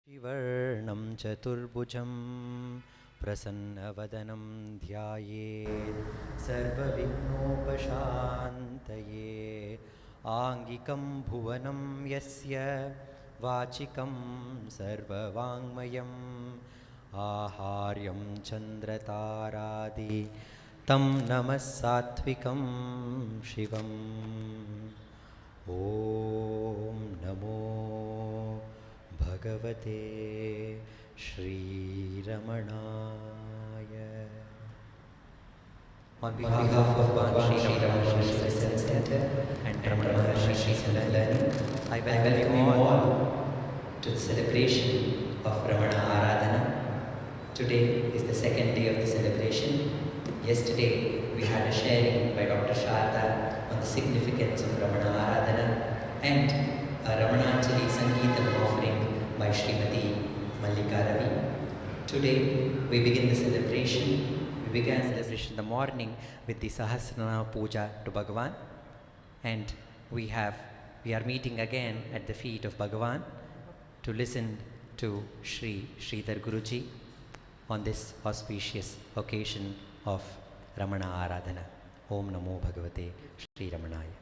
शिवर्णं चतुर्भुजं प्रसन्नवदनं ध्यायेत् सर्वविघ्नोपशान्तये आङ्गिकं भुवनं यस्य वाचिकं सर्ववाङ्मयम् आहार्यं चन्द्रतारादि तं नमः सात्विकं शिवम् ॐ नमो भगवते श्रीरमणाय. On behalf of Bhagwan Sri Ramana Research Center and Ramana Sri Learning, I welcome you all to the celebration of Ramana Aradhana. Today is the second day of the celebration. Yesterday we had a sharing by Dr. Sharda on the significance of Ramana Aradhana and a Ramananjali Sangeetam offering by Srimati Mallika Ravi. Today we begin the celebration. We began the celebration in the morning with the Sahasranama Puja to Bhagavan, and we are meeting again at the feet of Bhagavan to listen to Sri Sridhar Guruji on this auspicious occasion of Ramana Aradhana. Om Namo Bhagavate Sri Ramanaya.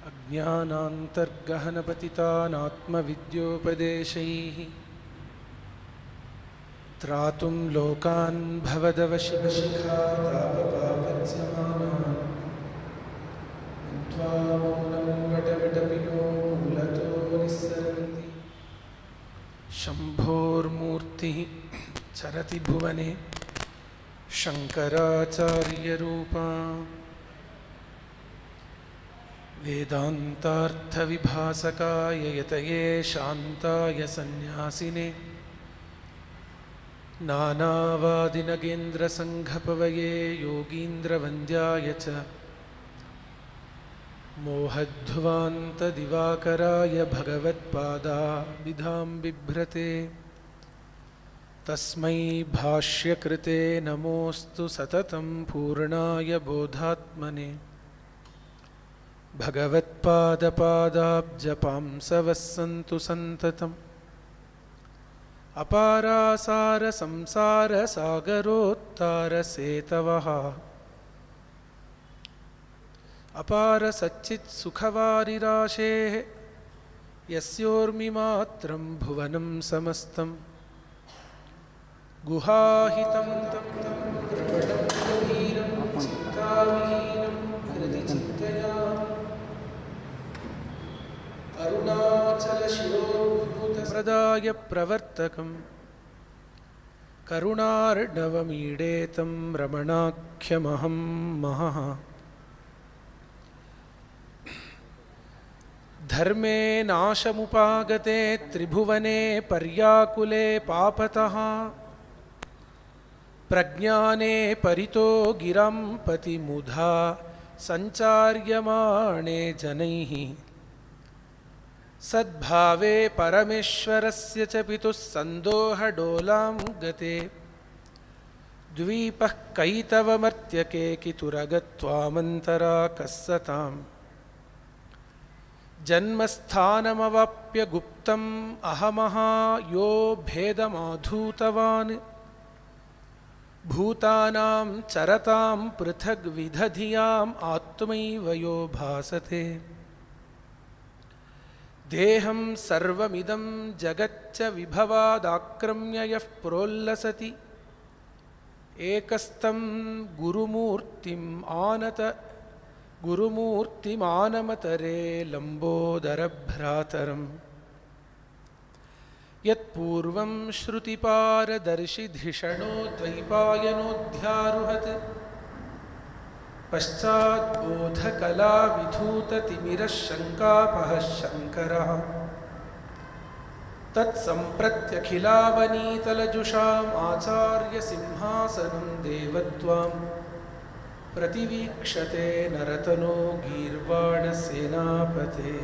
अज्ञानान्तर्गहनपतितानात्मविद्योपदेशैः त्रातुं लोकान् भवदवशिवशिखातापपापत्स्यमानान् उद्ध्वा मौनं वटवटपिनो मूलतो निस्सरन्ति शम्भोर्मूर्तिः चरति भुवने शङ्कराचार्यरूपा वेदान्तार्थविभासकाय यतये शान्ताय सन्न्यासिने नानावादिनगेन्द्रसङ्घपवये योगीन्द्रवन्द्याय च मोहध्वान्तदिवाकराय भगवत्पादाभिधां बिभ्रते तस्मै भाष्यकृते नमोऽस्तु सततं पूर्णाय बोधात्मने भगवत्पादपादाब्जपांसवः सन्तु सन्ततम् अपारासारसंसारसागरोत्तारसेतवः अपारसच्चित्सुखवारिराशेः यस्योर्मिमात्रं भुवनं समस्तं गुहाहितं तं द्रवणं गभीरं चिन्ताविहीनं हृदि चिन्तयामि अरुणाचलशिरोद्भूतप्रदाय प्रवर्तकं करुणार्णवमीडेतं रमणाख्यमहं महः धर्मे नाशमुपागते त्रिभुवने पर्याकुले पापतः प्रज्ञाने परितो गिरं पतिमुधा सञ्चार्यमाणे जनैः सद्भावे परमेश्वरस्य च पितुः सन्दोहडोलां गते द्वीपः कैतवमर्त्यके कितुरगत्वामन्तरा कस्सताम् जन्मस्थानमवाप्य गुप्तम् अहमहा यो भेदमाधूतवान् भूतानां चरतां पृथग्विदधियाम् आत्मैव यो भासते देहं सर्वमिदं जगच्च विभवादाक्रम्य यः प्रोल्लसति एकस्तं गुरुमूर्तिमानमतरे लम्बोदरभ्रातरम् ಯತ್ಪೂರ್ವಂ ಶ್ರುತಿಪಾರದರ್ಶಿಧಿಷಣೋ ದ್ವೈಪಾಯನೋಧ್ಯಾರುಹತ್ ಪಶ್ಚಾತ್ ಬೋಧಕಲಾ ವಿಧೂತತಿಮಿರಃ ಶಂಕಾಪಹಃ ಶಂಕರಃ ತತ್ಸಂಪ್ರತ್ಯಖಿಲಾವನೀತಲಜುಷಾಂ ಆಚಾರ್ಯ ಸಿಂಹಾಸನಂ ದೇವತ್ವಾಂ ಪ್ರತಿವೀಕ್ಷತೆ ನರತನೋ ಗೀರ್ವಾಣ ಸೇನಾಪತೆ.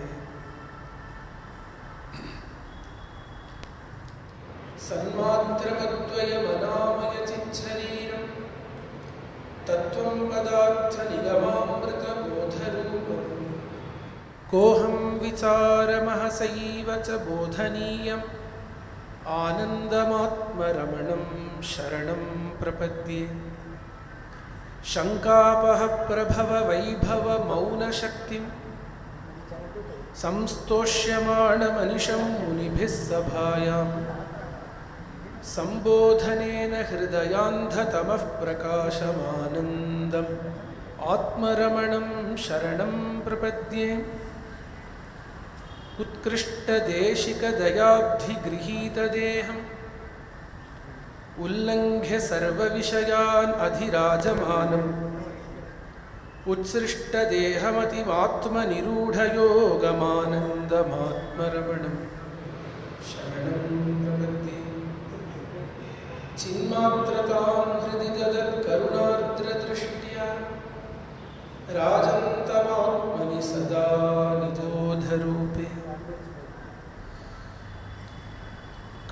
ಸನ್ಮಾತ್ರಮದ್ವಯಮನಾಮಯ ಚಿಚ್ಛರೀರಂ ತತ್ವಂ ಪದಾರ್ಥ ನಿಗಮಾಮೃತಬೋಧರೂಪಂ ಕೋಹಂ ವಿಚಾರಮಹಸೈವ ಚ ಬೋಧನೀಯಂ ಆನಂದಮಾತ್ಮರಮಣಂ ಶರಣಂ ಪ್ರಪದ್ಯೆ. ಶಂಕಾಪಹ ಪ್ರಭವ ವೈಭವ ಮೌನಶಕ್ತಿಂ ಸಂಸ್ತೋಷ್ಯಮಾಣಮನಿಶಂ ಮುನಿಭಿಃ ಸಭಾಯಾಂ ಸಂಬೋಧನೇನ ಹೃದಯಾಂಧತಮಃ ಪ್ರಕಾಶಮಾನಂದಂ ಆತ್ಮರಮಣಂ ಶರಣಂ ಪ್ರಪದ್ಯೆ. ಉತ್ಕೃಷ್ಟದೇಶಿಕದಯಾಬ್ಧಿಗೃಹೀತದೇಹಂ ಉಲ್ಲಂಘ್ಯ ಸರ್ವವಿಷಯಾನ್ ಅಧಿರಾಜಮಾನಂ ಉತ್ಸೃಷ್ಟದೇಹಮತಿಮಾತ್ಮನಿರೂಢಯೋಗಮಾನಂದಮಾತ್ಮರಮಣಂ ಶರಣಂ ಪ್ರಪದ್ಯೆ. ಚಿನ್ಮಾತ್ರತಾಂ ಹೃದಿ ಜಗತ್ಕರುಣಾರ್ದ್ರದೃಷ್ಟ್ಯಾ ರಾಜಂತಮಾತ್ಮನಿ ಸದಾ ನಿಜೋಧರೂಪೇ.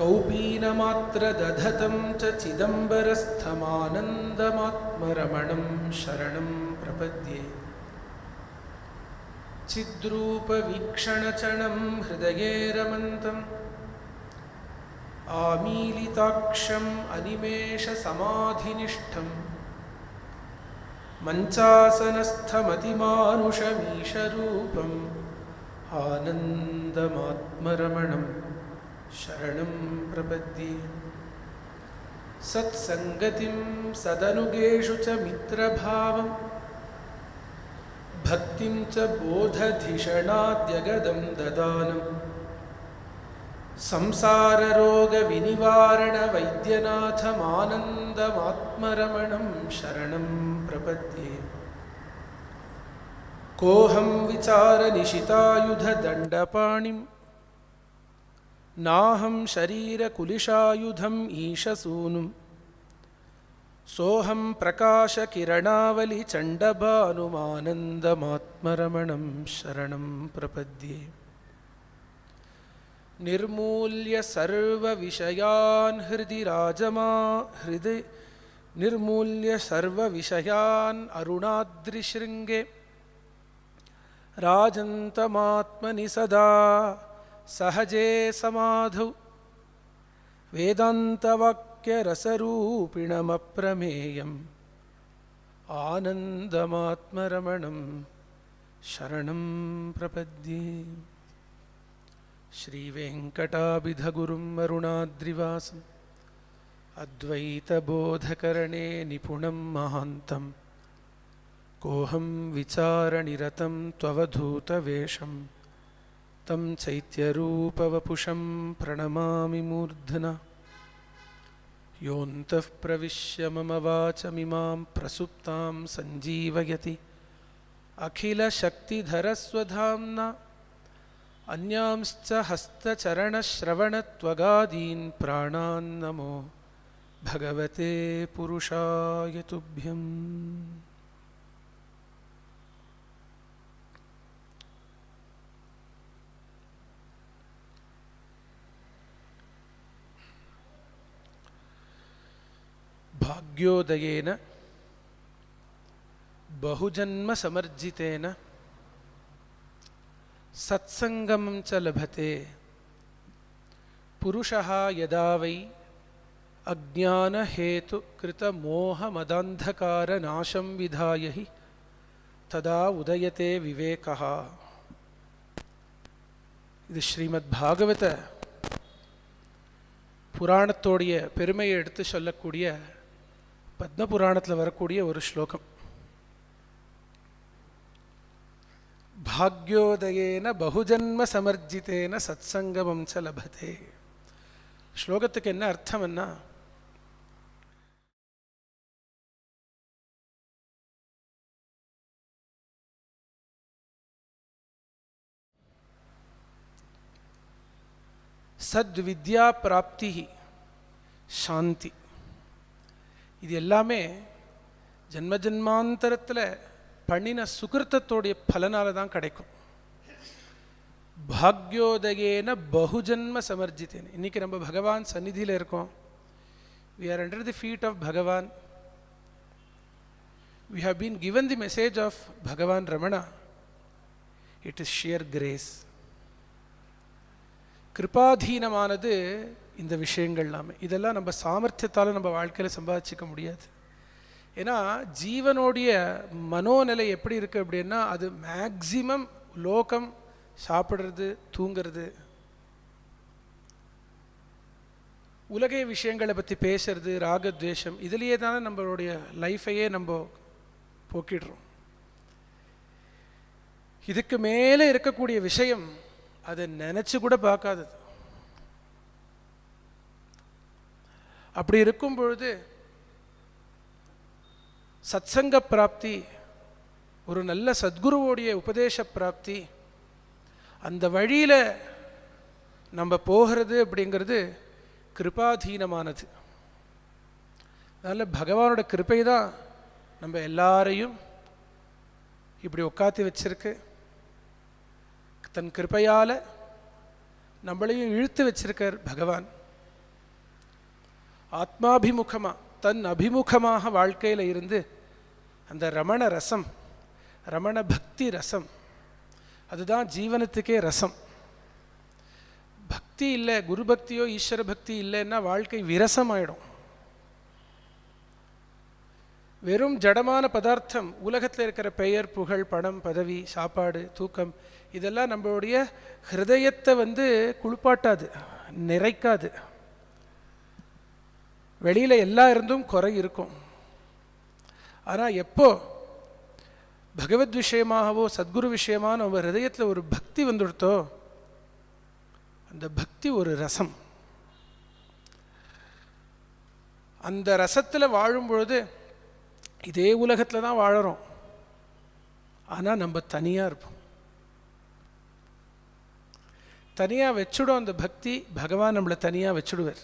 ಕೌಪೀನಮಾತ್ರದಧತಂ ಚ ಚಿದಂಬರಸ್ಥಮಾನಂದಮಾತ್ಮರಮಣಂ ಶರಣಂ ಪ್ರಪದ್ಯೆ. ಚಿದ್ರೂಪವೀಕ್ಷಣಚಣಂ ಹೃದಯೇ ರಮಂತಂ ಆಮೀಲಿತಾಕ್ಷಂ ಅನಿಮೇಷಸಮಾಧಿನಿಷ್ಠಂ ಮಂಚಾಸನಸ್ಥಮತಿಮಾನುಷಮೀಶರೂಪಂ ಆನಂದಮಾತ್ಮರಮಣಂ ಶರಣಂ ಪ್ರಪದ್ಯೆ. ಸತ್ಸಂಗತಿಂ ಸದನುಗೇಷು ಚ ಮಿತ್ರಭಾವಂ ಭಕ್ತಿಂ ಚ ಬೋಧಧಿಷಣಾದ್ಯಗದಂ ದದಾನಂ ಸಂಸಾರರೋಗವಿನಿವಾರಣ ವೈದ್ಯನಾಥಮಾನಂದಮಾತ್ಮರಮಣಂ ಶರಣಂ ಪ್ರಪದ್ಯೆ. ಕೋಹಂ ವಿಚಾರನಿಶಿತಾಯುಧದಂಡಪಾಣಿಂ ನಾಹಂ ಶರೀರಕುಲಿಶಾಯುಧಂ ಈಶಸೂನುಂ ಸೋಹಂ ಪ್ರಕಾಶಕಿರಣಾವಲಿಚಂಡಭಾನುಮಾನಂದಮಾತ್ಮರಮಣಂ ಶರಣಂ ಪ್ರಪದ್ಯೆ. ನಿರ್ಮೂಲ್ಯ ಸರ್ವವಿಷಯಾನ್ ನಿರ್ಮೂಲ್ಯ ಸರ್ವವಿಷಯಾನ್ ಅರುಣಾದ್ರಿಶೃಂಗೆ ರಾಜಂತಮಾತ್ಮನಿ ಸದಾ ಸಹಜೇ ಸಮಾಧೌ ವೇದಾಂತವಾಕ್ಯರಸರೂಪಿಣಮಪ್ರಮೇಯಂ ಆನಂದಮಾತ್ಮರಮಣಂ ಶರಣಂ ಪ್ರಪದ್ಯೆ. ಶ್ರೀವೆಂಕಟಾಭಿಧಗುರುಂ ಅರುಣಾದ್ರಿವಾಸಂ ಅದ್ವೈತಬೋಧಕರಣೆ ನಿಪುಣಂ ಮಹಾಂತಂ ಕೋಹಂ ವಿಚಾರನಿರತಂ ತ್ವವಧೂತವೇಷಂ ತಂ ಚೈತ್ಯರೂಪವಪುಷಂ ಪ್ರಣಮಾಮಿ ಮೂರ್ಧನಾ. ಯೋऽन्तಃ ಪ್ರವಿಶ್ಯ ಮಮ ವಾಚಮಿಮಾಂ ಪ್ರಸುಪ್ತಾಂ ಸಂಜೀವಯತಿ ಅಖಿಲಶಕ್ತಿಧರಸ್ವಧಾಮ್ನಾ ಅನ್ಯಾಂಶ್ಚ ಹಸ್ತಚರಣಶ್ರವಣತ್ವಗಾದೀನ್ ಪ್ರಾಣಾನ್ ನಮೋ ಭಗವತೆ ಪುರುಷಾಯ ತುಭ್ಯಂ. ಭಾಗ್ಯೋದಯೇನ ಬಹುಜನ್ಮ ಸಮರ್ಜಿತೇನ ಸತ್ಸಂಗಮಂ ಚ ಲಭತೆ ಪುರುಷಃ ಯದಾ ವೈ ಅಜ್ಞಾನಹೇತು ಕೃತ ಮೋಹಮದಾಂಧಕಾರ ನಾಶಂ ವಿಧಾಯ ಹಿ ತದಾ ಉದಯತೆ ವಿವೇಕಃ. இது ஸ்ரீமத் பாகவத புராணத்தோடைய பெருமையை எடுத்து சொல்லக்கூடிய பத்ம புராணத்தில் வரக்கூடிய ஒரு ஸ்லோகம். ಭಾಗ್ಯೋದಯೇನ ಬಹುಜನ್ಮ ಸಮರ್ಜಿತೇನ ಸತ್ಸಂಗಮಂ ಚ ಲಭತೆ. ஸ்லோகத்துக்கு என்ன அர்த்தம்னா, சத்வித்யா பிராப்தி சாந்தி, இது எல்லாமே ஜன்ம ஜன்மாந்தரத்தில் பண்ணின சுகிருத்தத்தோடைய பலனால தான் கிடைக்கும். பாக்யோதயேன பகுஜன்ம சமர்ஜித்தேன். இன்னைக்கு நம்ம பகவான் சந்நிதியில் இருக்கோம். We are under the feet of Bhagavan. We have been given the message of Bhagavan Ramana. It is sheer grace. கிருபாதீனமானது இந்த விஷயங்கள் எல்லாமே. இதெல்லாம் நம்ம சாமர்த்தியத்தால் நம்ம வாழ்க்கையில் சம்பாதிச்சிக்க முடியாது. ஏன்னா ஜீவனுடைய மனோநிலை எப்படி இருக்குது அப்படின்னா, அது மேக்சிமம் லோகம், சாப்பிட்றது, தூங்கிறது, உலக விஷயங்களை பற்றி பேசுறது, ராகத்வேஷம், இதுலேயே தானே நம்மளுடைய லைஃபையே நம்ம போக்கிடுறோம். இதுக்கு மேலே இருக்கக்கூடிய விஷயம் அதை நினச்சி கூட பார்க்காதது. அப்படி இருக்கும் பொழுது சத்சங்க பிராப்தி, ஒரு நல்ல சத்குருவோடைய உபதேச பிராப்தி, அந்த வழியில் நம்ம போகிறது அப்படிங்கிறது கிருபாதீனமானது. அதனால் பகவானோட கிருபை தான் நம்ம எல்லாரையும் இப்படி உட்காத்தி வச்சிருக்கு. தன் கிருபையால் நம்மளையும் இழுத்து வச்சிருக்கார் பகவான். ஆத்மாபிமுகமாக, தன் அபிமுகமாக வாழ்க்கையில் இருந்து அந்த ரமண ரசம், ரமண பக்தி ரசம், அதுதான் ஜீவனத்துக்கே ரசம். பக்தி இல்லை, குரு பக்தியோ ஈஸ்வர பக்தி இல்லைன்னா வாழ்க்கை விரசமாயிடும். வெறும் ஜடமான பதார்த்தம், உலகத்தில் இருக்கிற பெயர், புகழ், பணம், பதவி, சாப்பாடு, தூக்கம், இதெல்லாம் நம்மளுடைய ஹிருதயத்தை குளிப்பாட்டாது, நிறைக்காது. வெளியில் எல்லாம் இருந்தும் குறை இருக்கும். ஆனால் எப்போ பகவத் விஷயமாகவோ சத்குரு விஷயமாக நம்ம ஹிருதயத்தில் ஒரு பக்தி வந்துடுத்தோ, அந்த பக்தி ஒரு ரசம். அந்த ரசத்தில் வாழும் பொழுது இதே உலகத்தில் தான் வாழறோம், ஆனால் நம்ம தனியாக இருப்போம். தனியாக வச்சுடும் அந்த பக்தி, பகவான் நம்மளை தனியாக வச்சுடுவார்.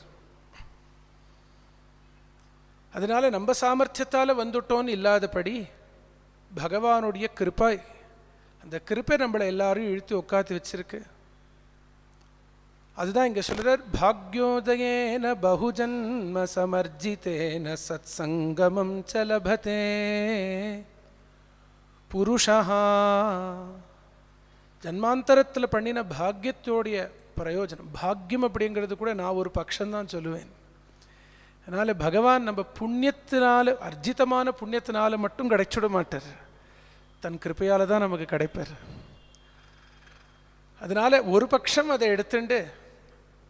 அதனால் நம்ம சாமர்த்தியத்தால் வந்துட்டோன்னு இல்லாதபடி பகவானுடைய கிருபை, அந்த கிருப்பை நம்மளை எல்லாரையும் இழுத்து உட்காந்து வச்சிருக்கு. அதுதான் இங்கே சொல்கிறார், பாக்யோதயேன பகுஜன்ம சமர்ஜிதேன சத் சங்கமம் சலபதே புருஷா. ஜன்மாந்தரத்தில் பண்ணின பாக்யத்தோடைய பிரயோஜனம், பாக்யம் அப்படிங்கிறது கூட நான் ஒரு பட்சம்தான் சொல்லுவேன். அதனால் பகவான் நம்ம புண்ணியத்தினால, அர்ஜிதமான புண்ணியத்தினால மட்டும் கிடைச்சிட மாட்டார், தன் கிருப்பையால் தான் நமக்கு கிடைப்பார். அதனால் ஒரு பட்சம் அதை எடுத்துட்டு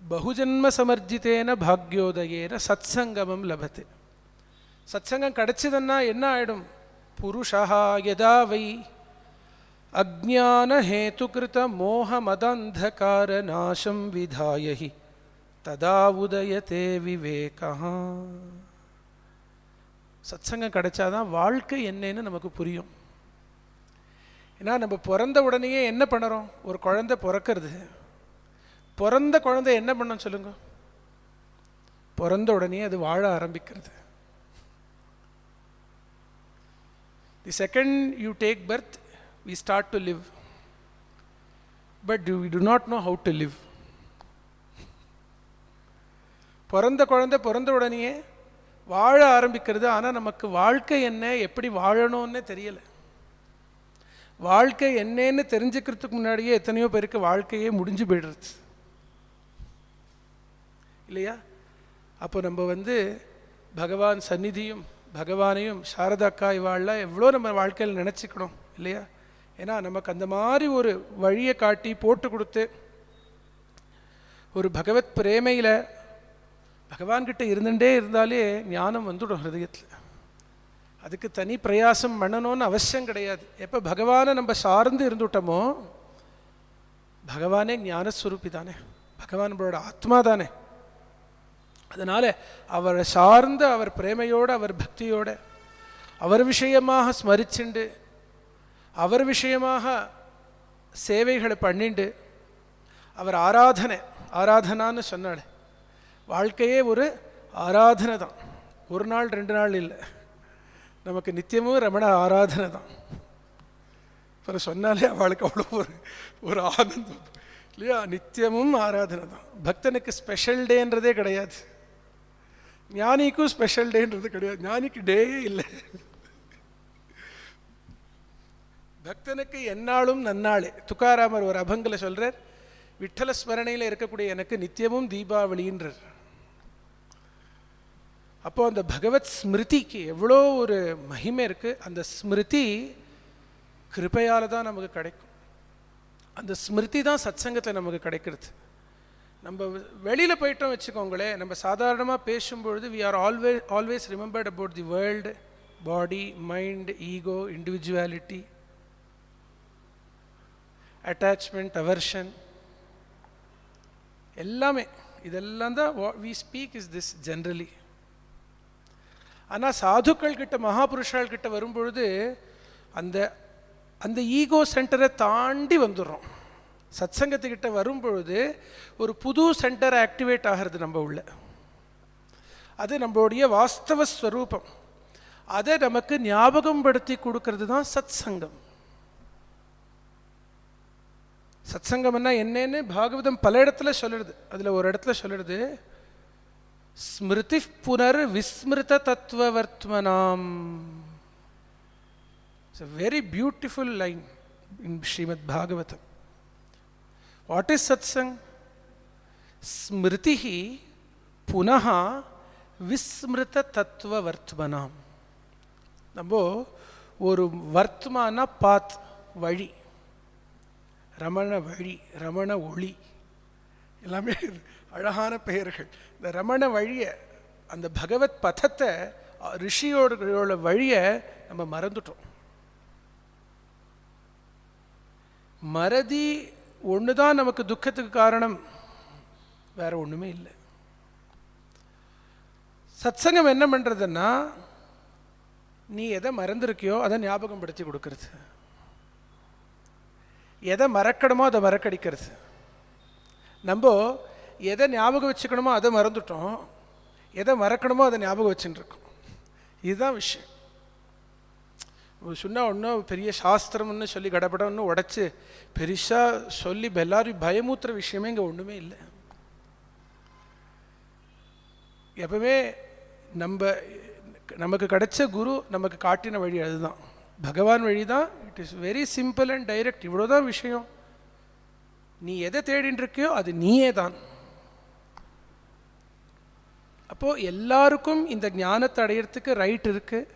பகுஜன்ம சமர்ஜித்தேன பாக்யோதயேன சத் சங்கமம் லபத்து. சத் சங்கம் கிடைச்சதுன்னா என்ன ஆயிடும்? புருஷா யதா வை அஜ்ஞான ஹேதுகிருத மோக மதந்தகார நாசம் விதாயஹி ததா உதயதே விவேகா. சத் சங்கம் கிடைச்சாதான் வாழ்க்கை என்னன்னு நமக்கு புரியும். ஏன்னா நம்ம பிறந்த உடனேயே என்ன பண்ணுறோம்? ஒரு குழந்தை பிறக்கிறது, பிறந்த குழந்தை என்ன பண்ணோம் சொல்லுங்க? பிறந்த உடனே அது வாழ ஆரம்பிக்கிறது. The second you take birth we start to live, but we do not know how to live. பிறந்த குழந்தை பிறந்த உடனே வாழ ஆரம்பிக்கிறது, ஆனால் நமக்கு வாழ்க்கை என்ன, எப்படி வாழணும்னே தெரியலை. வாழ்க்கை என்னன்னு தெரிஞ்சுக்கிறதுக்கு முன்னாடியே எத்தனையோ பேருக்கு வாழ்க்கையே முடிஞ்சு போய்டுறது இல்லையா? அப்போ நம்ம பகவான் சந்நிதியும் பகவானையும் சாரதாக்கா இவாள்லாம் எவ்வளோ நம்ம வாழ்க்கையில் நினச்சிக்கணும் இல்லையா? ஏன்னா நமக்கு அந்த மாதிரி ஒரு வழியை காட்டி போட்டு கொடுத்து, ஒரு பகவத் பிரேமையில் பகவான்கிட்ட இருந்துட்டே இருந்தாலே ஞானம் வந்துடும் ஹிருதயத்தில். அதுக்கு தனி பிரயாசம் பண்ணணும்னு அவசியம் கிடையாது. எப்போ பகவானை நம்ம சார்ந்து இருந்துட்டோமோ, பகவானே ஞானஸ்வரூபி தானே, பகவான் நம்மளோட ஆத்மா தானே. அதனால் அவரை சார்ந்த அவர் பிரேமையோடு அவர் பக்தியோடு அவர் விஷயமாக ஸ்மரிச்சுண்டு அவர் விஷயமாக சேவைகளை பண்ணிண்டு அவர் ஆராதனான்னு சொன்னாள். வாழ்க்கையே ஒரு ஆராதனை தான், ஒரு நாள் 2 நாள் இல்லை, நமக்கு நித்தியமும் ரமண ஆராதனை தான். அப்புறம் சொன்னாலே அவளுக்கு அவ்வளோ ஒரு ஆனந்தம் இல்லையா? நித்தியமும் ஆராதனை தான். பக்தனுக்கு ஸ்பெஷல் டேன்றதே கிடையாது, ஞானிக்கும் ஸ்பெஷல் டேன்றது கிடையாது, ஞானிக்கு டேயே இல்லை. பக்தனுக்கு எந்நாளும் நன்னாளே. துக்காராமர் ஒரு அபங்கில் சொல்கிறார், விட்டல ஸ்மரணையில் இருக்கக்கூடிய எனக்கு நித்தியமும் தீபாவளின்றார். அப்போ அந்த பகவத் ஸ்மிருதிக்கு எவ்வளோ ஒரு மகிமை இருக்குது. அந்த ஸ்மிருதி கிருபையால் தான் நமக்கு கிடைக்கும். அந்த ஸ்மிருதி தான் சத்சங்கத்தில் நமக்கு கிடைக்கிறது. நம்ம வெளியில் போயிட்டோம் வச்சுக்கோங்களேன், நம்ம சாதாரணமாக பேசும்பொழுது we are always remembered about the world, body, mind, ego, individuality, attachment, aversion, எல்லாமே இதெல்லாம் தான் we speak is this generally. ஆனால் சாதுக்கள் கிட்ட மகாபுருஷால் கிட்ட வரும்பொழுது அந்த அந்த ஈகோ சென்டரை தாண்டி வந்துடுறோம். சத்சங்கத்துக்கிட்ட வரும்பொழுது ஒரு புது சென்டர் ஆக்டிவேட் ஆகிறது நம்ம உள்ள. அது நம்மளுடைய வாஸ்தவ ஸ்வரூபம். அதை நமக்கு ஞாபகம் படுத்தி கொடுக்கறது தான் சத் சங்கம். சத் சங்கம்னா என்னன்னு பாகவதம் பல இடத்துல சொல்லுறது. அதில் ஒரு இடத்துல சொல்லுறது, ஸ்மிருதி புனர் விஸ்மிருத தத்துவவர்த்மனாம். It's a very beautiful line in Srimad Bhagavatam. What is satsang? Smritihi punaha vismrita tattva vartmanam. நம்ம ஒரு வர்த்தமான பாத் வழி, ரமண வழி, ரமண ஒளி, எல்லாமே அழகான பெயர்கள். இந்த ரமண வழியை, அந்த பகவத் பதத்தை, ரிஷியோட வழியை நம்ம மறந்துட்டோம். மறதி ஒன்று தான் நமக்கு துக்கத்துக்கு காரணம், வேற ஒன்றுமே இல்லை. சத்சங்கம் என்ன பண்ணுறதுன்னா, நீ எதை மறந்துருக்கியோ அதை ஞாபகம் படுத்தி கொடுக்கறது, எதை மறக்கணுமோ அதை மறக்கடிக்கிறது. நம்ம எதை ஞாபகம் வச்சுக்கணுமோ அதை மறந்துட்டோம், எதை மறக்கணுமோ அதை ஞாபகம் வச்சுட்டு இருக்கோம். இதுதான் விஷயம். சொன்னால் ஒன்றும் பெரிய சாஸ்திரம்னு சொல்லி கடப்படம்னு உடச்சி பெருசாக சொல்லி எல்லாரும் பயமூத்துற விஷயமே இங்கே ஒன்றுமே இல்லை. எப்பவுமே நமக்கு கிடைச்ச குரு நமக்கு காட்டின வழி அதுதான், பகவான் வழி தான். It is very simple and direct. இவ்வளோதான் விஷயம். நீ எதை தேடின்னு இருக்கியோ அது நீயே தான். அப்போது எல்லாருக்கும் இந்த ஞானத்தை அடையிறதுக்கு ரைட் இருக்குது.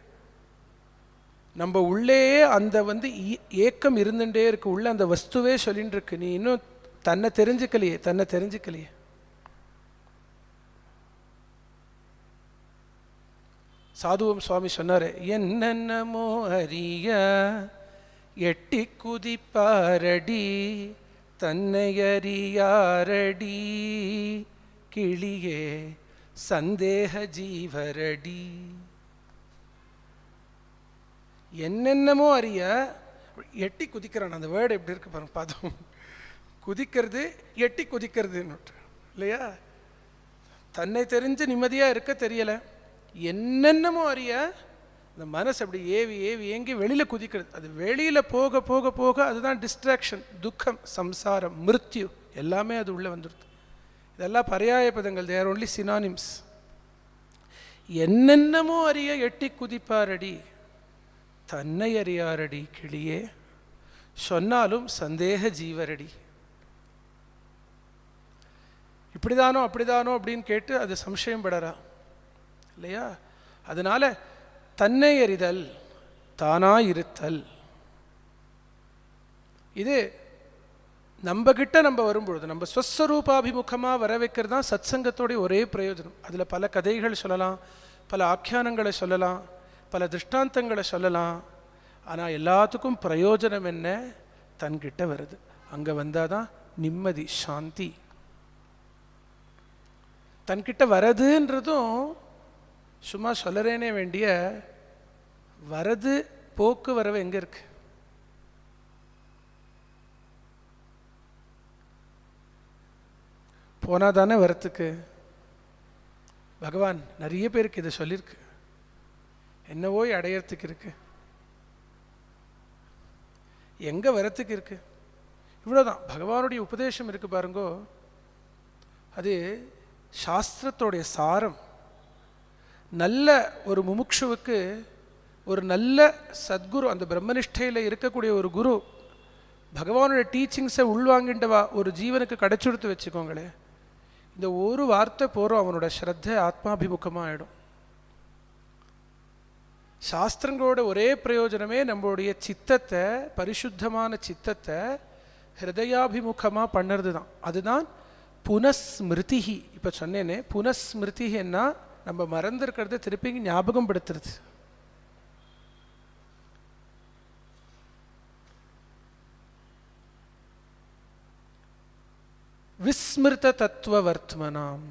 நம்ம உள்ளேயே அந்த ஏக்கம் இருந்துகிட்டே இருக்கு, உள்ள அந்த வஸ்துவே சொல்லின்னு இருக்கு, நீ இன்னும் தன்னை தெரிஞ்சுக்கலையே. சாதுவம் சுவாமி சொன்னார், என்னென்னமோ அறிய எட்டி குதிப்பாரடி தன்னை அறியாரடி கிளியே சந்தேக ஜீவரடி. என்னென்னமோ அறிய எட்டி குதிக்கிறான். அந்த வேர்டு எப்படி இருக்கு பாருங்க, பதம். குதிக்கிறது, எட்டி குதிக்கிறதுன்னு இல்லையா? தன்னை தெரிஞ்சு நிம்மதியாக இருக்க தெரியலை, என்னென்னமோ அறிய இந்த மனசு அப்படி ஏவி ஏங்கி வெளியில் குதிக்கிறது. அது வெளியில் போக போக போக அதுதான் டிஸ்ட்ராக்ஷன், துக்கம், சம்சாரம், மிருத்யு எல்லாமே அது உள்ளே வந்துடுது. இதெல்லாம் பர்யாய பதங்கள், தே ஆர் ஒன்லி சினானிம்ஸ். என்னென்னமோ அறிய எட்டி குதிப்பாரடி தன்னை அறியாரடி கிளியே சொன்னாலும் சந்தேக ஜீவரடி. இப்படிதானோ அப்படிதானோ அப்படின்னு கேட்டு அது சம்சயம் படறா இல்லையா? அதனால தன்னை அறிதல், தானா இருத்தல், இது நம்ம கிட்ட நம்ம வரும்பொழுது நம்ம ஸ்வஸ்வரூபாபிமுகமாக வர வைக்கிறது தான் சத்சங்கத்தோடைய ஒரே பிரயோஜனம். அதில் பல கதைகள் சொல்லலாம், பல ஆக்கியானங்களை சொல்லலாம், பல திருஷ்டாந்தங்களை சொல்லலாம். ஆனால் எல்லாத்துக்கும் பிரயோஜனம் என்ன? தன்கிட்ட வருது. அங்கே வந்தால் தான் நிம்மதி, சாந்தி. தன்கிட்ட வரதுன்றதும் சும்மா சொல்லறேனே வேண்டிய வரது போக்குவரவு எங்கே இருக்கு? போனால் தானே வரத்துக்கு. பகவான் நிறைய பேருக்கு இதை சொல்லியிருக்கு. என்னவோ அடையறதுக்கு இருக்கு, எங்கே வரத்துக்கு இருக்கு, இவ்வளோதான். பகவானுடைய உபதேசம் இருக்கு பாருங்கோ, அது சாஸ்திரத்தோடைய சாரம். நல்ல ஒரு முமுட்சுவுக்கு ஒரு நல்ல சத்குரு, அந்த பிரம்மனிஷ்டையில் இருக்கக்கூடிய ஒரு குரு பகவானுடைய டீச்சிங்ஸை உள்வாங்கிண்டவா ஒரு ஜீவனுக்கு கிடைச்சுடுத்து வச்சுக்கோங்களேன், இந்த ஒரு வார்த்தை போகிறோம், அவனோட ஸ்ரத்தை ஆத்மாபிமுகமாக ஆகிடும். சாஸ்திரங்களோட ஒரே பிரயோஜனமே நம்மளுடைய சித்தத்தை, பரிசுத்தமான சித்தத்தை ஹிருதயாபிமுகமாக பண்ணுறது தான். அதுதான் புனஸ்மிருதிஹி. இப்போ சொன்னேனே, புனஸ்மிருதிஹின்னா நம்ம மறந்துருக்கிறத திருப்பி ஞாபகம் படுத்துறது. விஸ்மிருத தத்துவ வர்த்மனாம்,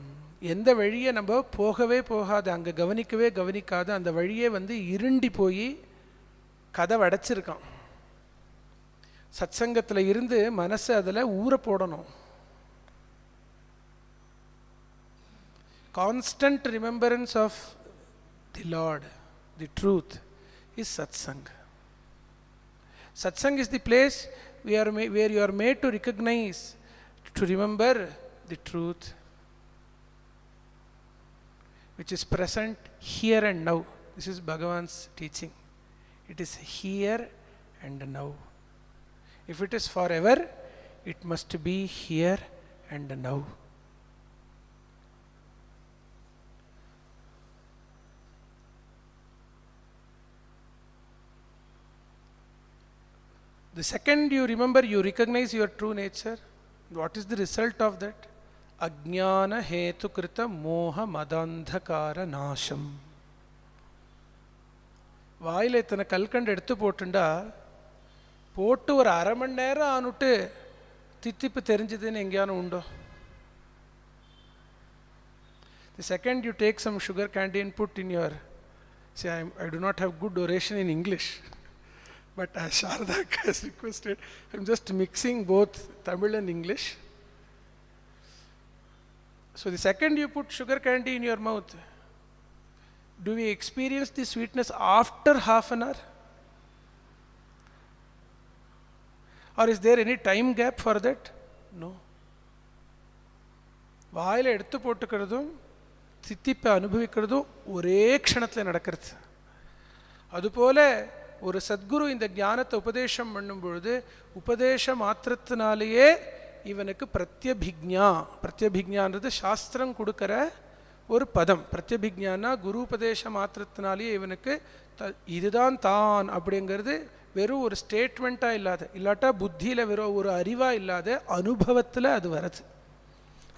எந்த வழியை நம்ம போகவே போகாது, அங்கே கவனிக்கவே கவனிக்காது, அந்த வழியே இருண்டி போய் கதவை அடைச்சிருக்கான். சத்சங்கத்தில் இருந்து மனசை அதில் ஊற போடணும். Constant remembrance of the Lord, the truth is satsang. Satsang is the place where you are made to recognize, to remember the truth which is present here and now. This is Bhagavan's teaching. It is here and now. If it is forever, it must be here and now. The second you remember, you recognize your true nature. What is the result of that? Ajnana hetu krita moha madandhakara nasham. வாயில் இத்தனை கல்கண்டு எடுத்து போட்டுண்டா, போட்டு ஒரு அரை மணி நேரம் ஆனுட்டு தித்திப்பு தெரிஞ்சதுன்னு எங்கேயானு உண்டோ? The second you take some sugar candy and put in your, see, I do not have good oration in English. But as Sharda has requested, I'm just mixing both Tamil and English. So the second you put sugar candy in your mouth, do we experience the sweetness after half an hour? Or is there any time gap for that? No. வாயில் எடுத்து போட்டுக்கிறதும் தித்திப்பை அனுபவிக்கிறதும் ஒரே க்ஷணத்தில் நடக்கிறது. அதுபோல ஒரு சத்குரு இந்த ஞானத்தை உபதேசம் பண்ணும் பொழுது, உபதேச மாத்திரத்தினாலேயே இவனுக்கு பிரத்யபிக்ஞா, பிரத்யபிக்ஞான்றது சாஸ்திரம் கொடுக்கிற ஒரு பதம். பிரத்யபிக்ஞானா குரு உபதேச மாத்திரத்தினாலேயே இவனுக்கு இதுதான் தான் அப்படிங்கிறது வெறும் ஒரு ஸ்டேட்மெண்ட்டாக இல்லாட்டா புத்தியில் வெறும் ஒரு அறிவாக இல்லாத அனுபவத்தில் அது வருது.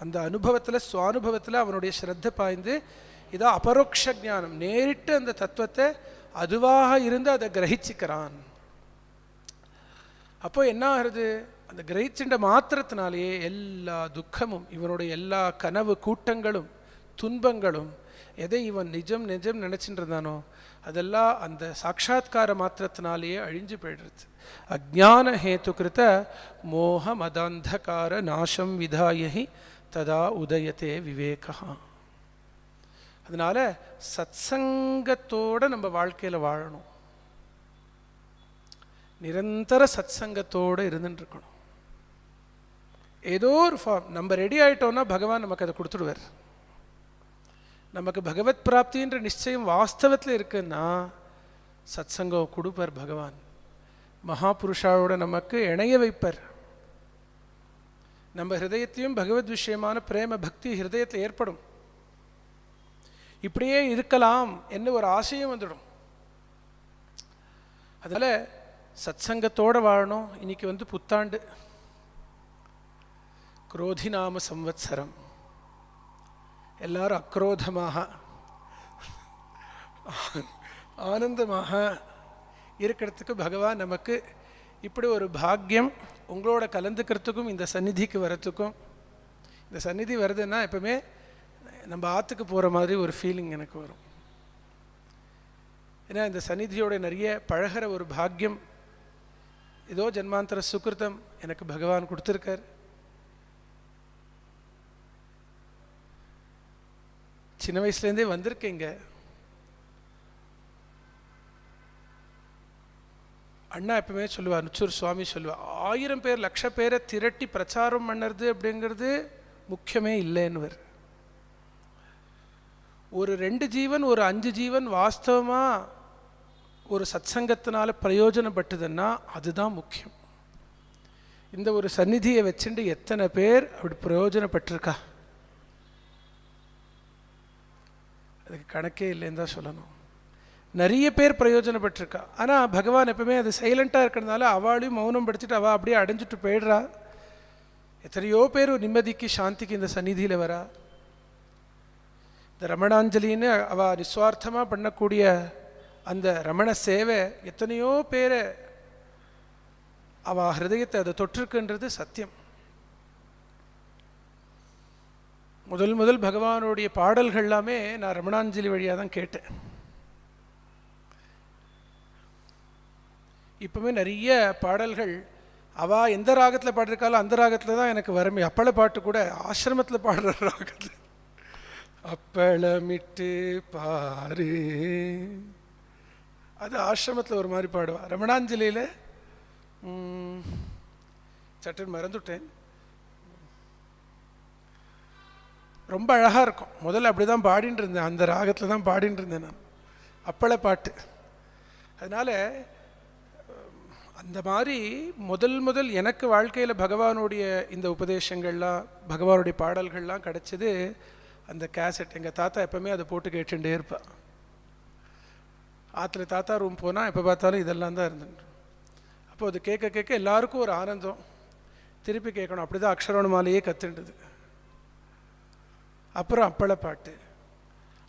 அந்த அனுபவத்தில், சுவானுபவத்தில் அவனுடைய ஸ்ரத்த பாய்ந்து இதான் அபரோக்ஷ ஞானம். நேரிட்டு அந்த தத்துவத்தை அதுவாக இருந்து அதை கிரகிச்சிக்கிறான். அப்போ என்ன ஆகுது? அந்த கிரகிச்சின்ற மாத்திரத்தினாலேயே எல்லா துக்கமும், இவனுடைய எல்லா கனவு கூட்டங்களும் துன்பங்களும், எதை இவன் நிஜம் நிஜம் நினைச்சின்றானோ அதெல்லாம் அந்த சாட்சா்கார மாத்திரத்தினாலேயே அழிஞ்சு போயிடுறது. அஜ்ஞான ஹேத்து கிருத்த மோக மதாந்தகார நாசம் விதாயி ததா உதயத்தே விவேகா. அதனால சத்சங்கத்தோடு நம்ம வாழ்க்கையில் வாழணும். நிரந்தர சத்சங்கத்தோடு இருந்துட்டு இருக்கணும். ஏதோ ஒரு ஃபார்ம் நம்ம ரெடி ஆகிட்டோம்னா பகவான் நமக்கு அதை கொடுத்துடுவார். நமக்கு பகவத் பிராப்தின்ற நிச்சயம் வாஸ்தவத்தில் இருக்குன்னா சத்சங்கம் கொடுப்பார் பகவான். மகாபுருஷாவோட நமக்கு இணைய வைப்பார். நம்ம ஹிருதயத்தையும் பகவத் விஷயமான பிரேம பக்தி ஹிருதயத்தில் ஏற்படும். இப்படியே இருக்கலாம் என்ன ஒரு ஆசையும் வந்துடும். அதனால சத்சங்கத்தோடு வாழணும். இன்னைக்கு புத்தாண்டு, குரோதி நாம சம்வத்சரம். எல்லாரும் அக்ரோதமாக ஆனந்தமாக இருக்கிறதுக்கு பகவான் நமக்கு இப்படி ஒரு பாக்கியம் உங்களோட கலந்துக்கிறதுக்கும் இந்த சந்நிதிக்கு வரத்துக்கும். இந்த சந்நிதி வருதுன்னா எப்பவுமே நம்ம ஆற்றுக்கு போகிற மாதிரி ஒரு ஃபீலிங் எனக்கு வரும். ஏன்னா இந்த சந்நிதியோட நிறைய பழகிற ஒரு பாக்கியம், ஏதோ ஜென்மாந்தர சுக்கிருத்தம் எனக்கு பகவான் கொடுத்துருக்கார். சின்ன வயசுலேருந்தே வந்திருக்கேங்க. அண்ணா எப்பவுமே சொல்லுவார், நுச்சூர் சுவாமி சொல்லுவார், 1000 பேர் 1,00,000 பேரை திரட்டி பிரச்சாரம் பண்ணுறது அப்படிங்கிறது முக்கியமே இல்லைன்னுவர். ஒரு 2 ஜீவன் ஒரு 5 ஜீவன் வாஸ்தவமாக ஒரு சத்சங்கத்தினால பிரயோஜனப்பட்டதுன்னா அதுதான் முக்கியம். இந்த ஒரு சந்நிதியை வச்சுட்டு எத்தனை பேர் அப்படி பிரயோஜனப்பட்டிருக்கா, அதுக்கு கணக்கே இல்லைன்னு தான் சொல்லணும். நிறைய பேர் பிரயோஜனப்பட்டிருக்கா. ஆனால் பகவான் எப்பவுமே அது சைலண்ட்டாக இருக்கிறதுனால அவளையும் மௌனம் படுத்திட்டு அவள் அப்படியே அடைஞ்சிட்டு போயிடுறா. எத்தனையோ பேர் நிம்மதிக்கு சாந்திக்கு இந்த சந்நிதியில் வரா. இந்த ரமணாஞ்சலின்னு அவள் நிஸ்வார்த்தமாக பண்ணக்கூடிய அந்த ரமண சேவை எத்தனையோ பேரை அவள் ஹிருதயத்தை அதை தொற்றுக்குன்றது சத்தியம். முதல் பகவானுடைய பாடல்கள் எல்லாமே நான் ரமணாஞ்சலி வழியாக தான் கேட்டேன். இப்போவே நிறைய பாடல்கள் அவள் எந்த ராகத்தில் பாடிருக்காலும் அந்த ராகத்தில் தான் எனக்கு வரமே. அப்பள பாட்டு கூட ஆசிரமத்தில் பாடுற ராகத்தில், அப்பளமிட்டு பாரு, அது ஆசிரமத்தில் ஒரு மாதிரி பாடுவாள். ரமணாஞ்சலியில் சட்டுன்னு மறந்துவிட்டேன், ரொம்ப அழகாக இருக்கும். முதல்ல அப்படி தான் பாடின்னு இருந்தேன், அந்த ராகத்தில் தான் பாடின்னு இருந்தேன் நான், அப்பள பாட்டு. அதனால் அந்த மாதிரி முதல் எனக்கு வாழ்க்கையில் பகவானுடைய இந்த உபதேசங்கள்லாம் பகவானுடைய பாடல்கள்லாம் கிடச்சிது அந்த கேசட். எங்கள் தாத்தா எப்போவுமே அதை போட்டு கேட்டுட்டே இருப்பாள். ஆற்றுல தாத்தா ரூம் போனால் எப்போ பார்த்தாலும் இதெல்லாம் தான் இருந்துட்டு. அப்போது அது கேட்க எல்லாருக்கும் ஒரு ஆனந்தம், திருப்பி கேட்கணும். அப்படி தான் அக்ஷரமாலேயே கற்றுண்டது. அப்புறம் அப்பள பாட்டு,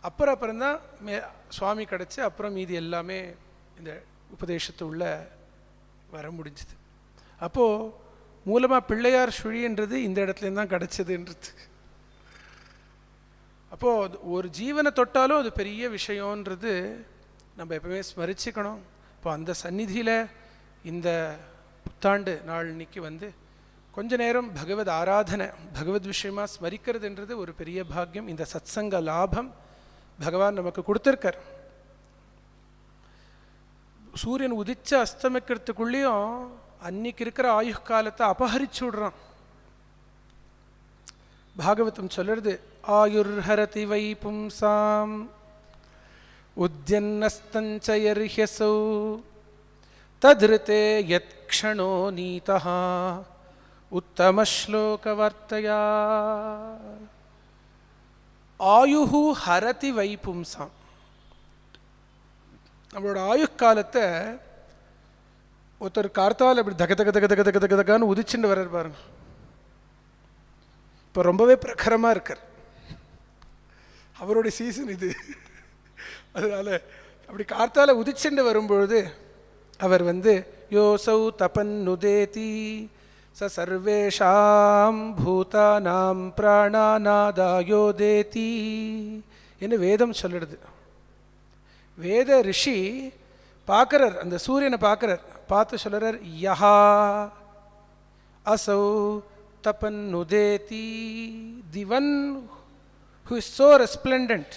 அப்புறம்தான் சுவாமி கிடச்சி அப்புறம் மீதி எல்லாமே இந்த உபதேசத்து உள்ள வர முடிஞ்சுது. அப்போது மூலமாக பிள்ளையார் சுழின்றது இந்த இடத்துலேருந்து தான் கிடச்சதுன்றது. அப்போது ஒரு ஜீவனை தொட்டாலும் அது பெரிய விஷயன்றது நம்ம எப்பவுமே ஸ்மரிச்சுக்கணும். இப்போ அந்த சந்நிதியில் இந்த புத்தாண்டு நாள் இன்னைக்கு வந்து கொஞ்ச நேரம் பகவத் ஆராதனை, பகவத் விஷயமாக ஸ்மரிக்கிறதுன்றது ஒரு பெரிய பாக்கியம். இந்த சத்சங்க லாபம் பகவான் நமக்கு கொடுத்துருக்கார். சூரியன் உதிச்சு அஸ்தமிக்கிறதுக்குள்ளேயும் அன்னைக்கு இருக்கிற ஆயுஷ் காலத்தை அபகரிச்சு விடுறான். பாகவதம் சொல்லுறது, ஆயுர்ஹரதி வை பும்சாம் உத்யன்னஸ்தஞ்சயர்ஹ்யசௌ தத்ருதே யத் க்ஷணோ நீதஹ உத்தம ஸ்லோக வார்த்தையா. ஆயுஹு ஹரதி வை பும்சாம், நம்மளோட ஆயுஷ் காலத்தை ஒருத்தர் கார்த்தால் அப்படி தக தக தக தக தக தக தகான்னு உதிச்சுட்டு வர்றார் பாருங்க. இப்போ ரொம்பவே பிரகரமாக இருக்கார், அவருடைய சீசன் இது. அதனால அப்படி கார்த்தால உதிச்சுண்டு வரும்பொழுது அவர் வந்து யோசௌ தபன் நுதேதி ச சர்வேஷாம் பூதானாம் பிராணாநாதாயோதேதி என்று வேதம் சொல்லிடுது. வேத ரிஷி பார்க்குறார், அந்த சூரியனை பார்க்குறார், பார்த்து சொல்கிறார், யஹா அசௌ தபன் நுதேதி, the one who is so resplendent,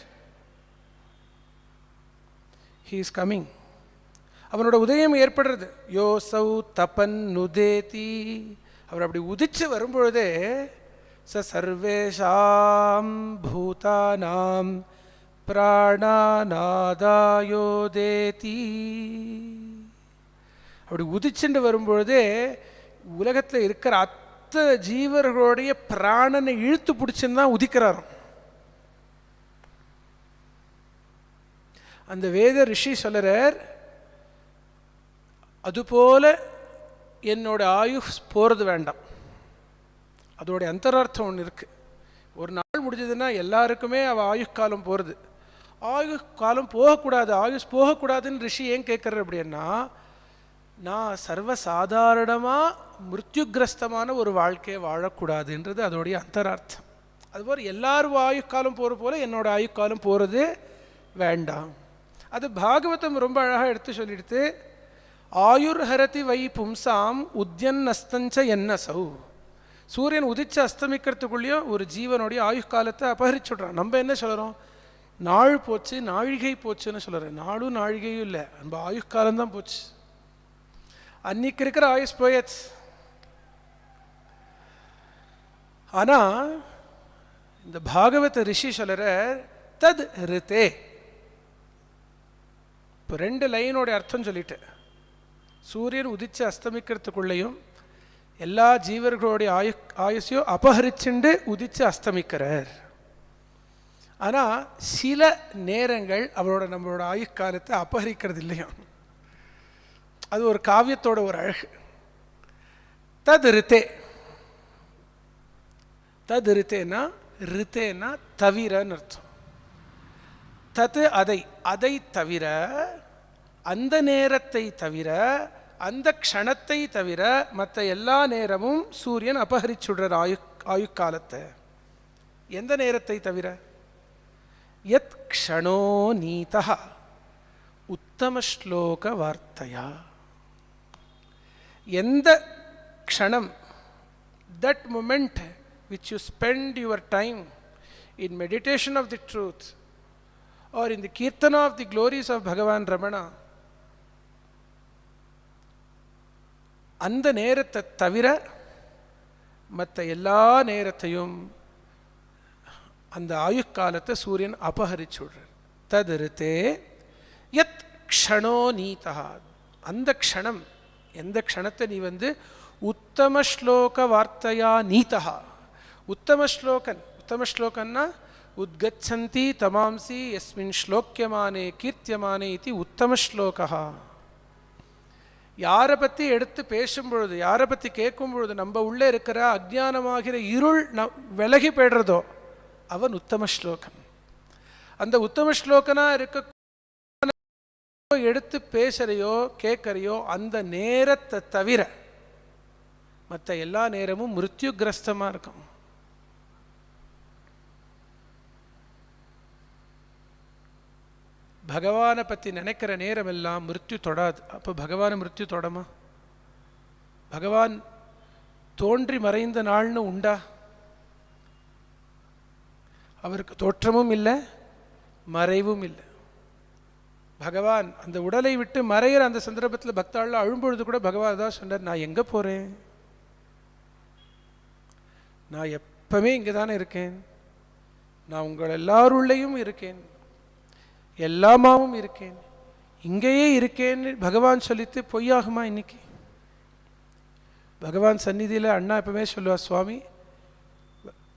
he is coming. அவனோட உதயம் ஏற்படுறது. யோசௌ தபன் நுதேதி, அவர் அப்படி உதிச்சு வரும்பொழுதே ச சர்வேஷாம் பூதானாம் பிராணாநாதாயோதேதி, அப்படி உதிச்சுண்டு வரும்பொழுதே உலகத்தில் இருக்கிற அத்தனை ஜீவர்களுடைய பிராணனை இழுத்து பிடிச்சுன்னு தான் உதிக்கிறாராம். அந்த வேத ரிஷி சொல்லுறார், அதுபோல என்னோட ஆயுஷ் போகிறது வேண்டாம். அதோடைய அந்தரார்த்தம் ஒன்று இருக்குது. ஒரு நாள் முடிஞ்சதுன்னா எல்லாருக்குமே அவள் ஆயுஷ் காலம் போகிறது. ஆயுஷ் காலம் போகக்கூடாது, ஆயுஷ் போகக்கூடாதுன்னு ரிஷி ஏன் கேட்குறாரு அப்படின்னா, நான் சர்வசாதாரணமாக மிருத்யுகிரஸ்தமான ஒரு வாழ்க்கையை வாழக்கூடாதுன்றது அதோடைய அந்தரார்த்தம். அதுபோல் எல்லாரும் ஆயுக்காலம் போகிற போல என்னோட ஆயுக்காலம் போகிறது வேண்டாம். அது பாகவதம் ரொம்ப அழகாக எடுத்து சொல்லிடுத்து. ஆயுர் ஹரதி வை பும்சாம் உத்யன் அஸ்தஞ்ச என்ன சௌ. சூரியன் உதிச்சு அஸ்தமிக்கிறதுக்குள்ளேயும் ஒரு ஜீவனுடைய ஆயுக்காலத்தை அபகரிச்சுடுறான். நம்ம என்ன சொல்கிறோம், நாள் போச்சு நாழிகை போச்சுன்னு சொல்கிறேன். நாளும் நாழிகையும் இல்லை, நம்ம ஆயுக்காலம்தான் போச்சு. அன்னைக்கு இருக்கிற ஆயுஷ் போயாச்சு. ஆனால் இந்த பாகவத ரிஷி சொல்கிற தத் ரித்தே. இப்போ 2 லைனோட அர்த்தம் சொல்லிட்டேன். சூரியன் உதிச்சு அஸ்தமிக்கிறதுக்குள்ளேயும் எல்லா ஜீவர்களுடைய ஆயுஷையும் அபகரிச்சுண்டு உதிச்சு அஸ்தமிக்கிறார். ஆனால் சில நேரங்கள் நம்மளோட ஆயுக்காலத்தை அபகரிக்கிறது இல்லையா. அது ஒரு காவியத்தோட ஒரு அழகு. தத் ரித்தே. தத் ரித்தேனா, ரித்தேனா தவிரன்னு அர்த்தம். தத்து அதை தவிர, அந்த நேரத்தை தவிர, அந்த க்ஷணத்தை தவிர மற்ற எல்லா நேரமும் சூரியன் அபகரிச்சுடுற ஆயுக்காலத்தை. எந்த நேரத்தை தவிர? யத் க்ஷணோ நீதா உத்தம ஸ்லோக வார்த்தையா. எந்த க்ஷணம், that moment which you spend your time in meditation of the truth or in the kirtana of the glories of Bhagavan Ramana, அந்த நேரத்தை தவிர மற்ற எல்லா நேரத்தையும் அந்த ஆயுக்காலத்தை சூரியன் அபகரிச்சுடுறார். ததிருத்தே யத் க்ஷணோ நீதா. அந்த க்ஷணம், எந்த க்ஷணத்தை நீ உத்தம ஸ்லோக வார்த்தையா நீதா. உத்தம ஸ்லோகன்னா உத்கச்சந்தி தமாம்சி யஸ்மின் ஸ்லோக்கியமானே கீர்த்தியமானே இது உத்தம ஸ்லோகா. யாரை பற்றி எடுத்து பேசும் பொழுது, யாரை பற்றி கேட்கும் பொழுது நம்ம உள்ளே இருக்கிற அஜ்ஞானமாகிற இருள் விலகி போய்டுறதோ அவன் உத்தம ஸ்லோகன். அந்த உத்தம ஸ்லோகனா இருக்க எடுத்து பேசுறையோ கேட்கறையோ அந்த நேரத்தை தவிர மற்ற எல்லா நேரமும் மிருத்யுகிரஸ்தமாக இருக்கும். பகவானை பற்றி நினைக்கிற நேரம் எல்லாம் மிருத்யு தொடாது. அப்போ பகவானை மிருத்யு தொடமா? பகவான் தோன்றி மறைந்த நாள்னு உண்டா? அவருக்கு தோற்றமும் இல்லை மறைவும் இல்லை. பகவான் அந்த உடலை விட்டு மறைகிற அந்த சந்தர்ப்பத்தில் பக்தாள் அழும்பொழுது கூட பகவான் தான் சொன்னார், நான் எங்கே போகிறேன், நான் எப்பவுமே இங்கே தானே இருக்கேன், நான் உங்கள் எல்லாருள்ளேயும் இருக்கேன், எல்லாமாவும் இருக்கேன், இங்கேயே இருக்கேன்னு பகவான் சொல்லித்து பொய்யாகுமா? இன்னைக்கு பகவான் சந்நிதியில் அண்ணா எப்பவுமே சொல்லுவா, சுவாமி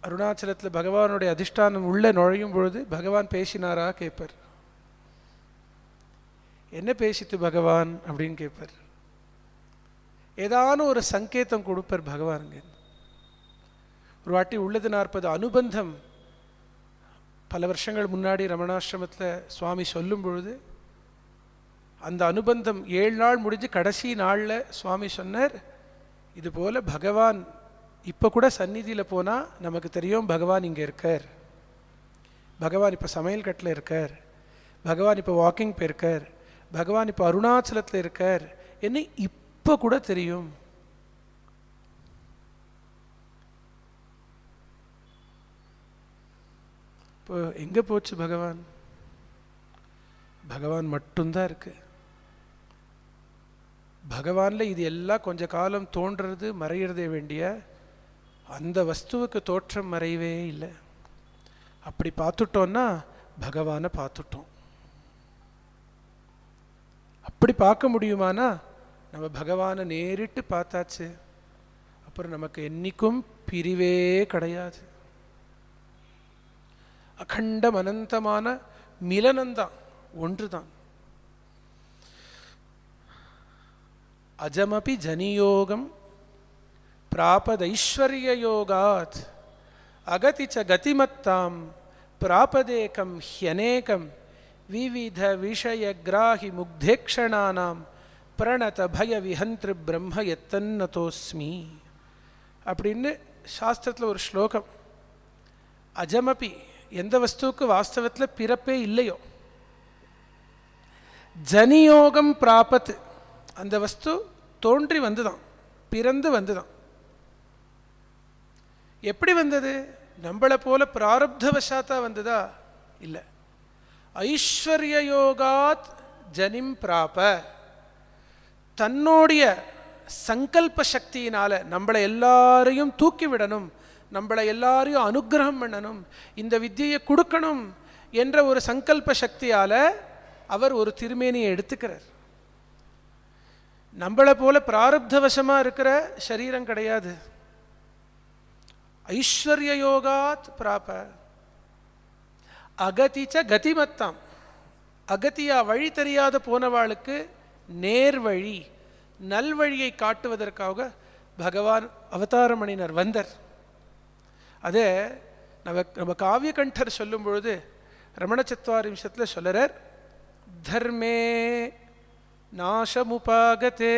அருணாச்சலத்தில் பகவானுடைய அதிஷ்டானம் உள்ளே நுழையும் பொழுது பகவான் பேசினாரா கேட்பார். என்ன பேசித்து பகவான் அப்படின்னு கேட்பார். ஏதானும் ஒரு சங்கேதம் கொடுப்பார் பகவானுங்க. ஒரு வாட்டி உள்ளது 40 அனுபந்தம் பல வருஷங்கள் முன்னாடி ரமணாசிரமத்தில் சுவாமி சொல்லும் பொழுது அந்த அனுபந்தம் 7 நாள் முடிஞ்சு கடைசி நாளில் சுவாமி சொன்னார், இதுபோல் பகவான் இப்போ கூட சந்நிதியில் போனால் நமக்கு தெரியும் பகவான் இங்கே இருக்கார், பகவான் இப்போ சமையல் கட்டில் இருக்கார், பகவான் இப்போ வாக்கிங் போயிருக்கார், பகவான் இப்போ அருணாச்சலத்தில் இருக்கார் என்ன இப்போ கூட தெரியும். இப்போ எங்கே போச்சு பகவான்? பகவான் மட்டும்தான் இருக்கு. பகவானில் இது எல்லாம் கொஞ்ச காலம் தோன்றது மறையிறதே வேண்டிய அந்த வஸ்துவுக்கு தோற்றம் மறையவே இல்லை. அப்படி பார்த்துட்டோன்னா பகவானை பார்த்துட்டோம். அப்படி பார்க்க முடியுமானா நம்ம பகவானை நேரிட்டு பார்த்தாச்சு, அப்புறம் நமக்கு என்னைக்கும் பிரிவே கிடையாது. அகண்டம் அனந்தமான மிலனந்தான், ஒன்றுதான். அஜமபி ஜனியோகம் பிராபதைஸ்வர்ய யோகாத் அகதிச்ச கதிமத்தாம் பிராபதேகம் ஹ்யநேகம் விவித விஷய கிராஹி முக்தேக்ஷணானாம் பிரணத பய விஹந்திரு பிரம்ம எத்தன்னதோஸ்மி அப்படின்னு சாஸ்திரத்தில் ஒரு ஸ்லோகம். அஜமபி, எந்த வஸ்துவுக்கு வாஸ்தவத்தில் பிறப்பே இல்லையோ, ஜனியோகம் பிராபத்து, அந்த வஸ்து தோன்றி வந்துதான், பிறந்து வந்துதான். எப்படி வந்தது? நம்மளை போல பிராரப்தவசாத்தா வந்ததா? இல்லை. ஐஸ்வர்ய யோகாத் ஜனிம் பிராப, தன்னுடைய சங்கல்ப சக்தியினால நம்மளை எல்லாரையும் தூக்கி விடணும், நம்மளை எல்லாரையும் அனுகிரகம் பண்ணணும், இந்த வித்தியை கொடுக்கணும் என்ற ஒரு சங்கல்ப சக்தியால அவர் ஒரு திருமேனியை எடுத்துக்கிறார். நம்மளை போல பிராரப்தவசமா இருக்கிற சரீரம் கிடையாது. ஐஸ்வர்ய யோகாத் பிராப அகதிச்ச கதிமத்தாம், அகதியா வழி தெரியாத போனவாளுக்கு நேர்வழி நல்வழியை காட்டுவதற்காக பகவான் அவதாரம் பண்ணினார், வந்தர். அதே நம்ம காவிய கண்டர் சொல்லும் பொழுது ரமண சத்வாரிம்சத்தில் சொல்லுறார், தர்மே நாசமுபாகதே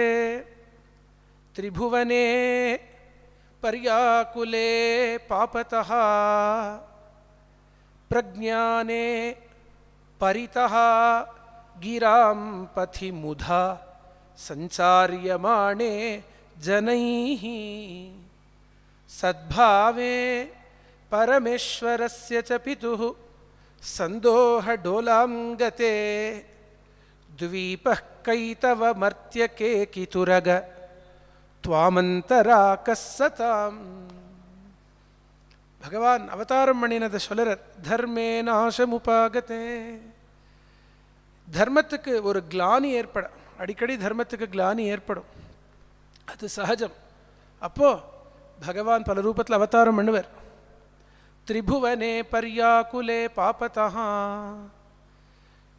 திரிபுவனே பர்யாகுலே பாபதஹ பிரஜ்ஞானே பரிதஹ கிராம் பதி முதா சஞ்சாரியமானே ஜனைஹி சத்பாவே பரமேஸ்வரஸ்ய ச பிதுஹு சந்தோஹ டோலாம் கதே த்வீபः கைதவ மர்த்யகே கிதுரக துவாமந்தராகஸ் சதாம். பகவான் அவதாரம் பண்ணினதை சொல்லுறார், தர்மே நாசமுபாகதே. தர்மத்துக்கு ஒரு கிளானி ஏற்படும், அடிக்கடி தர்மத்துக்கு கிளானி ஏற்படும், அது சகஜம். அப்போ பகவான் பல ரூபத்தில் அவதாரம் பண்ணுவார். திரிபுவனே பர்யாகுலே பாபதஹா,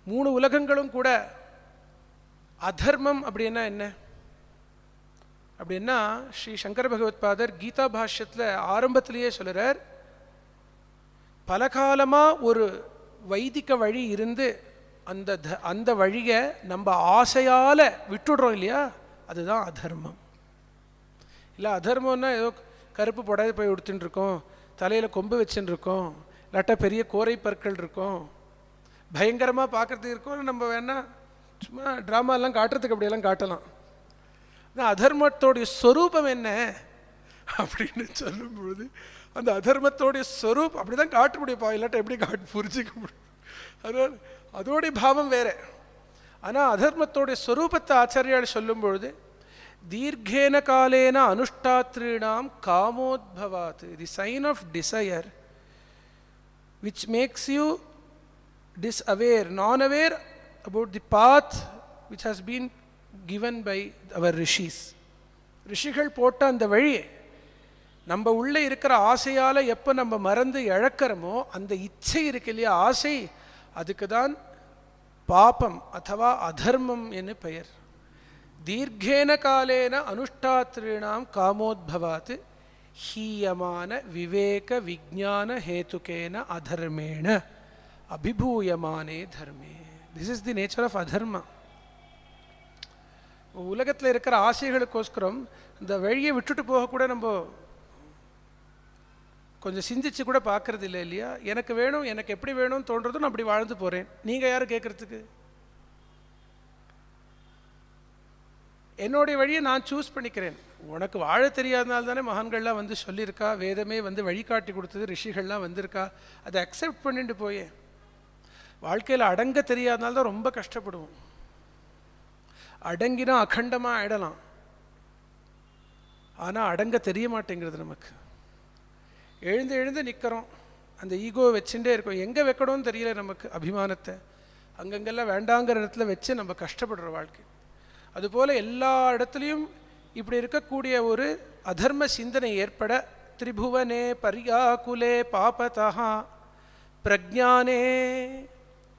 3 உலகங்களும் கூட அதர்மம் அப்படின்னா என்ன அப்படின்னா, ஸ்ரீ சங்கர பகவத்பாதர் கீதா பாஷ்யத்தில் ஆரம்பத்திலேயே சொல்லுறார், பல காலமாக ஒரு வைதிக வழி இருந்து அந்த வழியை நம்ம ஆசையால் விட்டுடுறோம் இல்லையா, அதுதான் அதர்மம். இல்லை அதர்மம்னா ஏதோ கருப்பு புடவை போய் உடுத்துட்டு இருக்கோம், தலையில் கொம்பு வச்சுன்னு இருக்கோம், இல்லாட்டா பெரிய கோரை பற்கள் இருக்கும், பயங்கரமாக பார்க்குறதுக்கு இருக்கோம், நம்ம வேணால் சும்மா ட்ராமாலாம் காட்டுறதுக்கு அப்படியெல்லாம் காட்டலாம். அதர்மத்தோடைய ஸ்வரூபம் என்ன அப்படின்னு சொல்லும் பொழுது, அந்த அதர்மத்தோடைய ஸ்வரூப் அப்படி தான் காட்ட முடியும்ப்பா, இல்லாட்டா எப்படி புரிஞ்சிக்க முடியும். அதனால் அதோடைய பாவம் வேற. ஆனால் அதர்மத்தோடைய ஸ்வரூபத்தை ஆச்சாரியால் சொல்லும் பொழுது, தீர்க்கேன காலேன அனுஷ்டாத்ரீணாம் காமோத்பவாத், the sign of desire which makes you disaware, non-aware about the path which has been given by our rishis. ரிஷிகள் போட்ட அந்த வழி, நம்ம உள்ளே இருக்கிற ஆசையால் எப்போ நம்ம மறந்து இழக்கிறோமோ அந்த இச்சை இருக்கு இல்லையா, ஆசை, அதுக்கு தான் பாபம் அதுவா அதர்மம் என்று பெயர். தீர்க்கேன காலேன அனுஷ்டாத்ரீணாம் காமோத்பவாத் ஹீயமான விவேக விஜான ஹேதுகேன அதர்மேண அபிபூயமானே தர்மே. This is the nature of adharma. உலகத்தில் இருக்கிற ஆசைகளுக்கோஸ்கரம் இந்த வழியை விட்டுட்டு போக கூட நம்ம கொஞ்சம் சிந்திச்சு கூட பார்க்கறது இல்லை இல்லையா. எனக்கு வேணும், எனக்கு எப்படி வேணும்னு தோன்றதும் நான் அப்படி வாழ்ந்து போகிறேன், நீங்கள் யாரும் கேட்குறதுக்கு? என்னுடைய வழியை நான் சூஸ் பண்ணிக்கிறேன். உனக்கு வாழ தெரியாதனால தானே மகான்கள்லாம் வந்து சொல்லியிருக்கா, வேதமே வந்து வழிகாட்டி கொடுத்தது, ரிஷிகள்லாம் வந்திருக்கா, அதை அக்செப்ட் பண்ணிட்டு போயே. வாழ்க்கையில் அடங்க தெரியாதனால தான் ரொம்ப கஷ்டப்படுவோம். அடங்கினா அகண்டமாக ஆயிடலாம், ஆனால் அடங்க தெரிய மாட்டேங்கிறது நமக்கு. எழுந்து எழுந்து நிற்கிறோம், அந்த ஈகோ வச்சுட்டே இருக்கோம், எங்கே வைக்கணும்னு தெரியல நமக்கு. அபிமானத்தை அங்கங்கெல்லாம் வேண்டாங்கிற இடத்துல வச்சு நம்ம கஷ்டப்படுற வாழ்க்கை. அதுபோல் எல்லா இடத்துலையும் இப்படி இருக்கக்கூடிய ஒரு அதர்ம சிந்தனை ஏற்பட, திரிபுவனே பர்யாகுலே பாபதஹா பிரஜானே,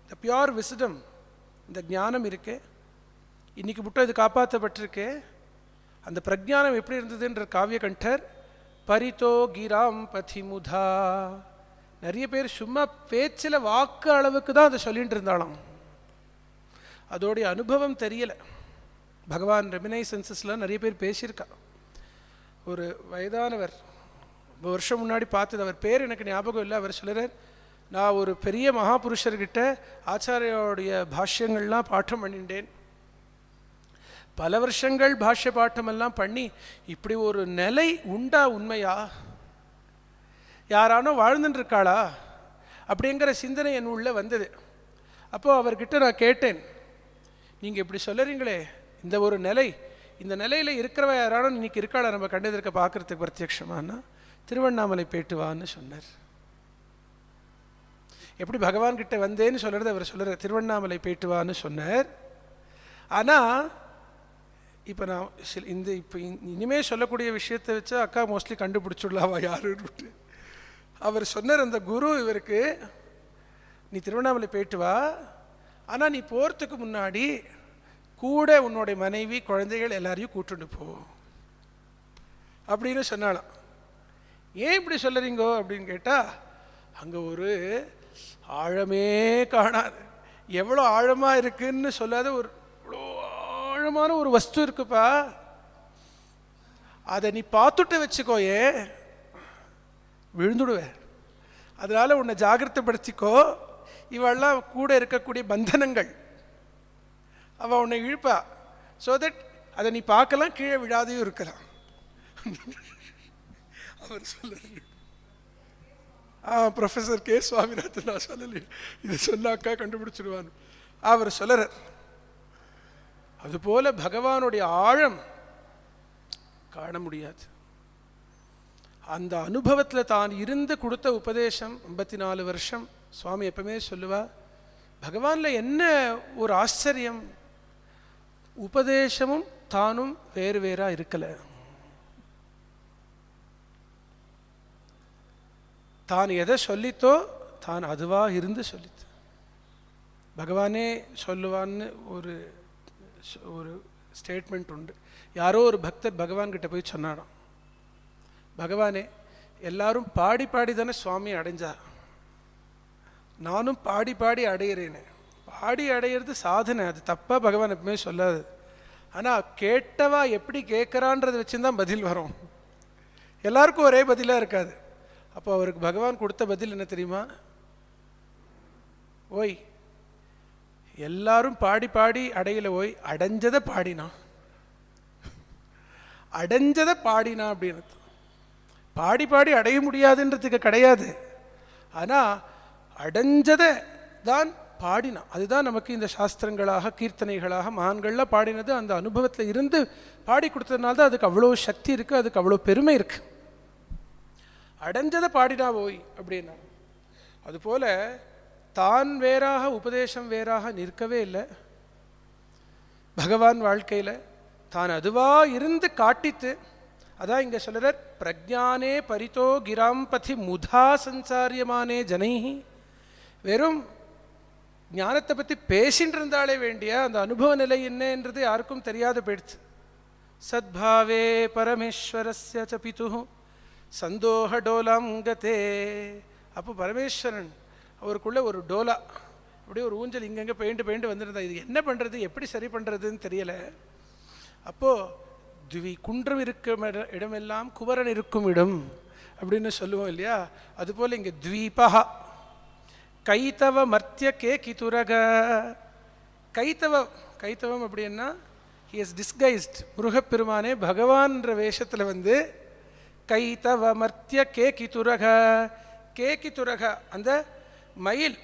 த பியோர் விஸ்டம், இந்த ஞானம் இருக்கே, இன்னைக்கு மட்டும் இது காப்பாற்றப்பட்டிருக்கு. அந்த பிரஜானம் எப்படி இருந்ததுன்ற காவிய கண்டர் பரிதோ கிராம் பதிமுதா. நிறைய பேர் சும்மா பேச்சில் வாக்கு அளவுக்கு தான் அதை சொல்லிட்டு இருந்தாலும் அதோடைய அனுபவம் தெரியலை. பகவான் ரெமினைசன்சஸ்லாம் நிறைய பேர் பேசியிருக்கா. ஒரு வயதானவர் வருஷம் முன்னாடி பார்த்தது. அவர் பேர் எனக்கு ஞாபகம் இல்லை. அவர் சொல்கிறார், நான் ஒரு பெரிய மகாபுருஷர்கிட்ட ஆச்சாரியோடைய பாஷ்யங்கள்லாம் பாட்டம் பண்ணிட்டேன். பல வருஷங்கள் பாஷ்ய பாட்டமெல்லாம் பண்ணி இப்படி ஒரு நிலை உண்டா, உண்மையா, யாரானோ வாழ்ந்துட்டுருக்காளா அப்படிங்கிற சிந்தனை என் உள்ள வந்தது. அப்போது அவர்கிட்ட நான் கேட்டேன், நீங்கள் இப்படி சொல்லுறீங்களே, இந்த ஒரு நிலை, இந்த நிலையில் இருக்கிறவ யாரானோ இன்னைக்கு இருக்காளா நம்ம கண்டதற்க பார்க்குறதுக்கு பிரத்யட்சமானா திருவண்ணாமலை போயிட்டு வான்னு சொன்னார். எப்படி பகவான்கிட்ட வந்தேன்னு சொல்கிறது அவர் சொல்கிறார், திருவண்ணாமலை போயிட்டு வான்னு சொன்னார். ஆனால் இப்போ நான் இப்போ இனிமேல் சொல்லக்கூடிய விஷயத்தை வச்சு அக்கா மோஸ்ட்லி கண்டுபிடிச்சுடலாவா யாருன்னு. அவர் சொன்னார், அந்த குரு இவருக்கு, நீ திருவண்ணாமலை போயிட்டு வா, ஆனால் நீ போகிறதுக்கு முன்னாடி கூட உன்னுடைய மனைவி குழந்தைகள் எல்லாரையும் கூட்டுண்டு போ அப்படின்னு சொன்னாலாம். ஏன் இப்படி சொல்லுறீங்கோ அப்படின்னு கேட்டால், அங்கே ஒரு ஆழமே காணாது, எவ்வளோ ஆழமாக இருக்குன்னு சொல்லாத ஒரு இவ்வளோ ஆழமான ஒரு வஸ்து இருக்குப்பா, அதை நீ பார்த்துட்டு வச்சுக்கோயே, விழுந்துடுவேன். அதனால் உன்னை ஜாகிரதைப்படுத்திக்கோ. இவெல்லாம் கூட இருக்கக்கூடிய பந்தனங்கள், அவள் உன்னை இழுப்பா. ஸோ தட் அதை நீ பார்க்கலாம், கீழே விழாதையும் இருக்கலாம். அவர் சொல்லுறாரு, ப்ரொஃபஸர் கே சுவாமிநாதன், நான் சொல்லலை, இதை சொன்னாக்கா கண்டுபிடிச்சிடுவான். அவர் சொல்லுறார், அதுபோல பகவானுடைய ஆழம் காண முடியாது. அந்த அனுபவத்தில் தான் இருந்து கொடுத்த உபதேசம் 54 வருஷம். சுவாமி எப்பவுமே சொல்லுவா, பகவானில் என்ன ஒரு ஆச்சரியம், உபதேசமும் தானும் வேறு வேறாக இருக்கலை. தான் எதை சொல்லித்தோ தான் அதுவாக இருந்து சொல்லித்து. பகவானே சொல்லுவான்னு ஒரு ஸ்டேட்மெண்ட் உண்டு. யாரோ ஒரு பக்தர் பகவான்கிட்ட போய் சொன்னாராம், பகவானே எல்லாரும் பாடி பாடி தானே சுவாமி அடைஞ்சா, நானும் பாடி பாடி அடையிறேனே. பாடி அடையிறது சாதனை, அது தப்பாக பகவான் எப்பவுமே சொல்லாது. ஆனால் கேட்டவா எப்படி கேட்குறான்றதை வச்சுதான் பதில் வரும், எல்லாருக்கும் ஒரே பதிலாக இருக்காது. அப்போ அவருக்கு பகவான் கொடுத்த பதில் என்ன தெரியுமா? ஓய், எல்லாரும் பாடி பாடி அடையில, ஓய் அடைஞ்சதை பாடினா, அடைஞ்சதை பாடினா அப்படின்னு. பாடி பாடி அடைய முடியாதுன்றதுக்கு கிடையாது, ஆனால் அடைஞ்சதை தான் பாடினா. அதுதான் நமக்கு இந்த சாஸ்திரங்களாக கீர்த்தனைகளாக மகான்கள்லாம் பாடினது அந்த அனுபவத்தில் இருந்து பாடி கொடுத்ததுனால தான் அதுக்கு அவ்வளோ சக்தி இருக்குது, அதுக்கு அவ்வளோ பெருமை இருக்குது. அடைஞ்சதை பாடினா போய் அப்படின்னா. அதுபோல் தான் வேறாக உபதேசம் வேறாக நிற்கவே இல்லை. பகவான் வாழ்க்கையில் தான் அதுவாக இருந்து காட்டித்து, அதான் இங்கே சொல்கிறார், பிரஜானே பரிதோ கிராம் பதி முதா சஞ்சாரியமானே ஜனைஹி. வெறும் ஞானத்தை பற்றி பேசின்னு இருந்தாலே வேண்டிய அந்த அனுபவ நிலை என்னன்றது யாருக்கும் தெரியாத போயிடுச்சு. சத்பாவே பரமேஸ்வரஸ்ய ச பிதுஹு சந்தோஹ டோலாம் கதே. அப்போ பரமேஸ்வரன் அவருக்குள்ளே ஒரு டோலா, அப்படியே ஒரு ஊஞ்சல் இங்கங்கே பெயிண்டு வந்துருந்தா. இது என்ன பண்ணுறது, எப்படி சரி பண்ணுறதுன்னு தெரியலை. அப்போது குன்றம் இருக்கும் இடமெல்லாம் குமரன் இருக்கும் இடம் அப்படின்னு சொல்லுவோம் இல்லையா, அதுபோல் இங்கே த்வீபா கைத்தவ மர்த்திய கே கிதுரக. கைத்தவம் அப்படின்னா ஹி இஸ் டிஸ்கைஸ்ட். முருகப்பெருமானே பகவான்ற வேஷத்தில் வந்து கைத்தவ மர்த்திய கே கிதுரக. கே கிதுரக அந்த மயில்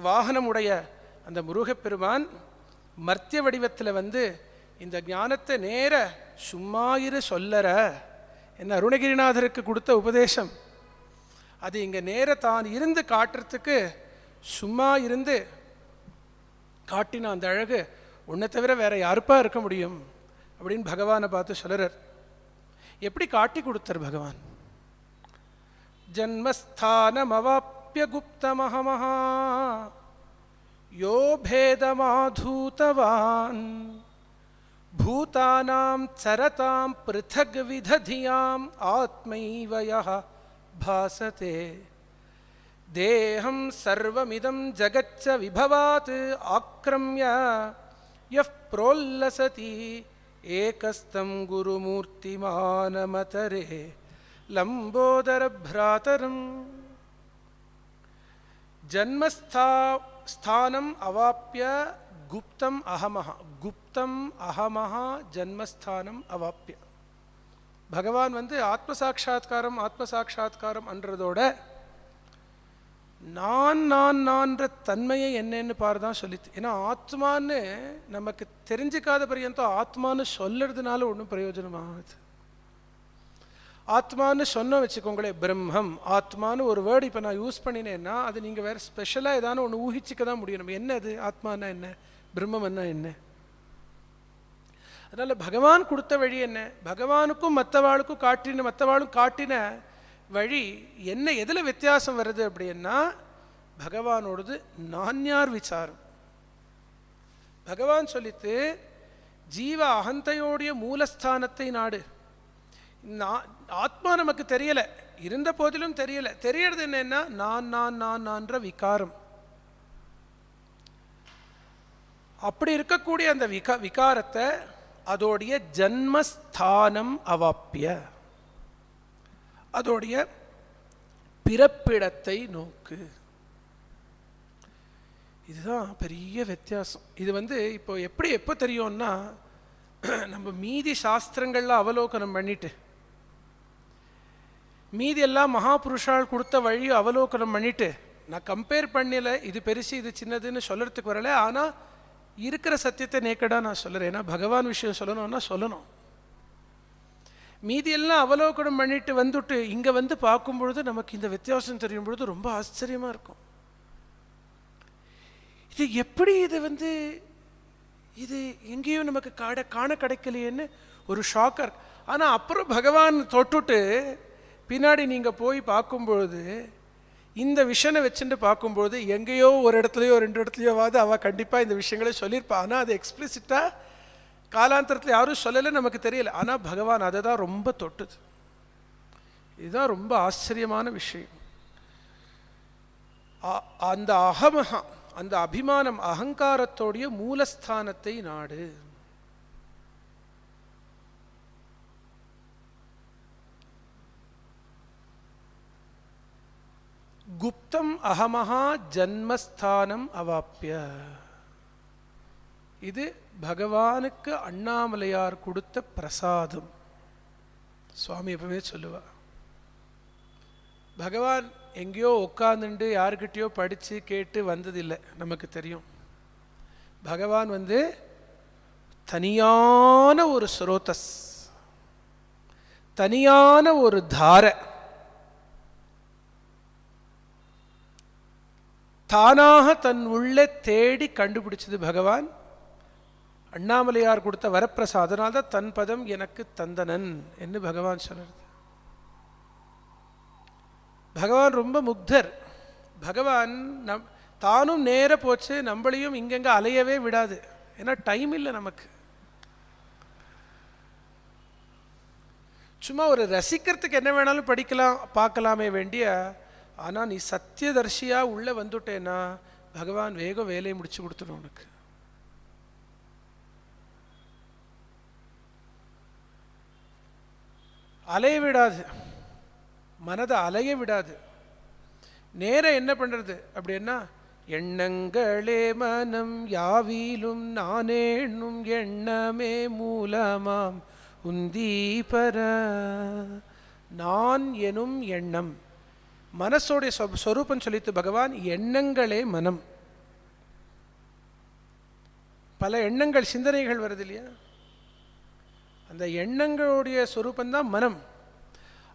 வாகனமுடைய அந்த முருகப்பெருமான் மர்த்திய வடிவத்தில் வந்து இந்த ஞானத்தை நேர சும்மாயிரு சொல்லற என்ன அருணகிரிநாதருக்கு கொடுத்த உபதேசம். அது இங்கே நேர தான் இருந்து காட்டுறதுக்கு சும்மா இருந்து காட்டின அந்த அழகு உன்னை தவிர வேற யாருப்பா இருக்க முடியும் அப்படின்னு பகவானை பார்த்து சொல்லுறார். எப்படி காட்டி கொடுத்தார் பகவான்? ஜன்மஸ்தானம் அவாப்பிய குப்தமஹமஹா யோ பேதமாதூதவான் பூதானாம் சரதாம் பிருதக் விததியாம் ஆத்மைவ யஹ பாசதே தேஹம் சர்வமிதம் ஜகச்ச விபவாத் ஆக்ரம்ய யஃப் ப்ரோல்லசதி ஏகஸ்தம் குருமூர்த்திமானமதரே லம்போதர பிராதரம் ஜன்மஸ்தானம் அவாப்பிய குப்தம் அகமஹா ஜன்மஸ்தானம் அவாப்பிய. பகவான் ஆத்ம சாட்சா்காரம் அன்றதோட நான்ற தன்மையை என்னன்னு பாருதான் சொல்லித்து. ஏன்னா ஆத்மான்னு நமக்கு தெரிஞ்சுக்காத பரியந்தம் ஆத்மான்னு சொல்லுறதுனால ஒன்றும் பிரயோஜனமாகுது. ஆத்மான்னு சொன்னோம் வச்சுக்கோங்களேன், பிரம்மம் ஆத்மான்னு ஒரு வேர்டு இப்போ நான் யூஸ் பண்ணினேன்னா அது நீங்கள் வேறு ஸ்பெஷலாக ஏதானு ஒன்று ஊகிச்சிக்க தான் முடியும். நம்ம என்ன அது ஆத்மானா என்ன, பிரம்மம்னா என்ன? அதனால் பகவான் கொடுத்த வழி என்ன, பகவானுக்கும் மற்றவாளும் காட்டின வழி என்ன, எதில் வித்தியாசம் வருது அப்படின்னா பகவானோடது நான்யார் விசாரம். பகவான் சொல்லித்து ஜீவ அகந்தையோடைய மூலஸ்தானத்தை நாடு. ஆத்மா நமக்கு தெரியல, இருந்த போதிலும் தெரியறது என்னன்னா நான்ற விகாரம். அப்படி இருக்கக்கூடிய அந்த விகாரத்தை அதோடைய ஜன்மஸ்தானம் அவாப்பிய, அதோடைய பிறப்பிடத்தை நோக்கு. இதுதான் பெரிய வித்தியாசம். இது இப்போ எப்போ தெரியும்னா, நம்ம மீதி சாஸ்திரங்கள்ல அவலோகனம் பண்ணிட்டு மீதி எல்லாம் மகாபுருஷால் கொடுத்த வழி அவலோகனம் பண்ணிட்டு, நான் கம்பேர் பண்ணல இது பெருசு இது சின்னதுன்னு சொல்றதுக்கு வரல. ஆனால் இருக்கிற சத்தியத்தை நேக்கடாக நான் சொல்கிறேன். ஏன்னா பகவான் விஷயம் சொல்லணும்னா சொல்லணும். மீதியெல்லாம் அவலோகனம் பண்ணிட்டு வந்துட்டு இங்கே பார்க்கும்பொழுது நமக்கு இந்த வித்தியாசம் தெரியும் பொழுது ரொம்ப ஆச்சரியமாக இருக்கும். இது எப்படி இது எங்கேயும் நமக்கு காண கிடைக்கலையேன்னு ஒரு ஷாக்கர். ஆனால் அப்புறம் பகவான் தொட்டுட்டு பின்னாடி நீங்கள் போய் பார்க்கும்பொழுது இந்த விஷனை வச்சுட்டு பார்க்கும்பொழுது எங்கேயோ ஒரு இடத்துலையோ 2 இடத்துலையோவாது அவள் கண்டிப்பாக இந்த விஷயங்களே சொல்லியிருப்பா. ஆனால் அது எக்ஸ்பிளிசிட்டாக காலாந்தரத்தில் யாரும் சொல்லலை, நமக்கு தெரியல. ஆனால் பகவான் அதை தான் ரொம்ப தொட்டுது. இதுதான் ரொம்ப ஆச்சரியமான விஷயம். அந்த அந்த அபிமானம் அகங்காரத்தோடைய மூலஸ்தானத்தை நாடு. குப்தம் அகமஹா ஜன்மஸ்தானம் அவாப்பிய. இது பகவானுக்கு அண்ணாமலையார் கொடுத்த பிரசாதம். சுவாமி எப்பவுமே சொல்லுவா, பகவான் எங்கேயோ உட்காந்துண்டு யாருக்கிட்டையோ படித்து கேட்டு வந்ததில்லை, நமக்கு தெரியும். பகவான் தனியான ஒரு ஸ்ரோதஸ், தனியான ஒரு தாரை, தானாக தன் உள்ளே தேடி கண்டுபிடிச்சது பகவான். அண்ணாமலையார் கொடுத்த வரப்பிரசாதம். அதனால்தான் தன் பதம் எனக்கு தந்தனன் என்று பகவான் சொல்றது. பகவான் ரொம்ப முக்தர். பகவான் தானும் நேர போச்சு, நம்மளையும் இங்கெங்க அலையவே விடாது. ஏன்னா டைம் இல்லை நமக்கு. சும்மா ஒரு ரசிக்கிறதுக்கு என்ன வேணாலும் படிக்கலாம் பார்க்கலாமே வேண்டிய. ஆனால் நீ சத்தியதர்ஷியாக உள்ளே வந்துட்டேன்னா பகவான் வேகம் வேலையை முடிச்சு கொடுத்துடும் உனக்கு. அலைய விடாது, மனதை அலைய விடாது. நேரம் என்ன பண்ணுறது அப்படின்னா, எண்ணங்களே மனம் யாவிலும் நானேண்ணும் எண்ணமே மூலமாம் உந்தீபர. நான் எனும் எண்ணம் மனசோடைய ஸ்வரூபம் சொல்லித்து பகவான். எண்ணங்களே மனம். பல எண்ணங்கள் சிந்தனைகள் வருது இல்லையா, அந்த எண்ணங்களுடைய ஸ்வரூபந்தான் மனம்.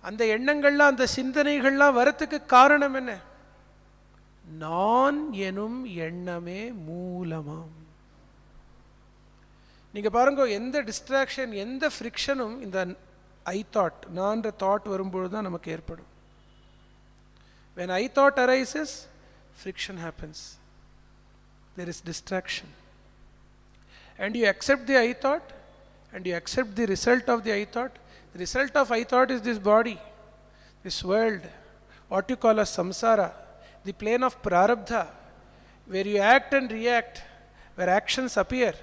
அந்த எண்ணங்கள்லாம் அந்த சிந்தனைகள்லாம் வரத்துக்கு காரணம் என்ன? நான் எனும் எண்ணமே மூலமாம். நீங்க பாருங்க, எந்த டிஸ்ட்ராக்ஷன் எந்த ஃப்ரிக்ஷனும் இந்த ஐ தாட், நான்ற தாட் வரும்பொழுது தான் நமக்கு ஏற்படும். When I thought arises, friction happens. There is distraction. And you accept the I thought, and you accept the result of the I thought. The result of I thought is this body, this world, what you call as samsara, the plane of prarabdha, where you act and react, where actions appear,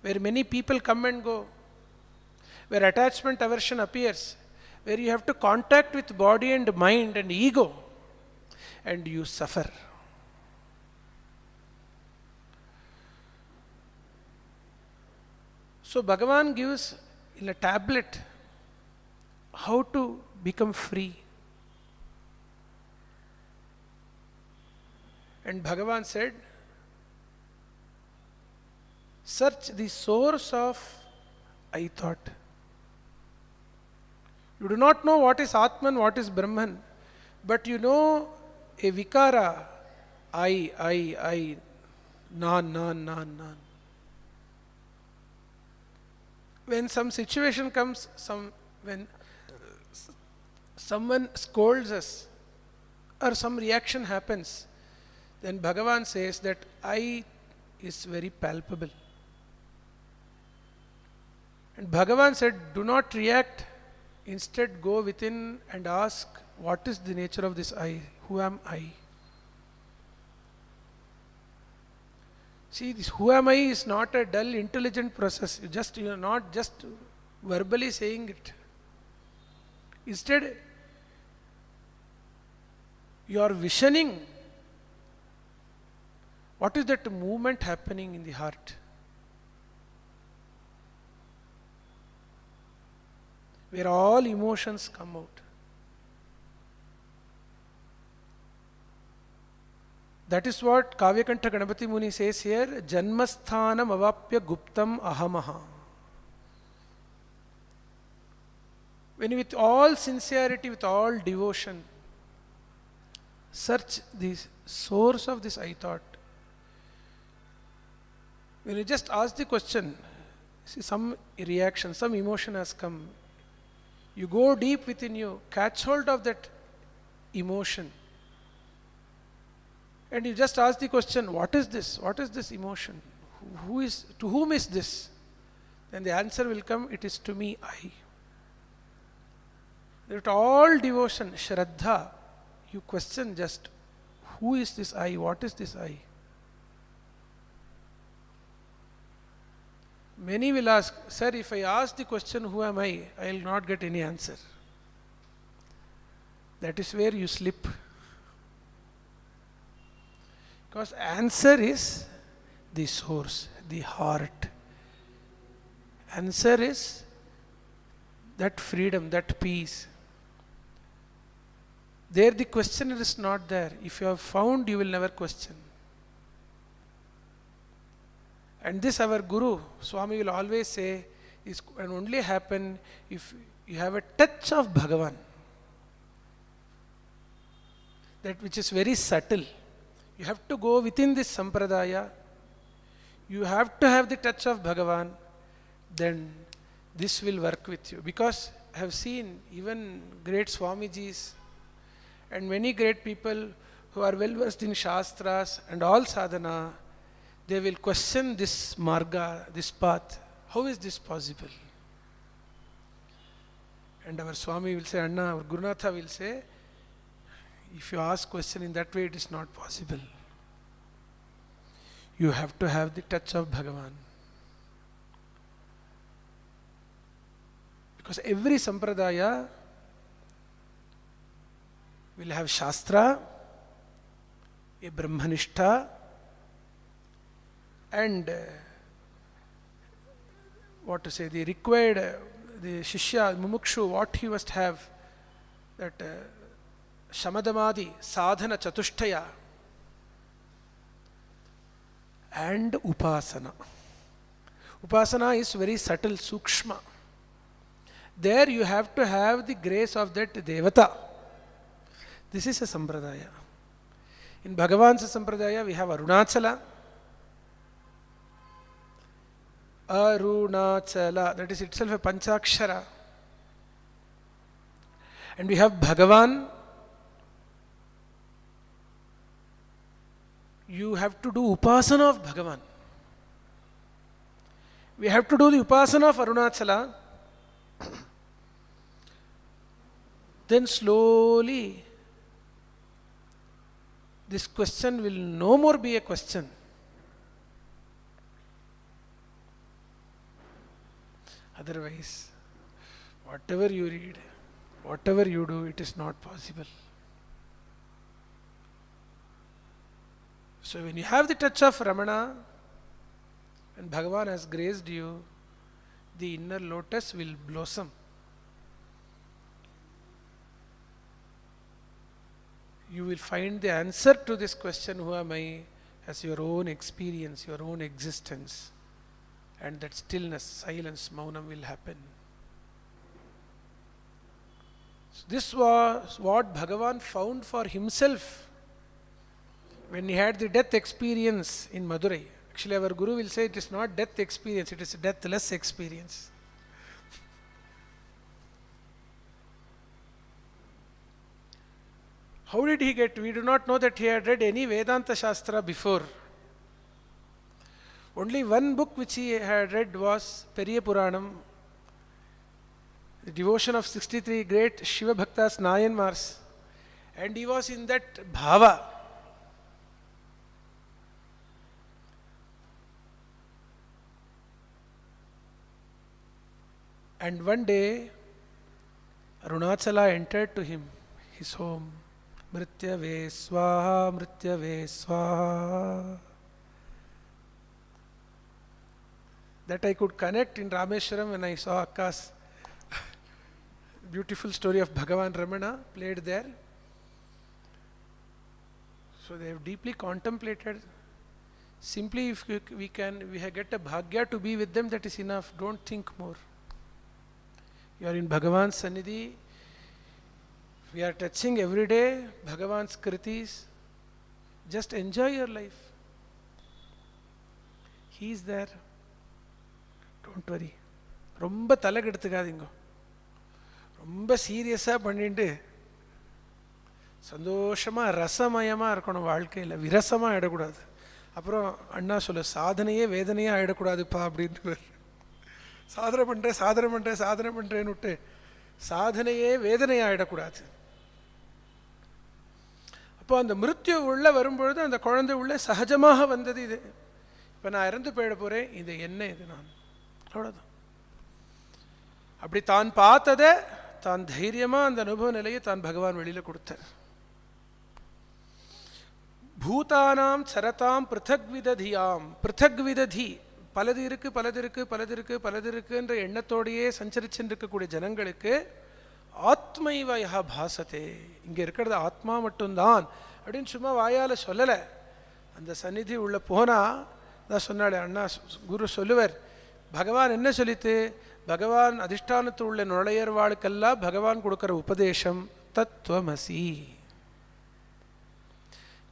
where many people come and go, where attachment aversion appears, where you have to contact with body and mind and ego, and you suffer. So Bhagavan gives in a tablet how to become free. And Bhagavan said, search the source of I thought. You do not know what is Atman, what is Brahman, but you know a vikara, I, nan. When some situation comes, when someone scolds us or some reaction happens, then Bhagavan says that I is very palpable. And Bhagavan said, do not react, instead go within and ask, what is the nature of this I? Who am I? See, this who am I is not a dull, intelligent process. You are not just verbally saying it. Instead, you are visioning what is that movement happening in the heart, where all emotions come out. That is what Kavyakantha Ganapati Muni says here, Janmasthanam avapya guptam ahamaha. When with all sincerity, with all devotion, search the source of this I thought. When you just ask the question, see some reaction, some emotion has come. You go deep within you, catch hold of that emotion. And you just ask the question, what is this? What is this emotion? To whom is this? Then the answer will come, it is to me, I. With all devotion, Shraddha, you question just, who is this I? What is this I? Many will ask, sir, if I ask the question, who am I will not get any answer. That is where you slip. Because answer is the source, the heart. Answer is that freedom, that peace. There the questioner is not there. If you have found, you will never question. And this our Guru, Swami will always say, can only happen if you have a touch of Bhagavan. That which is very subtle. You have to go within this sampradaya. You have to have the touch of Bhagavan. Then this will work with you. Because I have seen even great Swamijis and many great people who are well versed in Shastras and all sadhana, they will question this marga, this path. How is this possible? And our Swami will say, Anna, our Gurunatha will say, if you ask question in that way, it is not possible. You have to have the touch of Bhagavan. Because every sampradaya will have Shastra, a Brahmanishtha, and the required, the Shishya, Mumukshu, what he must have, that Shamadamadi, Sadhana Chatushtaya, and Upasana. Upasana is very subtle, Sukshma. There you have to have the grace of that Devata. This is a Sampradaya. In Bhagavan's Sampradaya, we have Arunachala. Arunachala, that is itself a Panchakshara. And we have Bhagavan. You have to do Upasana of Bhagavan. We have to do the Upasana of Arunachala. Then slowly, this question will no more be a question. Otherwise, whatever you read, whatever you do, it is not possible. So when you have the touch of Ramana, and Bhagavan has graced you, the inner lotus will blossom. You will find the answer to this question, who am I, as your own experience, your own existence. And that stillness, silence, maunam will happen. So this was what Bhagavan found for himself when he had the death experience in Madurai. Actually, our Guru will say it is not death experience, it is deathless experience. How did he get? We do not know that he had read any Vedanta Shastra before. Only one book which he had read was Periya Puranam, the devotion of 63 great Shiva Bhaktas, Nayanmars. And he was in that bhava. And one day, Arunachala entered to him, his home. Mrityave swaha, mrityave swaha. That I could connect in Rameshwaram when I saw Akka's beautiful story of Bhagavan Ramana played there. So they have deeply contemplated. Simply if we get a bhagya to be with them, that is enough. Don't think more. You are in Bhagavan's Sannidhi. We are touching every day Bhagavan's kritis. Just enjoy your life. He is there. Don't worry. ரொம்ப தலைக்கு எடுத்துக்காதீங்க. ரொம்ப சீரியஸாக பண்ணிட்டு சந்தோஷமாக ரசமயமாக இருக்கணும் வாழ்க்கையில். விரசமாக ஆகிடக்கூடாது. அப்புறம் அண்ணா சொல்ல சாதனையே வேதனையாக ஆகிடக்கூடாதுப்பா அப்படின்ட்டு சாதனை பண்ணுறேன்னு விட்டு சாதனையே வேதனையாக ஆகிடக்கூடாது. அப்போ அந்த மிருத்யு உள்ளே வரும்பொழுது அந்த குழந்தை உள்ளே சகஜமாக வந்தது. இது இப்போ நான் இறந்து போயிட போகிறேன், இது என்ன, இது நான், அவ்வளோதான். அப்படி தான் பார்த்ததை தான் தைரியமாக அந்த அனுபவ நிலையை தான் பகவான் வெளியில் கொடுத்தார். பூதானாம் சரதாம் பிருத்தக் விததியாம். பிருத்தக் விததி, பலது இருக்கு பலது இருக்கு பலது இருக்கு பலது இருக்குன்ற எண்ணத்தோடையே சஞ்சரிச்சுருக்கக்கூடிய ஜனங்களுக்கு ஆத்மைவ யஹ பாசத்தே, இங்கே இருக்கிறது ஆத்மா மட்டும்தான் அப்படின்னு சும்மா வாயால் சொல்லலை. அந்த சந்நிதி உள்ள போனால் தான் சொன்னாலே அண்ணா குரு சொல்லுவர், பகவான் என்ன சொல்லித்து, பகவான் அதிஷ்டானத்து உள்ள நுழையர்வாளுக்கெல்லாம் பகவான் கொடுக்குற உபதேசம் தத்துவமசி.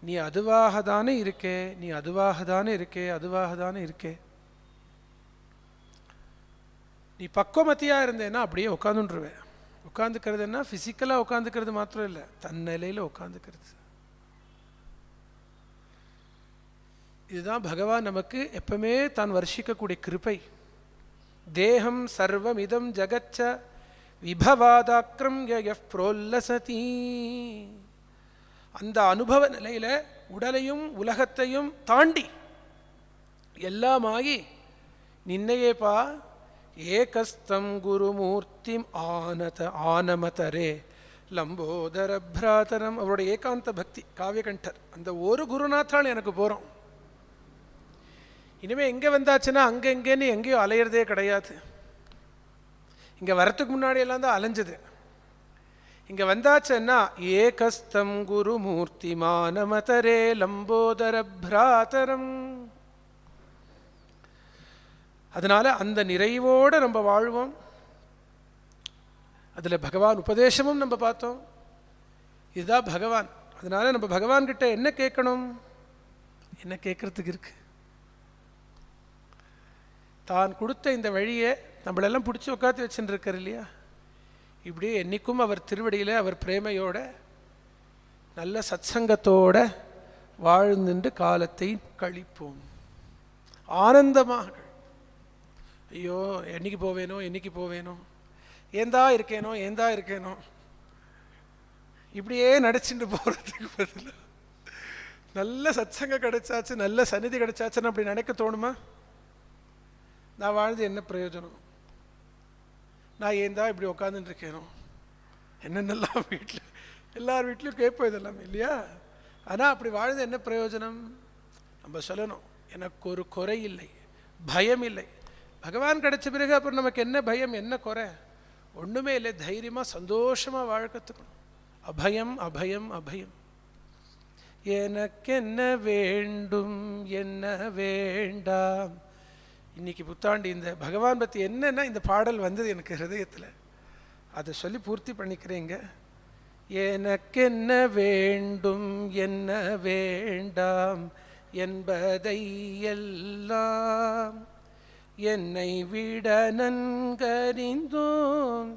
நீ அதுவாக தானே இருக்கே, நீ அதுவாக தானே இருக்கே, அதுவாக தானே இருக்கே. நீ பக்குவமத்தியாக இருந்தேன்னா அப்படியே உட்காந்துருவேன். உட்காந்துக்கிறதுன்னா ஃபிசிக்கலாக உட்காந்துக்கிறது மாத்திரம் இல்லை, தன் நிலையில் உட்காந்துக்கிறது. இதுதான் பகவான் நமக்கு எப்பவுமே தான் வர்ஷிக்கக்கூடிய கிருபை. தேகம் சர்வம் இதம் ஜகச்ச விபவாதாக்கிரம் யஃப் ப்ரோல்லசதி. அந்த அனுபவ நிலையில் உடலையும் உலகத்தையும் தாண்டி எல்லாமாகி நின்னையேப்பா ஏகஸ்தம் குருமூர்த்திம் ஆனமதரே லம்போதர பிராதரம். அவருடைய ஏகாந்த பக்தி காவியகண்டர். அந்த ஒரு குருநாத்தால் எனக்கு போகிறோம். இனிமேல் எங்கே வந்தாச்சுன்னா அங்கே எங்கேன்னு எங்கேயோ அலையிறதே கிடையாது. இங்கே வரத்துக்கு முன்னாடி எல்லாம் தான் அலைஞ்சது. இங்கே வந்தாச்சுன்னா ஏகஸ்தம் குருமூர்த்தி மானமதரே லம்போதர பிராதரம். அதனால அந்த நிறைவோடு நம்ம வாழ்வோம். அதில் பகவான் உபதேசமும் நம்ம பார்த்தோம். இதுதான் பகவான். அதனால நம்ம பகவான்கிட்ட என்ன கேட்கணும், என்ன கேட்கறதுக்கு இருக்கு? தான் கொடுத்த இந்த வழியை நம்மளெல்லாம் பிடிச்சி உட்காந்து வச்சுட்டு இருக்கார் இல்லையா? இப்படியே என்றைக்கும் அவர் திருவடியில் அவர் பிரேமையோட நல்ல சத்சங்கத்தோட வாழ்ந்துட்டு காலத்தை கழிப்போம் ஆனந்தமாக. ஐயோ என்னைக்கு போவேனோ என்னைக்கு போவேனோ, ஏந்தா இருக்கேனோ இப்படியே நடிச்சுட்டு போகிறதுக்கு பதிலாக நல்ல சத்சங்கம் கிடைச்சாச்சு, நல்ல சந்நிதி கிடைச்சாச்சுன்னு அப்படி நினைக்க தோணுமா? நான் வாழ்ந்து என்ன பிரயோஜனம், நான் ஏந்தா இப்படி உட்காந்துட்டு இருக்கேனோ, என்னென்னலாம் வீட்டில் எல்லார் வீட்லையும் கேட்போம் இதெல்லாம் இல்லையா? ஆனால் அப்படி வாழ்ந்து என்ன பிரயோஜனம்? நம்ம சொல்லணும், எனக்கு ஒரு குறை இல்லை, பயம் இல்லை. பகவான் கிடைச்ச பிறகு அப்புறம் நமக்கு என்ன பயம், என்ன குறை? ஒன்றுமே இல்லை. தைரியமாக சந்தோஷமாக வாழ கற்றுக்கணும். அபயம் அபயம் அபயம். எனக்கென்ன வேண்டும் என்ன வேண்டாம். இன்னைக்கு புத்தாண்டு இந்த பகவான் பற்றி என்னன்னா இந்த பாடல் வந்தது எனக்கு ஹிருதயத்தில், அதை சொல்லி பூர்த்தி பண்ணிக்கிறேங்க. எனக்கென்ன வேண்டும் என்ன வேண்டாம் என்பதை எல்லாம் என்னை விட நன்கறிந்தோம்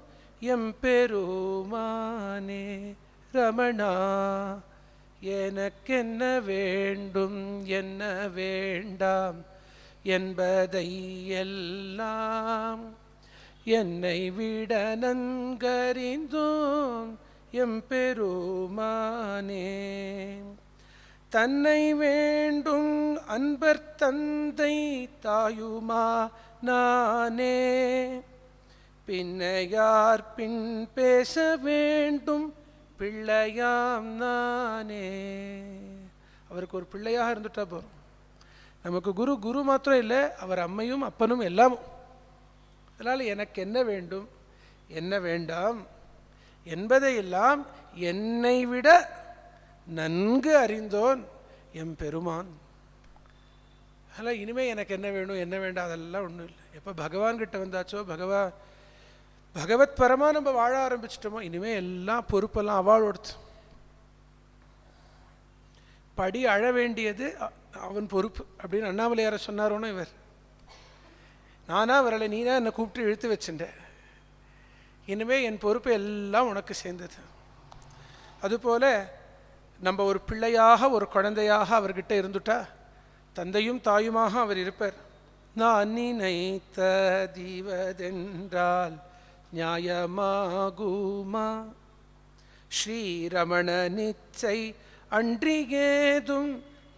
எம்பெருமானே ரமணா. எனக்கென்ன வேண்டும் என்ன வேண்டாம் என்பதை எல்லாம் என்னை விட நன்கறிந்தோம் எம்பெருமானே. தன்னை வேண்டும் அன்பர் தந்தை தாயுமா நானே, பின்னையார் பின் பேச வேண்டும் பிள்ளையாம் நானே. அவருக்கு ஒரு பிள்ளையாக இருந்துட்டா போதும். நமக்கு குரு குரு மாத்திரம் இல்லை, அவர் அம்மையும் அப்பனும் எல்லாமும். அதனால் எனக்கு என்ன வேண்டும் என்ன வேண்டாம் என்பதையெல்லாம் என்னை விட நன்கு அறிந்தோன் எம் பெருமான். அதனால் இனிமேல் எனக்கு என்ன வேணும் என்ன வேண்டாம் அதெல்லாம் ஒன்றும் இல்லை. எப்போ பகவான்கிட்ட வந்தாச்சோ பகவத் பரமாக நம்ம வாழ ஆரம்பிச்சிட்டோமோ இனிமேல் எல்லாம் பொறுப்பெல்லாம் அவாளோடுத்து. படி அழ வேண்டியது அவன் பொறுப்பு அப்படின்னு அண்ணாமலையார சொன்னாரோன்னு இவர். நானா வரலை, நீனா என்னை கூப்பிட்டு இழுத்து வச்சுட்டேன், இனிமேல் என் பொறுப்பு எல்லாம் உனக்கு சேர்ந்தது. அதுபோல் நம்ம ஒரு பிள்ளையாக ஒரு குழந்தையாக அவர்கிட்ட இருந்துட்டா தந்தையும் தாயுமாக அவர் இருப்பார். நான் நினைத்த தீவதென்றால் நியாயமாகுமா, ஸ்ரீரமண நிச்சை அன்றிகேதும்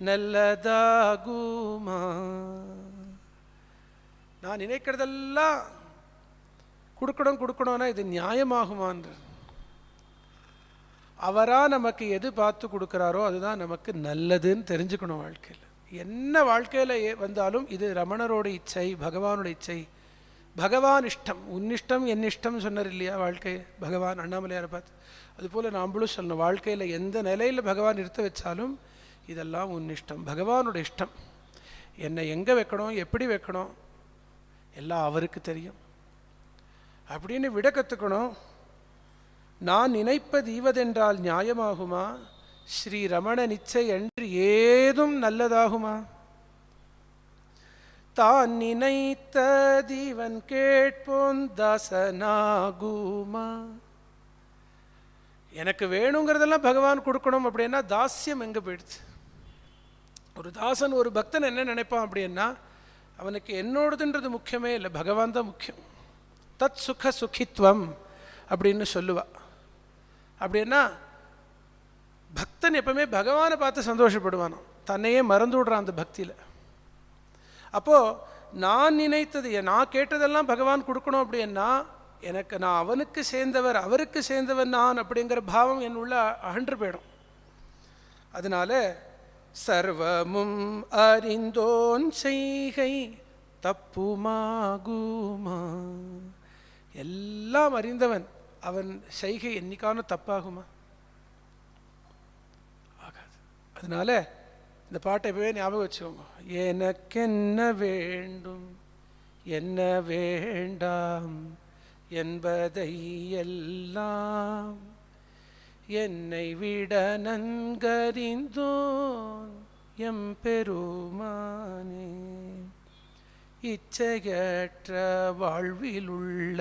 நல்லதாகுமா. நான் நினைக்கிறதெல்லாம் கொடுக்கணும்னா இது நியாயமாகுமான்ற. அவரா நமக்கு எது பார்த்து கொடுக்குறாரோ அதுதான் நமக்கு நல்லதுன்னு தெரிஞ்சுக்கணும். வாழ்க்கையில் என்ன வாழ்க்கையில் வந்தாலும் இது ரமணரோட இச்சை, பகவானோட இச்சை, பகவான் இஷ்டம். உன்னிஷ்டம் என் இஷ்டம் சொன்னார் இல்லையா வாழ்க்கை பகவான் அண்ணாமலையாரை பார்த்து. அதுபோல் நாம்பளும் சொல்லணும், வாழ்க்கையில் எந்த நிலையில் பகவான் நிறுத்த வச்சாலும் இதெல்லாம் உன்னிஷ்டம், பகவானோட இஷ்டம். என்னை எங்கே வைக்கணும் எப்படி வைக்கணும் எல்லாம் அவருக்கு தெரியும் அப்படின்னு விட கற்றுக்கணும். நான் நினைப்பது ஈவதென்றால் நியாயமாகுமா, ஸ்ரீ ரமண நிச்சை என்று ஏதும் நல்லதாகுமா. தான் நினைத்த தீவன் கேட்போன் தாசனாகுமா. எனக்கு வேணுங்கிறதெல்லாம் பகவான் கொடுக்கணும் அப்படின்னா தாஸ்யம் எங்கே போயிடுச்சு. ஒரு தாசன் ஒரு பக்தன் என்ன நினைப்பான் அப்படின்னா அவனுக்கு என்னோடதுன்றது முக்கியமே இல்லை, பகவான் தான் முக்கியம். தத் சுக சுகித்வம் அப்படின்னு சொல்லுவா. அப்படின்னா பக்தன் எப்பவுமே பகவானை பார்த்து சந்தோஷப்படுவானோ, தன்னையே மறந்து விடுறான் அந்த பக்தியில். அப்போது நான் நினைத்தது நான் கேட்டதெல்லாம் பகவான் கொடுக்கணும் அப்படின்னா எனக்கு நான் அவனுக்கு சேர்ந்தவர் அவருக்கு சேர்ந்தவன் நான் அப்படிங்கிற பாவம் என் உள்ள அகன்று போயிடும். அதனால சர்வமும் அறிந்தோன் செய்கை தப்புமாகுமா. எல்லாம் அறிந்தவன் அவன் செய்கை என்னைக்கான தப்பாகுமா? ஆகாது. அதனால இந்த பாட்டை எப்பவே ஞாபகம் வச்சுக்கோங்க. எனக்கென்ன வேண்டும் என்ன வேண்டாம் என்பதை எல்லாம் என்னை விட நன்கறிந்தோன் எம்பெருமானே. இச்சையற்ற வாழ்விலுள்ள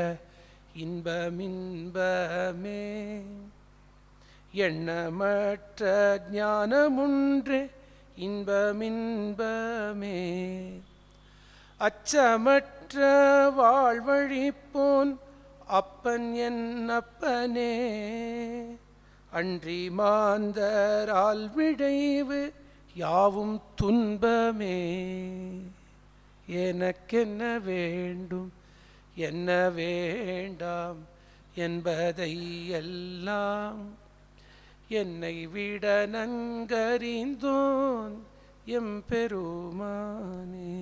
இன்பமின்பமே எண்ணமற்ற ஞானமுன்றே இன்பமின்பமே. அச்சமற்ற வாழ்வழிப்போன் அப்பன் என் அப்பனே அன்றி மாந்தரால் விளைவு யாவும் துன்பமே. எனக்கென்ன வேண்டும் என்ன வேண்டாம் என்பதை எல்லாம் என்னை விட நன்கறிந்தோன் எம்பெருமானே.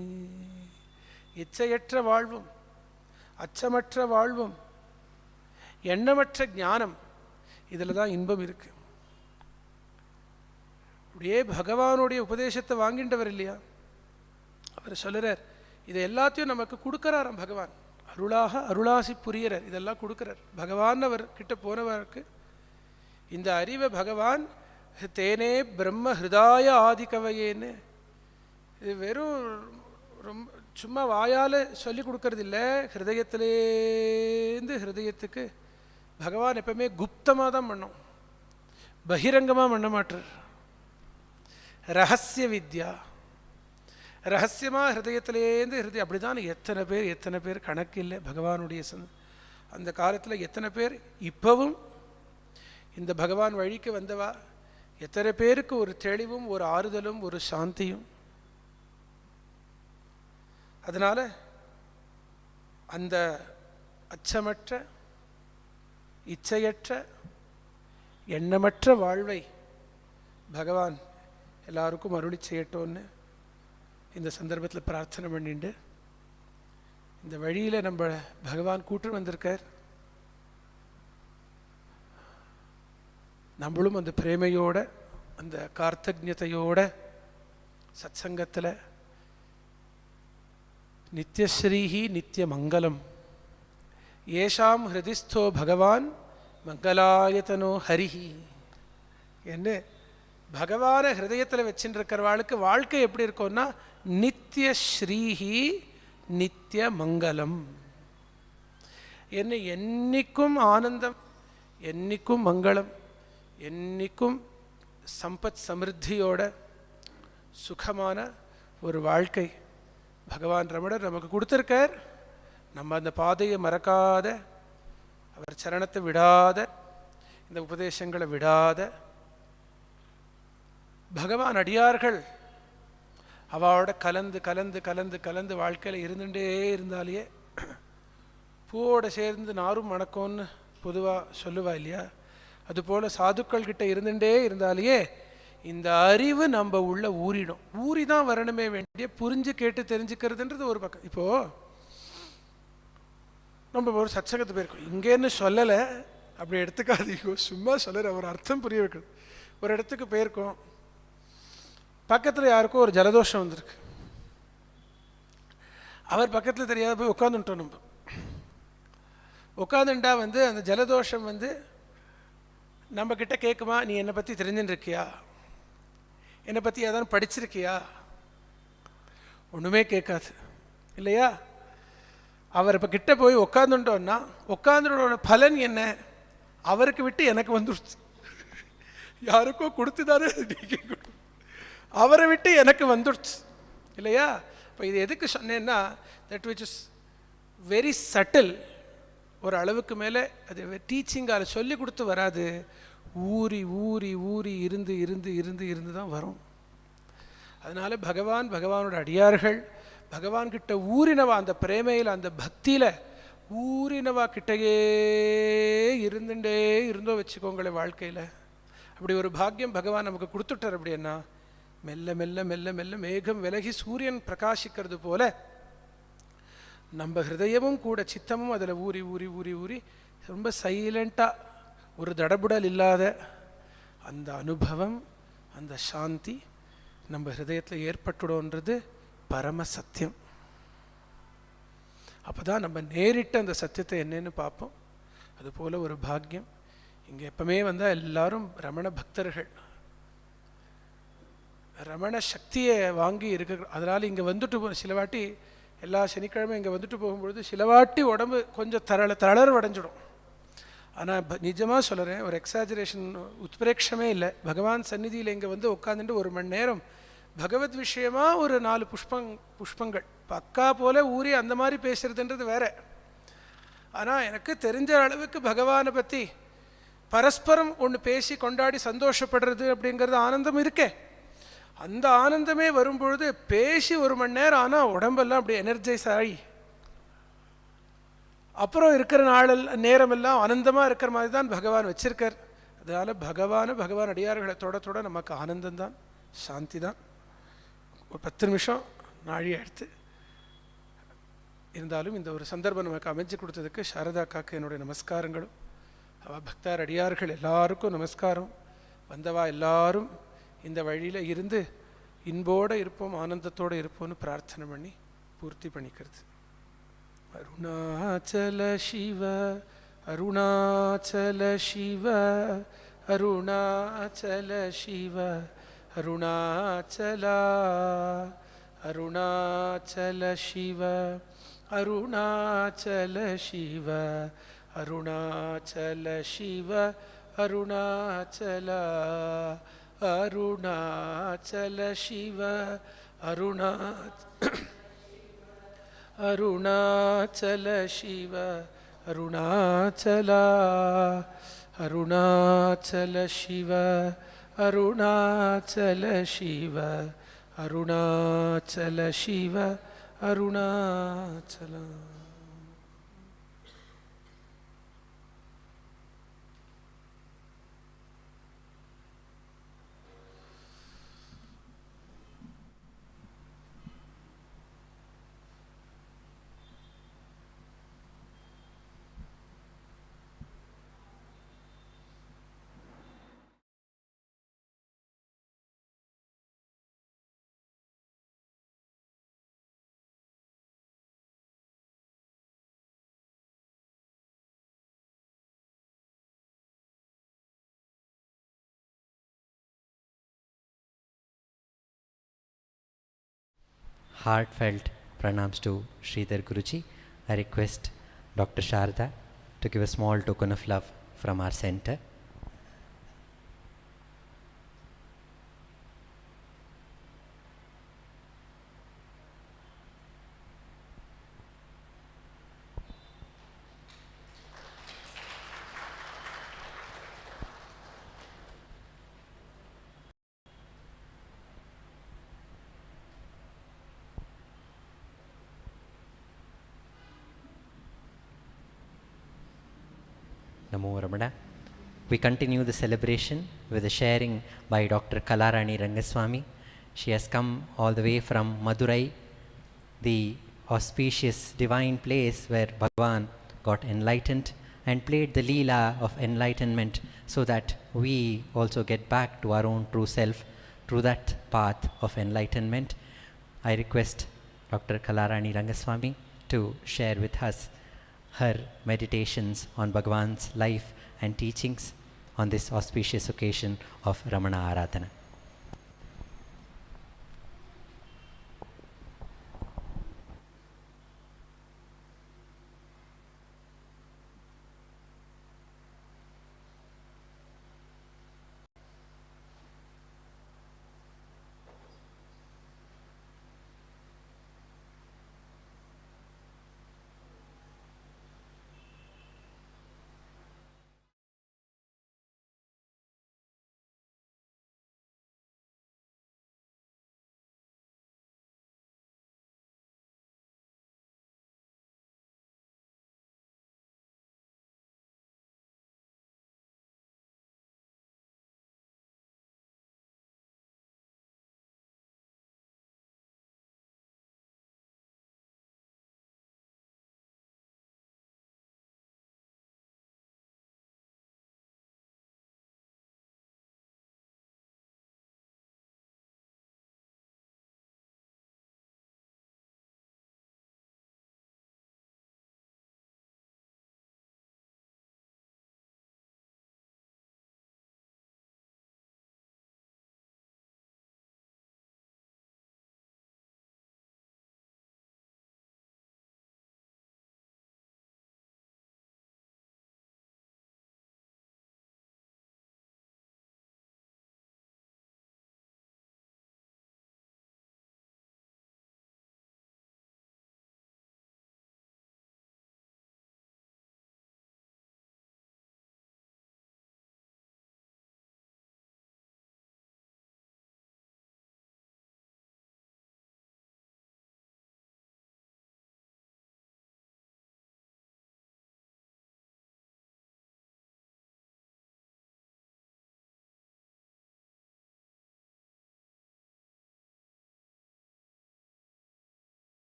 இச்சையற்ற வாழ்வும் அச்சமற்ற வாழ்வும் எண்ணமற்ற ஞானம், இதில் தான் இன்பம் இருக்கு. அப்படியே பகவானுடைய உபதேசத்தை வாங்கின்றவர் இல்லையா, அவர் சொல்லுறார், இதை எல்லாத்தையும் நமக்கு கொடுக்கறாராம் பகவான். அருளாக அருளாசி புரியறார், இதெல்லாம் கொடுக்குறார் பகவான். அவர் கிட்ட போனவருக்கு இந்த அறிவை பகவான் தேனே பிரம்ம ஹிருதாய ஆதி கவையேன்னு, இது வெறும் ரொம்ப சும்மா வாயால் சொல்லி கொடுக்கறது இல்லை, ஹிருதயத்திலேருந்து ஹிருதயத்துக்கு பகவான் எப்பவுமே குப்தமாக தான் பண்ணோம், பகிரங்கமாக பண்ண மாட்டார். ரகசிய வித்யா, ரகசியமாக ஹிருதயத்திலேருந்து ஹிருதயம். அப்படி தான் எத்தனை பேர் கணக்கு இல்லை பகவானுடைய அந்த காலத்தில் எத்தனை பேர் இப்பவும் இந்த பகவான் வழிக்கு வந்தவா, எத்தனை பேருக்கு ஒரு தெளிவும் ஒரு ஆறுதலும் ஒரு சாந்தியும். அதனால அந்த அச்சமற்ற இச்சையற்ற எண்ணமற்ற வாழ்வை பகவான் எல்லாருக்கும் அருளி செய்யட்டோன்னு இந்த சந்தர்ப்பத்தில் பிரார்த்தனை பண்ணிட்டு, இந்த வழியில் நம்ம பகவான் கூட்டு வந்திருக்கார். நம்மளும் அந்த பிரேமையோட அந்த கார்த்தஜ்ஞதையோட சத்சங்கத்தில் நித்யஸ்ரீஹி நித்திய மங்களம் ஏஷாம் ஹிருதிஸ்தோ பகவான் மங்களாயத்தனோ ஹரிஹி என்ன பகவானை ஹிருதயத்தில் வச்சுருக்கிறவாளுக்கு வாழ்க்கை எப்படி இருக்கும்னா நித்திய ஸ்ரீஹி நித்திய மங்களம். என்ன என்னைக்கும் ஆனந்தம், என்னைக்கும் மங்களம், என்னைக்கும் சம்பத் சமிருத்தியோட சுகமான ஒரு வாழ்க்கை பகவான் ரமணர் நமக்கு கொடுத்துருக்கார். நம்ம அந்த பாதையை மறக்காத, அவர் சரணத்தை விடாத, இந்த உபதேசங்களை விடாத பகவான் அடியார்கள் அவளோட கலந்து கலந்து கலந்து கலந்து வாழ்க்கையில் இருந்துகிட்டே இருந்தாலேயே பூவோட சேர்ந்து நாரும் மணக்கும்னு பொதுவாக சொல்லுவா இல்லையா, அதுபோல் சாதுக்கள் கிட்ட இருந்துகிட்டே இருந்தாலேயே இந்த அறிவு நம்ம உள்ள ஊறிடும். ஊறி தான் வரணுமே வேண்டிய, புரிஞ்சு கேட்டு தெரிஞ்சுக்கிறதுன்றது ஒரு பக்கம். இப்போது நம்ம ஒரு சத்சங்கத்து போயிருக்கோம், இங்கேன்னு சொல்லலை அப்படி எடுத்துக்காதீங்க, சும்மா சொல்லலை, ஒரு அர்த்தம் புரிய வைக்கணும். ஒரு இடத்துக்கு போயிருக்கோம், பக்கத்தில் யாருக்கும் ஒரு ஜலதோஷம் வந்திருக்கு, அவர் பக்கத்தில் தெரியாத போய் உட்காந்துட்டோம். நம்ம உட்காந்துட்டா அந்த ஜலதோஷம் நம்ம கிட்ட கேட்குமா, நீ என்னை பற்றி தெரிஞ்சுன்னு இருக்கியா, என்னை பற்றி ஏதாவது படிச்சிருக்கியா? ஒன்றுமே கேட்காது இல்லையா. அவர் இப்போ கிட்ட போய் உட்காந்துட்டோன்னா உட்காந்துட்டோட பலன் என்ன, அவருக்கு விட்டு எனக்கு வந்துடுச்சு. யாருக்கோ கொடுத்துதானே நீங்கள், அவரை விட்டு எனக்கு வந்துடுச்சு இல்லையா. இப்போ இது எதுக்கு சொன்னேன்னா, that which is very subtle, ஒரு அளவுக்கு மேலே அது டீச்சிங்கால் சொல்லி கொடுத்து வராது, ஊறி ஊறி ஊறி இருந்து இருந்து இருந்து இருந்து தான் வரும். அதனால் பகவானோட அடியார்கள் பகவான்கிட்ட ஊறினவா, அந்த பிரேமையில் அந்த பக்தியில் ஊறினவா கிட்டையே இருந்துட்டே இருந்தோ வச்சுக்கோங்களேன் வாழ்க்கையில். அப்படி ஒரு பாக்கியம் பகவான் நமக்கு கொடுத்துட்டார். அப்படின்னா மெல்ல மெல்ல மெல்ல மெல்ல மேகம் விலகி சூரியன் பிரகாசிக்கிறது போல நம்ம ஹிருதயமும் கூட சித்தமும் அதில் ஊறி ஊறி ஊறி ஊறி ரொம்ப சைலண்ட்டாக, ஒரு தடபுடல் இல்லாத அந்த அனுபவம், அந்த சாந்தி நம்ம ஹிருதயத்தில் ஏற்பட்டுடும்ன்றது பரம சத்தியம். அப்போ தான் நம்ம நேரிட்ட அந்த சத்தியத்தை என்னன்னு பார்ப்போம். அதுபோல் ஒரு பாக்கியம் இங்கே எப்பவுமே வந்தால் எல்லாரும் ரமண பக்தர்கள், ரமண சக்தியை வாங்கி இருக்க. அதனால் இங்கே வந்துட்டு சில வாட்டி எல்லா சனிக்கிழமை இங்கே வந்துட்டு போகும்பொழுது சில வாட்டி உடம்பு கொஞ்சம் தளர்வடைஞ்சிடும். ஆனால் நிஜமாக சொல்கிறேன், ஒரு எக்ஸாஜரேஷன் உத்பிரேட்சமே இல்லை. பகவான் சந்நிதியில் இங்கே உட்காந்துட்டு ஒரு மணி நேரம் பகவத் விஷயமாக ஒரு 4 புஷ்பங்கள் பக்கா போல் ஊறி அந்த மாதிரி பேசுறதுன்றது வேற. ஆனால் எனக்கு தெரிஞ்ச அளவுக்கு பகவானை பற்றி பரஸ்பரம் ஒன்று பேசி கொண்டாடி சந்தோஷப்படுறது அப்படிங்கிறது ஆனந்தம் இருக்கே. அந்த ஆனந்தமே வரும்பொழுது பேசி ஒரு மணி நேரம் ஆனால் உடம்பெல்லாம் அப்படி எனர்ஜைஸ் ஆகி அப்புறம் இருக்கிற நேரமெல்லாம் ஆனந்தமாக இருக்கிற மாதிரி தான் பகவான் வச்சிருக்கார். அதனால் பகவான் அடியார்களை தொட நமக்கு ஆனந்தம்தான், சாந்தி தான். ஒரு 10 நிமிஷம் நாழி எடுத்து இருந்தாலும் இந்த ஒரு சந்தர்ப்பம் நமக்கு அமைச்சு கொடுத்ததுக்கு சாரதாக்காக்கு என்னுடைய நமஸ்காரங்களும், அவள் பக்தார் அடியார்கள் எல்லாருக்கும் நமஸ்காரம். வந்தவா எல்லாரும் இந்த வழியில் இருந்து இன்போடு இருப்போம், ஆனந்தத்தோடு இருப்போம்னு பிரார்த்தனை பண்ணி பூர்த்தி பண்ணிக்கிறது. அருணாச்சல சிவ அருணாச்சல சிவ அருணாச்சல சிவ அருணாச்சல அருணாச்சல சிவ அருணாச்சல சிவ அருணாச்சல சிவ அருணாச்சல அருணாச்சல சிவ அருணாச்சல சிவ அருணாச்சல அருணாச்சல சிவ அருணாச்சல சிவ அருணாச்சல சிவ Arunachal. Heartfelt pranams to Sridhar Guruji. I request Dr. Sharda to give a small token of love from our center. Namo Ramana. We continue the celebration with a sharing by Dr. Kalarani Rangaswamy. She has come all the way from Madurai, the auspicious divine place where Bhagavan got enlightened and played the Leela of enlightenment so that we also get back to our own true self through that path of enlightenment. I request Dr. Kalarani Rangaswamy to share with us her meditations on Bhagavan's life and teachings on this auspicious occasion of Ramana Aradhana.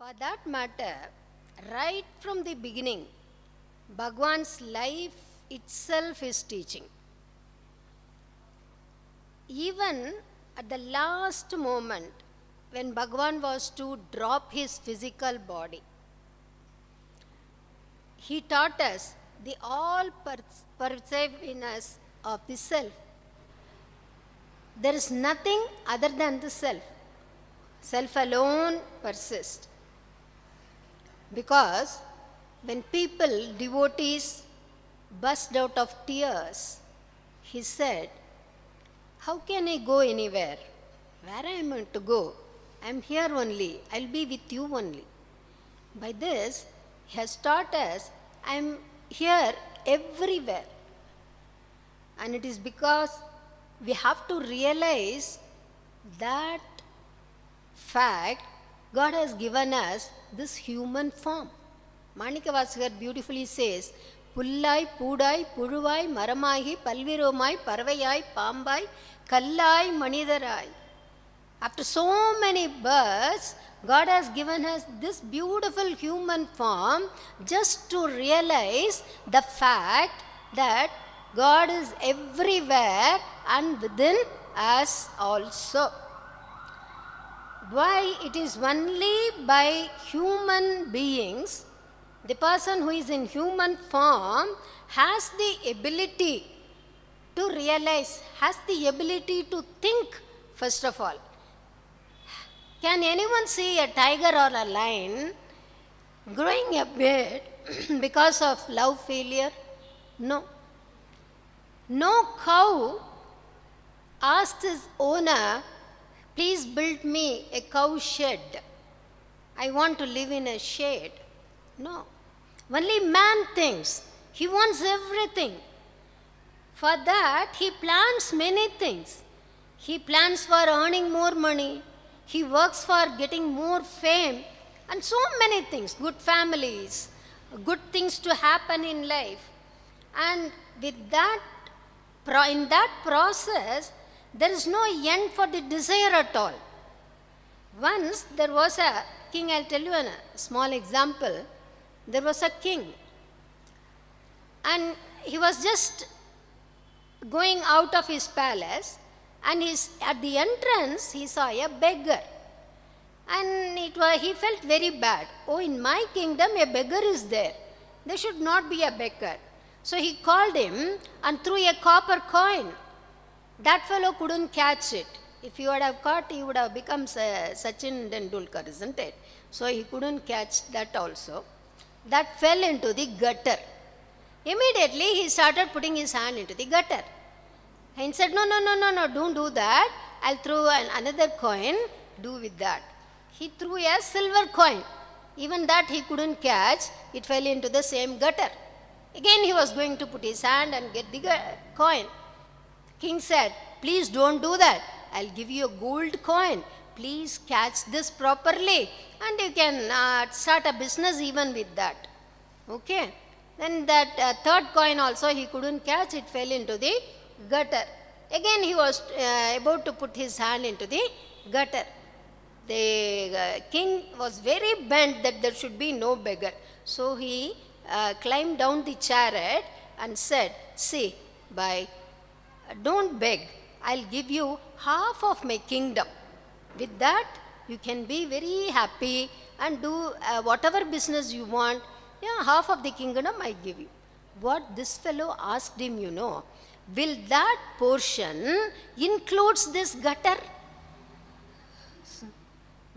For that matter, right from the beginning, Bhagwan's life itself is teaching. Even at the last moment, when Bhagwan was to drop his physical body, he taught us the all-pervasiveness of the self. There is nothing other than the self. Self alone persists. Because when people, devotees, burst out of tears, he said, how can I go anywhere? Where am I to go? I am here only. I will be with you only. By this, he has taught us, I am here everywhere. And it is because we have to realize that fact, God has given us this human form. Manikavasagar beautifully says, Pullai, Pudai, Puruvai, Maramahi, Palviromai, Parvayai, Pambai, Kallai, Manidarai. After so many births, God has given us this beautiful human form just to realize the fact that God is everywhere and within us also. Why it is only by human beings, the person who is in human form has the ability to realize, has the ability to think first of all. Can anyone see a tiger or a lion growing a beard because of love failure? No. No cow asked his owner, please build me a cow shed. I want to live in a shade. No. Only man thinks. He wants everything. For that, he plans many things. He plans for earning more money. He works for getting more fame. And so many things. Good families. Good things to happen in life. And with that, in that process, there is no end for the desire at all. Once there was a king, I'll tell you a small example. There was a king and he was just going out of his palace and at the entrance he saw a beggar and he felt very bad. Oh, in my kingdom a beggar is there. There should not be a beggar. So he called him and threw a copper coin. That fellow couldn't catch it. If he would have caught, he would have become Sachin Tendulkar, isn't it? So he couldn't catch that also. That fell into the gutter. Immediately he started putting his hand into the gutter. And he said, no, don't do that. I'll throw another coin, do with that. He threw a silver coin. Even that he couldn't catch. It fell into the same gutter. Again he was going to put his hand and get the coin. King said, please don't do that. I'll give you a gold coin. Please catch this properly and you can start a business even with that. Okay. Then that third coin also he couldn't catch. It fell into the gutter. Again he was about to put his hand into the gutter. The king was very bent that there should be no beggar. So he climbed down the chariot and said, see, don't beg. I'll give you half of my kingdom. With that, you can be very happy and do whatever business you want. Yeah, half of the kingdom I give you. What this fellow asked him, will that portion includes this gutter?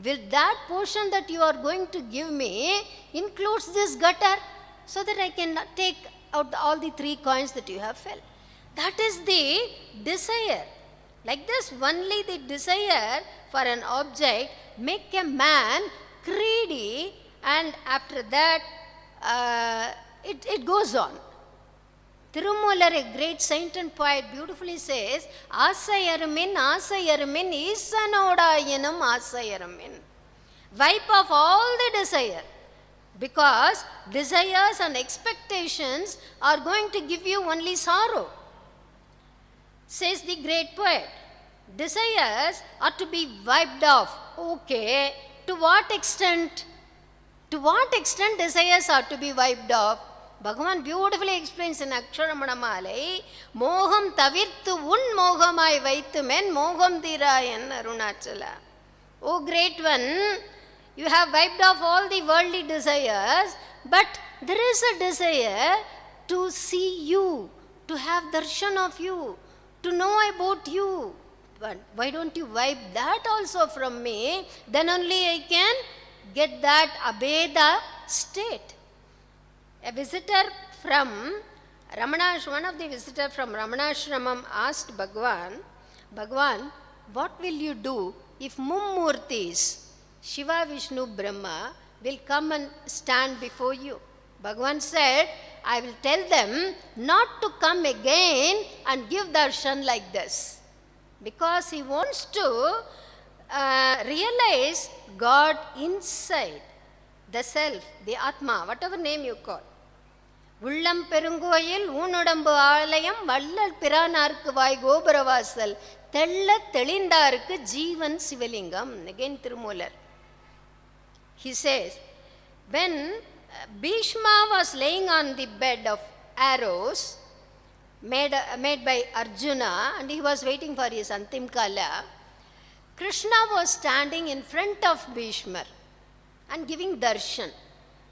Will that portion that you are going to give me includes this gutter so that I can take out all the 3 coins that you have fell? That is the desire. Like this, only the desire for an object make a man greedy, and after that it goes on. Tirumular, a great saint and poet, beautifully says, Asayarumin, Asayarumin, Isanodayanam Asayarumin. Wipe off all the desire. Because desires and expectations are going to give you only sorrow. Says the great poet, desires are to be wiped off. Okay, to what extent? To what extent desires are to be wiped off? Bhagavan beautifully explains in Aksharamana Malai, Moham tavirthu un mohamai vaithu men moham thirayan Arunachala. O great one, you have wiped off all the worldly desires, but there is a desire to see you, to have darshan of you, to know about you. But why don't you wipe that also from me? Then only I can get that abheda state. A visitor from Ramana, one of the visitors from Ramanashramam asked Bhagavan, what will you do if Mummurtis, Shiva, Vishnu, Brahma, will come and stand before you? Bhagavan said, I will tell them not to come again and give darshan like this. Because he wants to realize God inside, the self, the Atma, whatever name you call. உள்ளம் பெருங்கோயில் ஊனுடம்பு ஆலயம் வள்ளல் பிரானார்க்கு வாய் கோபுரவாசல் தெள்ள தெளிந்தாருக்கு ஜீவன் சிவலிங்கம். Again Tirumular. He says, when Bhishma was laying on the bed of arrows made by Arjuna and he was waiting for his Antim Kala, Krishna was standing in front of Bhishma and giving darshan.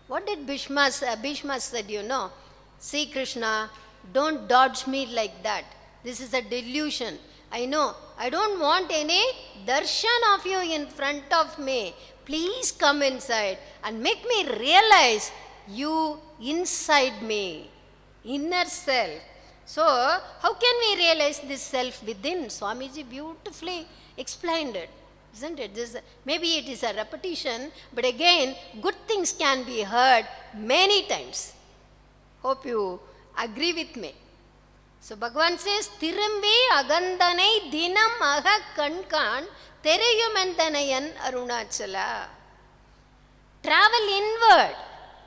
What did Bhishma said, you know? See Krishna, don't dodge me like that. This is a delusion. I know. I don't want any darshan of you in front of me. Please come inside and make me realize you inside me, inner self. So, how can we realize this self within? Swamiji beautifully explained it, isn't it? Maybe it is a repetition, but again, good things can be heard many times. Hope you agree with me. So, Bhagavan says, Thirumbi agandanai dinam aha kankan tereyumendanayan Arunachala. Travel inward,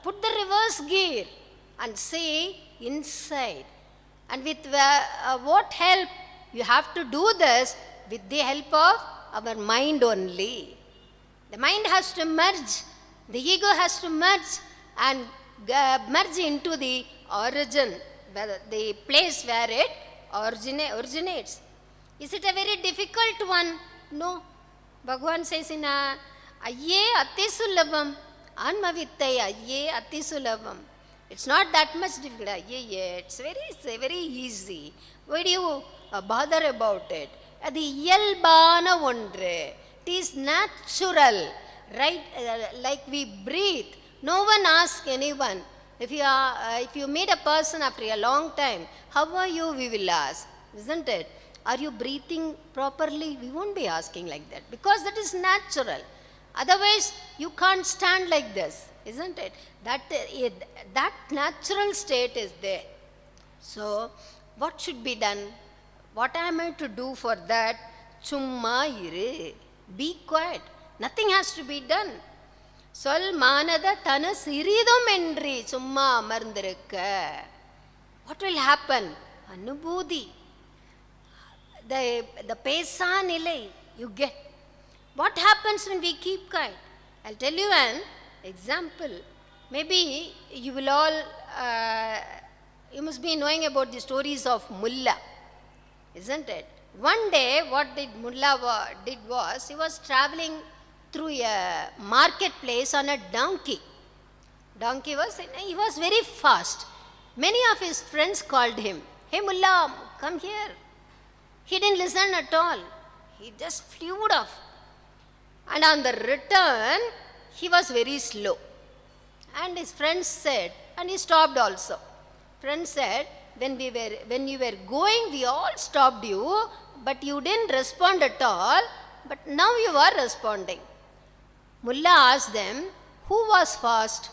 put the reverse gear and see inside. And with what help? You have to do this with the help of our mind only. The mind has to merge, the ego has to merge and merge into the origin, the place where it originates. Is it a very difficult one? No. Bhagavan says in Ayye Atisulabam, Anmavittai Ayye Atisulabam. It's not that much difficult. It's very easy. Why do you bother about it? அது இயல்பான ஒன்று. It is natural, right? Like we breathe. No one asks anyone. If you meet a person after a long time, how are you? We will ask, isn't it? Are you breathing properly? We won't be asking like that because that is natural. Otherwise, you can't stand like this, isn't it? That natural state is there. So, what should be done? What am I to do for that? Chumma iru. Be quiet. Nothing has to be done. Sol manada thana siridum endri chumma amarndirukka. What will happen? Anubodhi. The pesa nilai you get. What happens when we keep quiet? I'll tell you an example. Maybe you will all, you must be knowing about the stories of Mulla, isn't it? One day, what Mulla did was, he was traveling through a marketplace on a donkey. He was very fast. Many of his friends called him, "Hey Mulla, come here." He didn't listen at all. He just flew off. And on the return, he was very slow. And his friends said, and he stopped also. Friends said, when you were going, we all stopped you, but you didn't respond at all, but now you are responding. Mulla asked them, who was fast?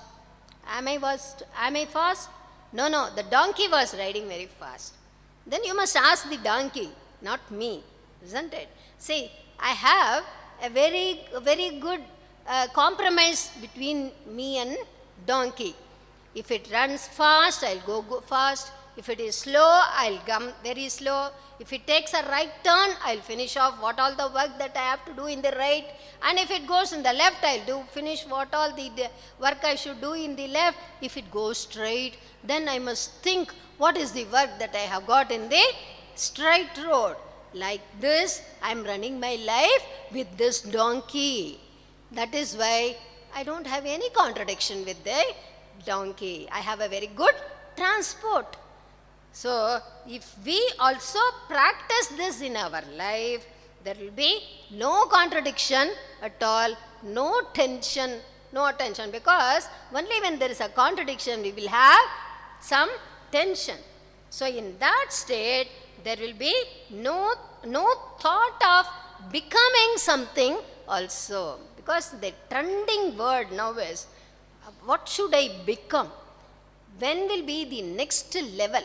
Am I fast? No, the donkey was riding very fast. Then you must ask the donkey, not me, isn't it? See, I have a very good compromise between me and donkey. If it runs fast, I'll go fast. If it is slow, I'll come very slow. If it takes a right turn, I'll finish off what all the work that I have to do in the right. And if it goes in the left, I'll finish what all the work I should do in the left. If it goes straight, then I must think what is the work that I have got in the straight road. Like this, I'm running my life with this donkey. That is why I don't have any contradiction with the donkey. I have a very good transport. So, if we also practice this in our life, there will be no contradiction at all, no tension, no attention, because only when there is a contradiction, we will have some tension. So, in that state, there will be no thought of becoming something also. Because the trending word now is, what should I become? When will be the next level?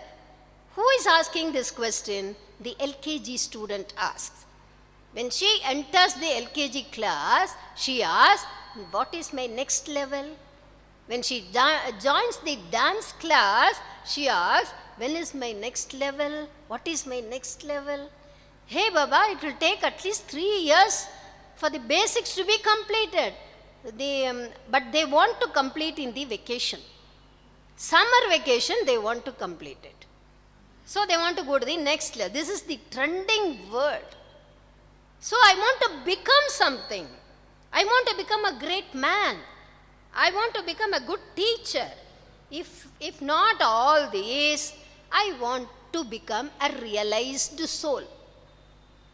Who is asking this question? The LKG student asks. When she enters the LKG class, she asks, what is my next level? When she joins the dance class, she asks, when is my next level? What is my next level? Hey Baba, it will take at least 3 years for the basics to be completed. But they want to complete in the vacation. Summer vacation, they want to complete it. So they want to go to the next level. This is the trending word. So I want to become something. I want to become a great man. I want to become a good teacher. If not all these, I want to become a realized soul.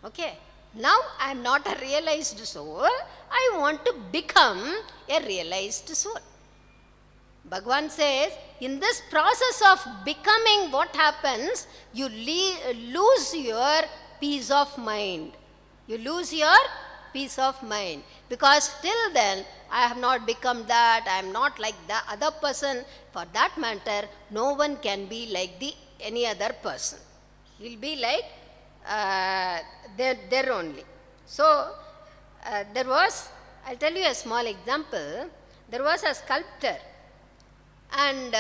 Okay. Now I am not a realized soul. I want to become a realized soul. Bhagavan says, in this process of becoming, what happens? You lose your peace of mind. You lose your peace of mind. Because till then, I have not become that. I am not like the other person. For that matter, no one can be like any other person. He will be like there only. So, there was, I'll tell you a small example. There was a sculptor. And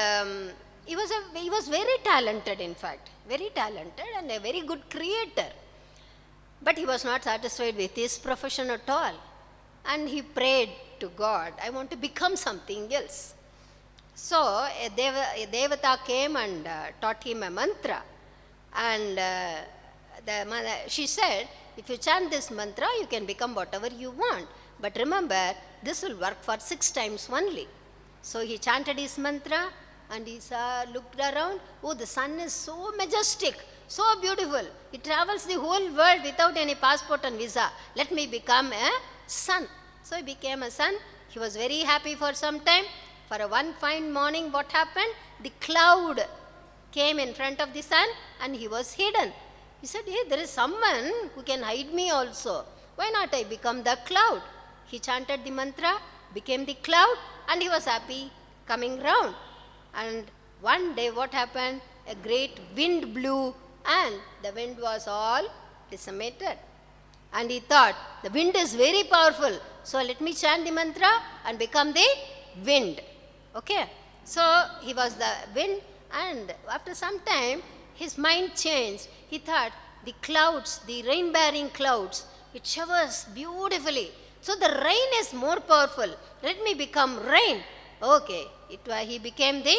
he was very talented, in fact, very talented and a very good creator. But he was not satisfied with his profession at all. And he prayed to God, I want to become something else. So a Devata came and taught him a mantra. And she said, if you chant this mantra, you can become whatever you want. But remember, this will work for 6 times only. So he chanted his mantra and he looked around. Oh, the sun is so majestic, so beautiful. It travels the whole world without any passport and visa. Let me become a sun. So he became a sun. He was very happy for some time. For one fine morning, what happened? The cloud came in front of the sun and he was hidden. He said, hey, there is someone who can hide me also. Why not I become the cloud? He chanted the mantra, became the cloud, and he was happy coming round. And one day what happened? A great wind blew and the wind was all decimated. And he thought, the wind is very powerful, so let me chant the mantra and become the wind. Okay, so he was the wind, and after some time his mind changed. He thought, the clouds, the rain-bearing clouds, it showers beautifully. So the rain is more powerful. Let me become rain. Okay, he became the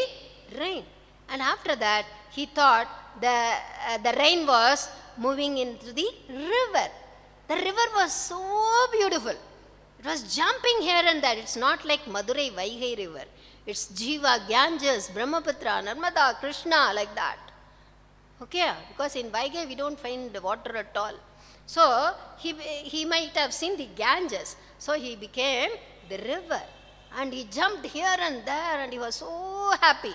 rain. And after that, he thought the rain was moving into the river. The river was so beautiful. It was jumping here and there. It's not like Madurai Vaigai river. It's Jiva, Ganges, Brahmaputra, Narmada, Krishna, like that. Okay, because in Vaigai we don't find water at all. So he might have seen the Ganges. So he became the river. And he jumped here and there and he was so happy.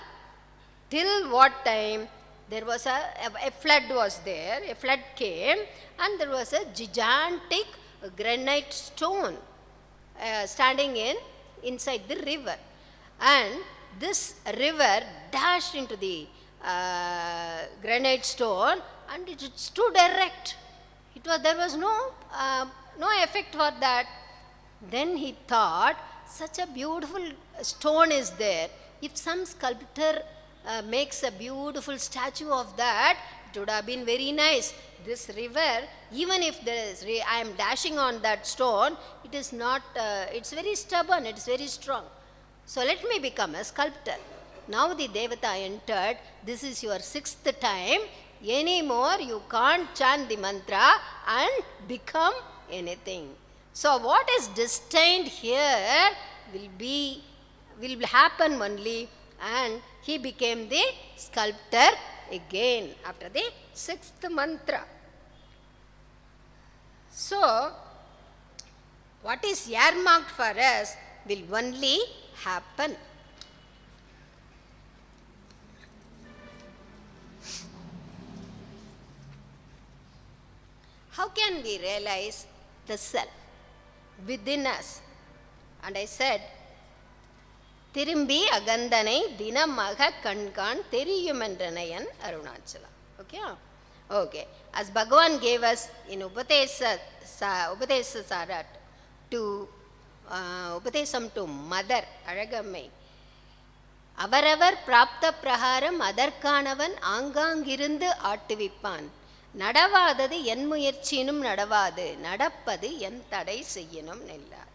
Till what time? There was a flood was there. A flood came and there was a gigantic granite stone standing inside the river. And this river dashed into the granite stone and it stood erect. There was no effect for that. Then he thought, such a beautiful stone is there. If some sculptor makes a beautiful statue of that, it would have been very nice. This river, even if I am dashing on that stone, it is not, it's very stubborn, it's very strong. So let me become a sculptor. Now the Devata entered, this is your 6th time, anymore you can't chant the mantra and become anything. So what is destined here will happen only, and he became the sculptor again after the 6th mantra. So what is earmarked for us will only happen. How can we realize the self within us? And I said, திரும்பி அகந்தனை தினமாக கண்கான் தெரியுமென்றனையன் Arunachala. Okay. As Bhagavan gave us in Upadesa Sarat to Upadesam to Mother Azhagamai, அவரவர் பிராப்த பிரகாரம் அதற்கானவன் ஆங்காங்கிருந்து ஆட்டுவிப்பான், நடவாதது என் முயற்சியினும் நடவாது, நடப்பது என் தடை செய்யணும் நெல்லார்.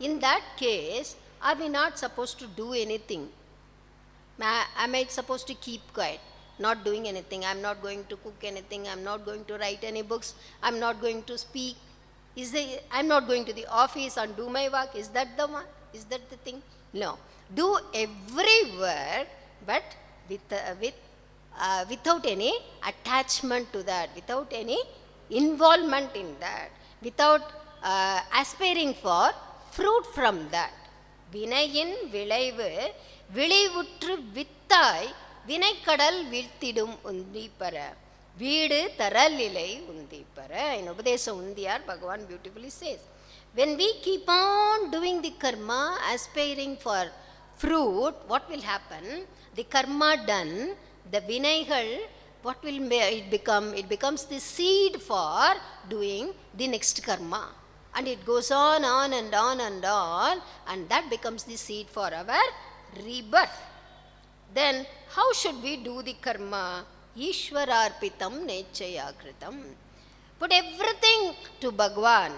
In that case, are we not supposed to do anything? Am I supposed to keep quiet, not doing anything? I'm not going to cook anything, I'm not going to write any books, I'm not going to speak. I'm not going to the office and do my work. Is that the one? Is that the thing? No. Do every work, but without any attachment to that, without any involvement in that, without aspiring for fruit from that. வினையின் விளைவு விளைவுற்று வித்தாய் வினைக்கடல் வீழ்த்திடும் உந்தி பெற வீடு தரலிலை உந்தி பெற. In Upadesa Undiyar, Bhagavan beautifully says, when we keep on doing the karma, aspiring for fruit, what will happen? The karma done, the vinaigal, what will it become? It becomes the seed for doing the next karma. And it goes on and on and on, and that becomes the seed for our rebirth. Then how should we do the karma? Ishwararpitam nechayakritam. Put everything to Bhagavan.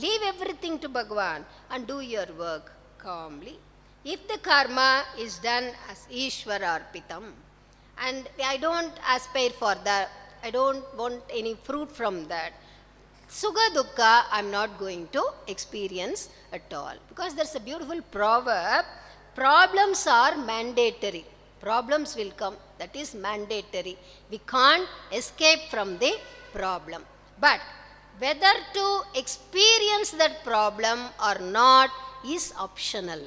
Leave everything to Bhagavan and do your work calmly. If the karma is done as Ishwararpitam, and I don't aspire for that, I don't want any fruit from that, Sukha Dukkha I'm not going to experience at all. Because there's a beautiful proverb, problems are mandatory. Problems will come, that is mandatory. We can't escape from the problem. But whether to experience that problem or not is optional.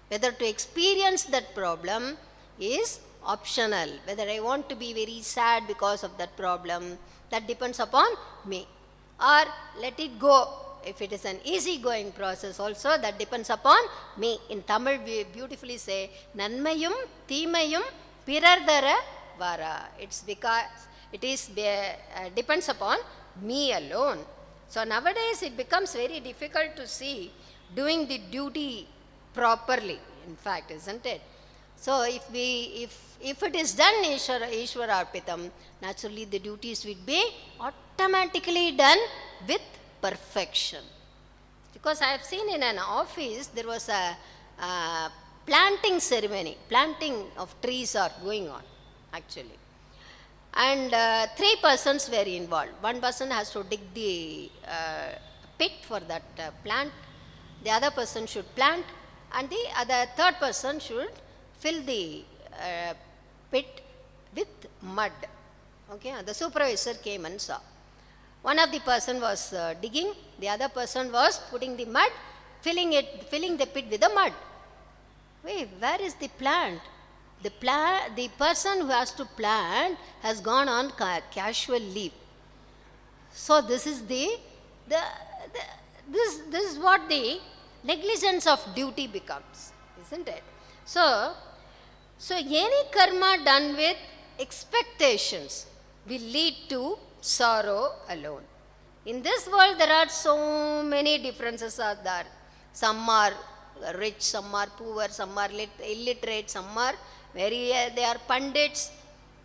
Whether to experience that problem is optional. Whether I want to be very sad because of that problem, that depends upon me. Or let it go. If it is an easy-going process also, that depends upon me. In Tamil, we beautifully say, Nanmayum, Teemayum, Pirardara Vara. It's because it is depends upon me alone. So nowadays, it becomes very difficult to see doing the duty properly, in fact, isn't it? So if it is done Ishwararpitam, naturally the duties will be automatically done with perfection. Because I have seen in an office, there was a planting ceremony, planting of trees are going on actually. And 3 persons were involved. One person has to dig the pit for that plant, the other person should plant, and the third person should fill the pit with mud. Okay, the supervisor came and saw. One of the person was digging, the other person was putting the mud, filling the pit with the mud. Wait, where is the plant? The person who has to plant has gone on casual leave. So this is this is what the negligence of duty becomes, isn't it? So any karma done with expectations will lead to sorrow alone. In this world, there are so many differences are there. Some are rich, some are poor, some are illiterate, some are they are pandits,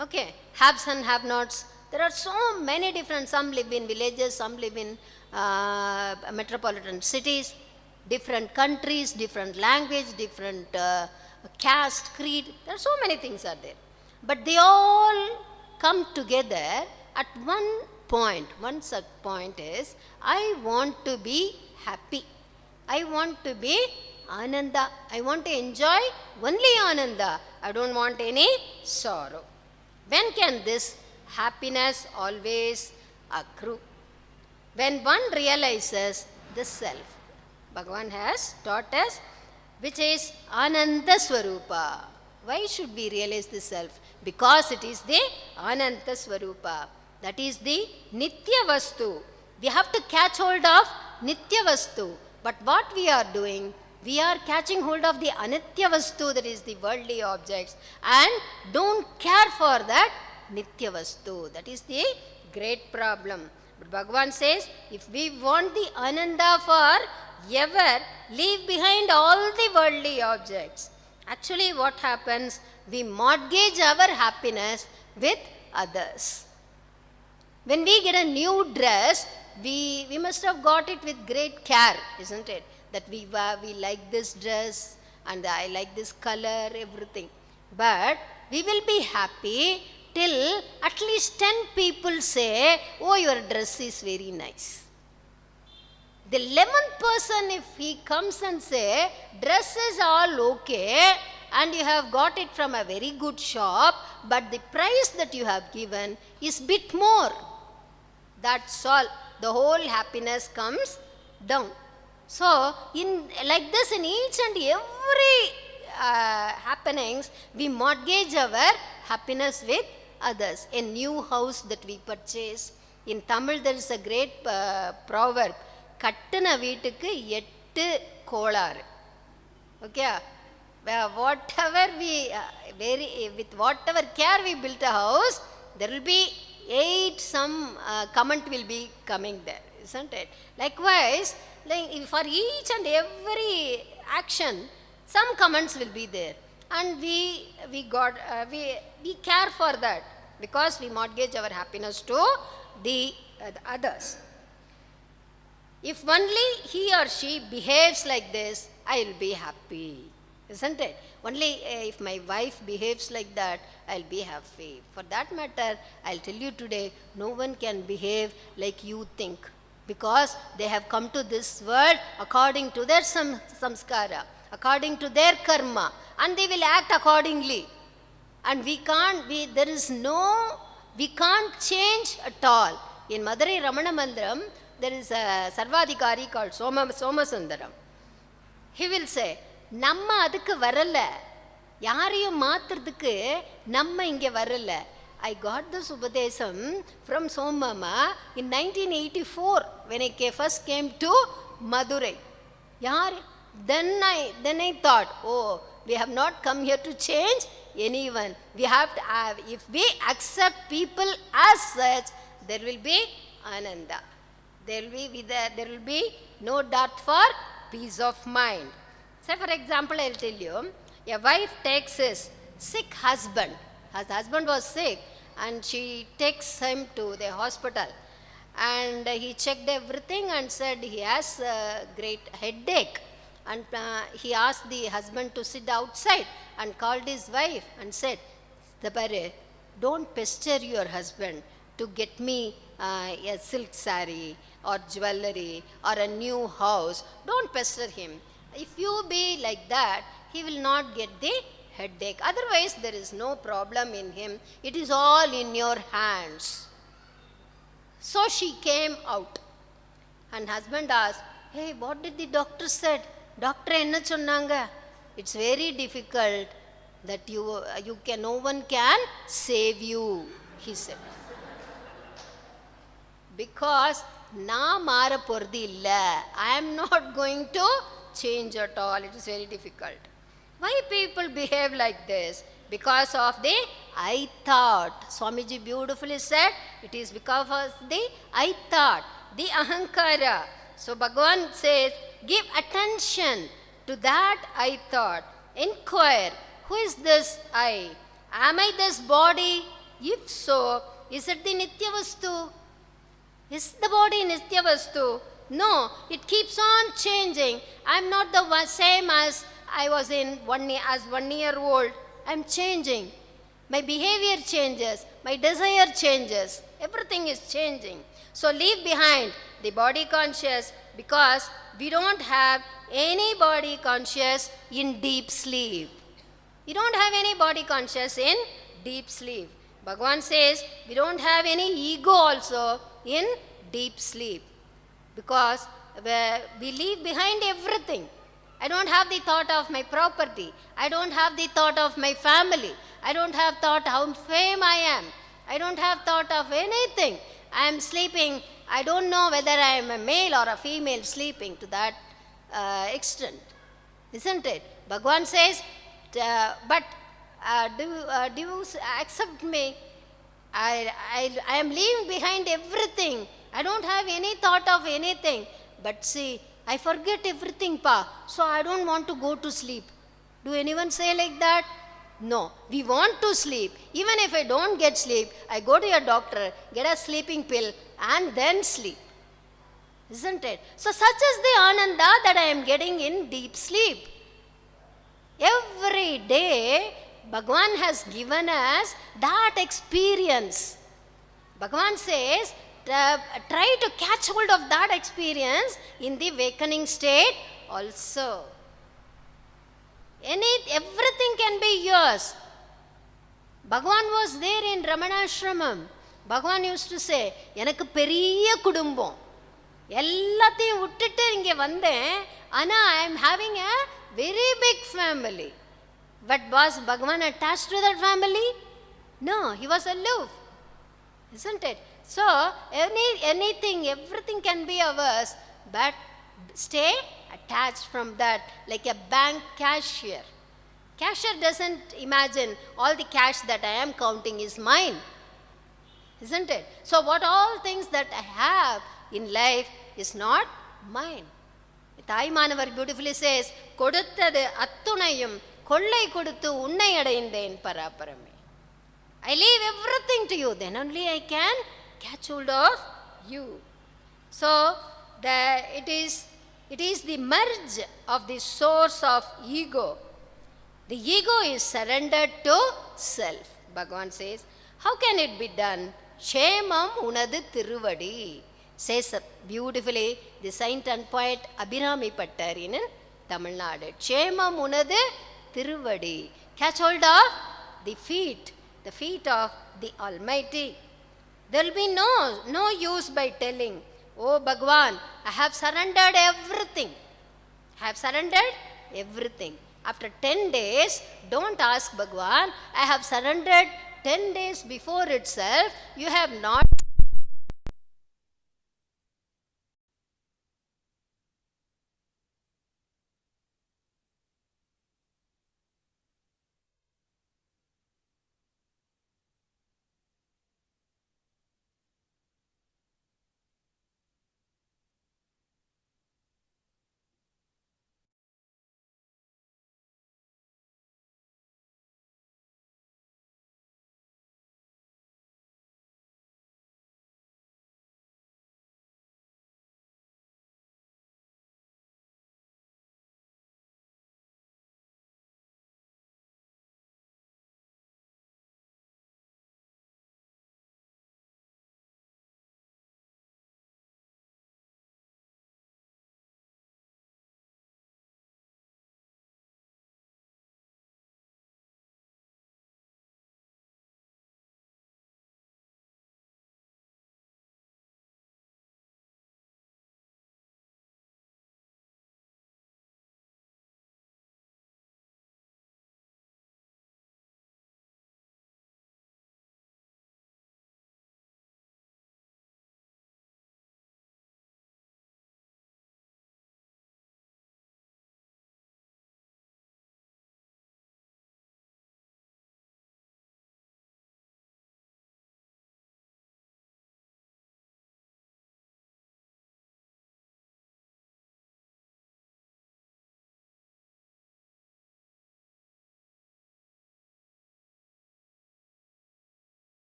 okay, haves and have-nots. There are so many different, some live in villages, some live in metropolitan cities, different countries, different language, different caste, creed. There are so many things are there. But they all come together at one point. One such point is, I want to be happy. I want to be Ananda. I want to enjoy only Ananda. I don't want any sorrow. When can this happiness always accrue? When one realizes the self. Bhagavan has taught us, which is Ananta Swarupa. Why should we realize the self? Because it is the Ananta Swarupa. That is the Nitya Vastu. We have to catch hold of Nitya Vastu. But what we are doing, we are catching hold of the Anitya Vastu, that is the worldly objects, and don't care for that Nitya Vastu. That is the great problem. But Bhagavan says, if we want the Ananda forever, leave behind all the worldly objects. Actually, what happens? We mortgage our happiness with others. When we get a new dress, we must have got it with great care, isn't it? That we like this dress and I like this color, everything. But we will be happy till at least 10 people say, oh, your dress is very nice. The 11th person, if he comes and say, dress is all okay and you have got it from a very good shop, but the price that you have given is bit more. That's all. The whole happiness comes down. So, like this, in each and every happenings, we mortgage our happiness with others. A new house that we purchase. In Tamil, there is a great proverb. Kattana veetukku 8 kolaru. Okay? Whatever with whatever care we built a house, there will be 8 some comment will be coming there, isn't it? Likewise, like for each and every action, some comments will be there, and we care for that because we mortgage our happiness to the others. If only he or she behaves like this, I will be happy, isn't it? Only if my wife behaves like that, I'll be happy. For that matter, I'll tell you today, no one can behave like you think, because they have come to this world according to their samskara, according to their karma, and they will act accordingly. And we can't change at all. In Madurai Ramana Mandiram, there is a Sarvadhikari called Somasundaram. He will say, நம்ம அதுக்கு வரல, யாரையும் மாத்துறதுக்கு நம்ம இங்கே வரல. I got this Upadesam from Somama in 1984 when I first came to Madurai. Then I thought, oh, we have not come here to change anyone. We have to if we accept people as such, there will be Ananda. There will be no doubt for peace of mind. Say for example, I will tell you, a wife takes his sick husband. His husband was sick and she takes him to the hospital. And he checked everything and said he has a great headache. And he asked the husband to sit outside and called his wife and said, don't pester your husband to get me a silk saree or jewelry or a new house. Don't pester him. If you be like that, he will not get the headache. Otherwise, there is no problem in him. It is all in your hands. So she came out. And husband asked, hey, what did the doctor said? Doctor enna sonnanga? It's very difficult that no one can save you, he said. Because na mara pordi illa. I am not going to change at all. It is very difficult. Why people behave like this? Because of the I thought. Swamiji beautifully said, it is because of the I thought, the ahankara. So Bhagavan says, give attention to that I thought. Inquire who is this I? Am I this body? If so, is it the Nitya Vastu? Is the body Nitya Vastu? No, it keeps on changing. I am not the same as I was in 1 year old. I am changing. My behavior changes. My desire changes. Everything is changing. So leave behind the body conscious, because we don't have any body conscious in deep sleep. We don't have any body conscious in deep sleep. Bhagavan says we don't have any ego also in deep sleep, because we leave behind everything. I don't have the thought of my property. I don't have the thought of my family. I don't have thought how fame I am. I don't have thought of anything. I am sleeping. I don't know whether I am a male or a female sleeping to that extent. Isn't it? Bhagavan says, but do you accept me? I am leaving behind everything. I don't have any thought of anything. But see, I forget everything, Pa. So I don't want to go to sleep. Do anyone say like that? No. We want to sleep. Even if I don't get sleep, I go to your doctor, get a sleeping pill, and then sleep. Isn't it? So such is the ananda that I am getting in deep sleep. Every day, Bhagavan has given us that experience. Bhagavan says, try to catch hold of that experience in the awakening state also. Everything can be yours. Bhagavan was there in Ramana Ashramam. Bhagavan used to say, எனக்கு பெரிய குடும்பம், எல்லாத்தையும் விட்டுட்டு இங்கே வந்தேன், ஆனால் I am having a very big family. But was Bhagavan attached to that family? No, he was aloof. Isn't it? So, anything, everything can be ours, but stay attached from that, like a bank cashier. Cashier doesn't imagine all the cash that I am counting is mine. Isn't it? So, what all things that I have in life is not mine. Thayumanavar beautifully says, கொடுத்தது அத்துணையும் கொள்ளை கொடுத்து உன்னை அடைந்தேன் பராபரமே. I leave everything to you, then only I can catch hold of you. So, it is the merge of the source of ego. The ego is surrendered to self. Bhagavan says, how can it be done? Kshemam unadu tiruvadi. Says beautifully the saint and poet Abhirami Pattar in Tamil Nadu. Kshemam unadu tiruvadi. Catch hold of the feet of the Almighty. There will be no use by telling, oh Bhagavan, I have surrendered everything. I have surrendered everything. After 10 days, don't ask Bhagavan, I have surrendered 10 days before itself. You have not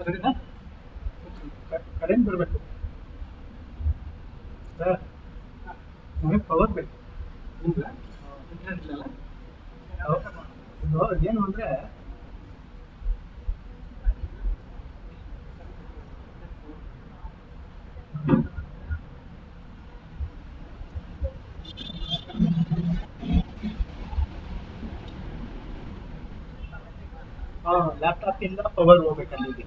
ರೆಡಿನಾ? Current ಬರಬೇಕು sir. ನಮಗೆ power ಬೇಕು ನಿಮ್ಗೆ internet ಇಲ್ಲಲ್ಲ. ಇದು ಏನು ಅಂದರೆ ಲ್ಯಾಪ್ಟಾಪಿಂದ power ಹೋಗ್ಬೇಕು ಅಲ್ಲಿಗೆ.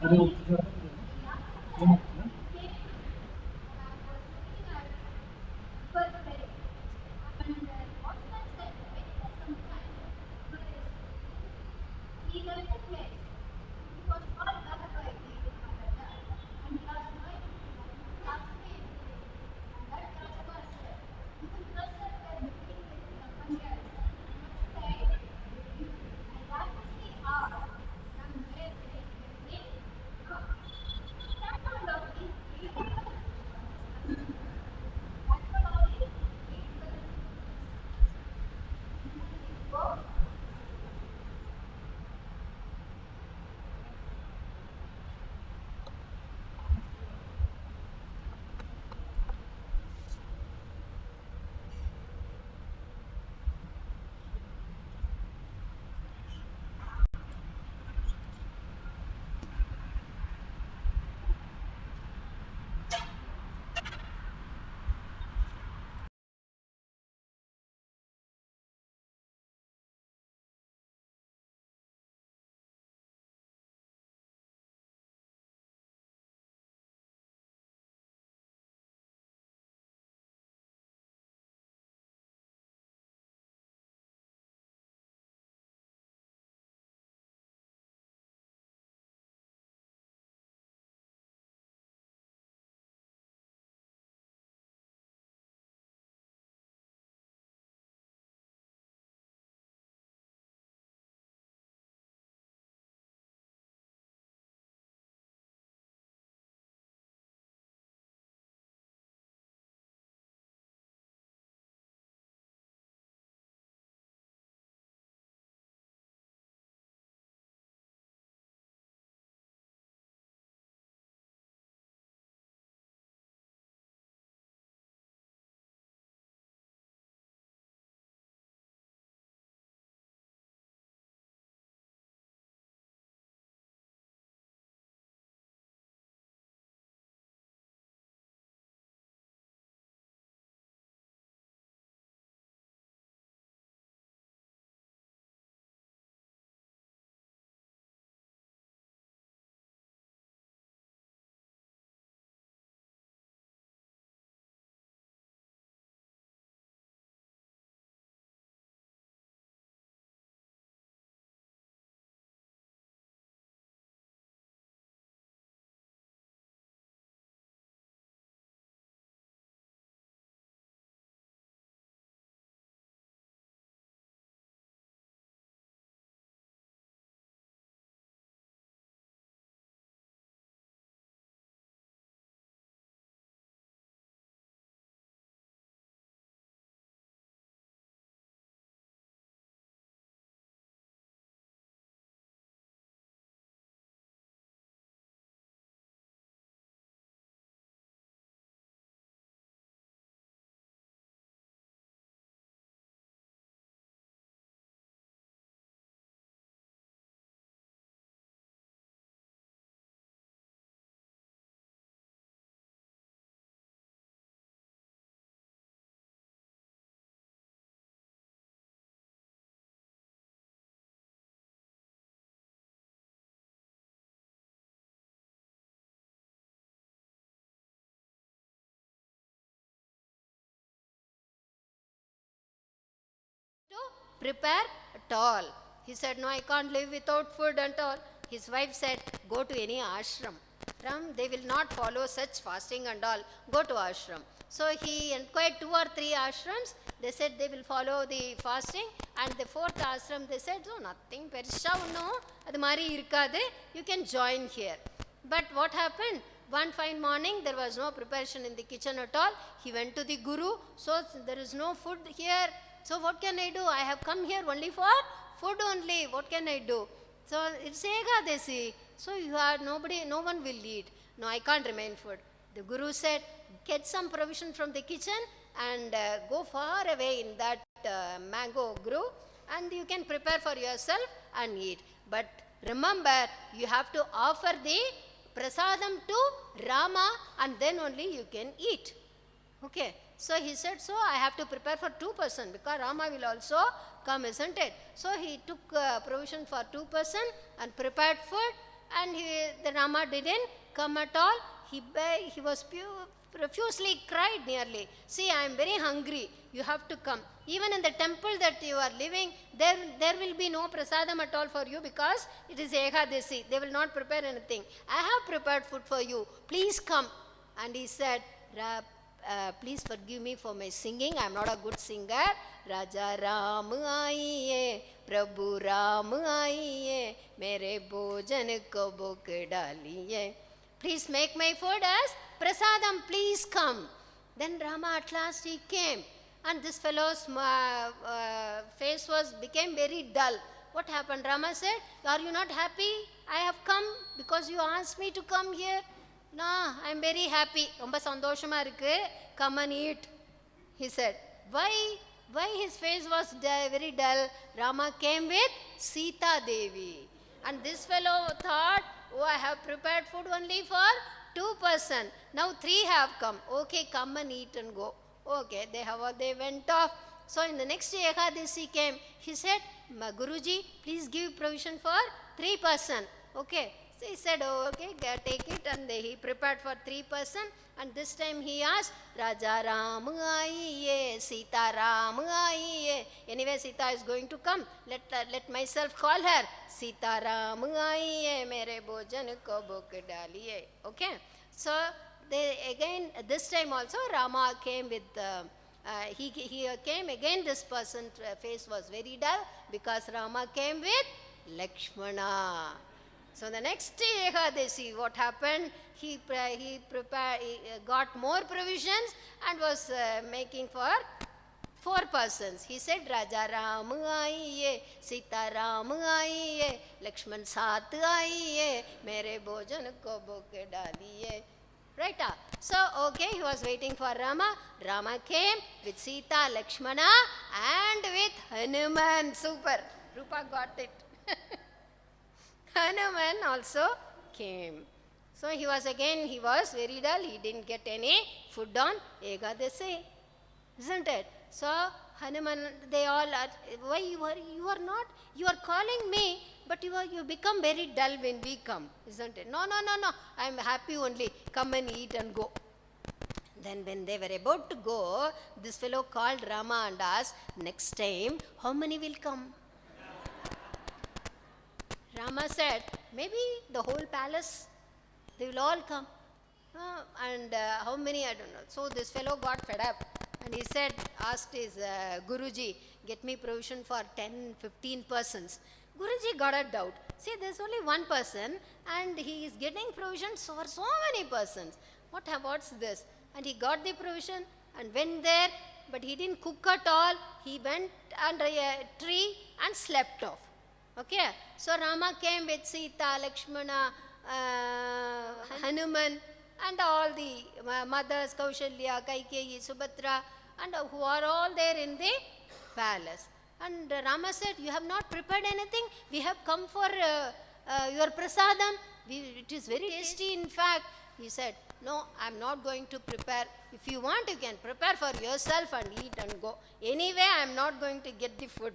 ಅದು prepare at all. He said, no, I can't live without food and all. His wife said, go to any ashram. They will not follow such fasting and all. Go to ashram. So he inquired 2 or 3 ashrams. They said they will follow the fasting. And the 4th ashram, they said, oh, nothing, perisha no, adu mari irukade, you can join here. But what happened? One fine morning, there was no preparation in the kitchen at all. He went to the Guru. So there is no food here. So what can I do? I have come here only for food only. What can I do? So it's Ekadasi. So you are nobody, no one will eat. No, I can't remain food. The Guru said, get some provision from the kitchen and go far away in that mango grove and you can prepare for yourself and eat. But remember, you have to offer the prasadam to Rama and then only you can eat. Okay. So he said, so I have to prepare for 2 persons because Rama will also come, isn't it? So he took provision for 2 persons and prepared food and the Rama didn't come at all. He was profusely cried nearly. See, I am very hungry. You have to come. Even in the temple that you are living, there will be no prasadam at all for you because it is Ekadasi. They will not prepare anything. I have prepared food for you. Please come. And he said, please forgive me for my singing. I am not a good singer. Raja Ram aiye, Prabhu Ram aiye, mere bhojan ko bhuk daliye. Please make my food as prasadam. Please come. Then Rama at last he came. And this fellow's face became very dull. What happened? Rama said, are you not happy? I have come because you asked me to come here. No, I am very happy. Romba sandoshama irukku. Come and eat. He said. Why his face was very dull? Rama came with Sita Devi. And this fellow thought, oh, I have prepared food only for 2 persons. Now 3 have come. Okay, come and eat and go. Okay, they went off. So in the next day, Ekadasi came. He said, Guruji, please give provision for 3 persons. Okay. So he said, oh, okay, take it. And he prepared for 3 persons. And this time he asked, Raja Ram aiye, Sita Ram aiye. Anyway, Sita is going to come. Let myself call her. Sita Ram aiye, mere bhojan ko bhuk daliye. Okay. So again, this time also Rama came with, he came again, this person's face was very dull because Rama came with Lakshmana. So the next day, Ekadasi, what happened? He got more provisions and was making for 4 persons. He said, Raja Ram aiye, Sita Ram aiye, Lakshman Sat aiye, mere bhojan ko bhuk daliye. Right? So, okay, he was waiting for Rama. Rama came with Sita, Lakshmana and with Hanuman. Super. Rupa got it. Hanuman also came. So he was very dull. He didn't get any food on Ekadasi. Isn't it? So Hanuman, they all are, why you are calling me, but you become very dull when we come. Isn't it? No, I am happy only. Come and eat and go. Then when they were about to go, this fellow called Rama and asked, next time, how many will come? Rama said, maybe the whole palace, they will all come. And how many, I don't know. So this fellow got fed up and he said, asked his Guruji, get me provision for 10-15 persons. Guruji got a doubt. See, there's only 1 person and he is getting provisions for so many persons. What's this? And he got the provision and went there, but he didn't cook at all. He went under a tree and slept off. Okay, so Rama came with Sita, Lakshmana, Hanuman and all the mothers, Kaushalya, Kaikeyi, Subhadra and who are all there in the palace. And Rama said, you have not prepared anything, we have come for your prasadam, it is very tasty in fact. He said, no, I am not going to prepare. If you want, you can prepare for yourself and eat and go. Anyway, I am not going to get the food.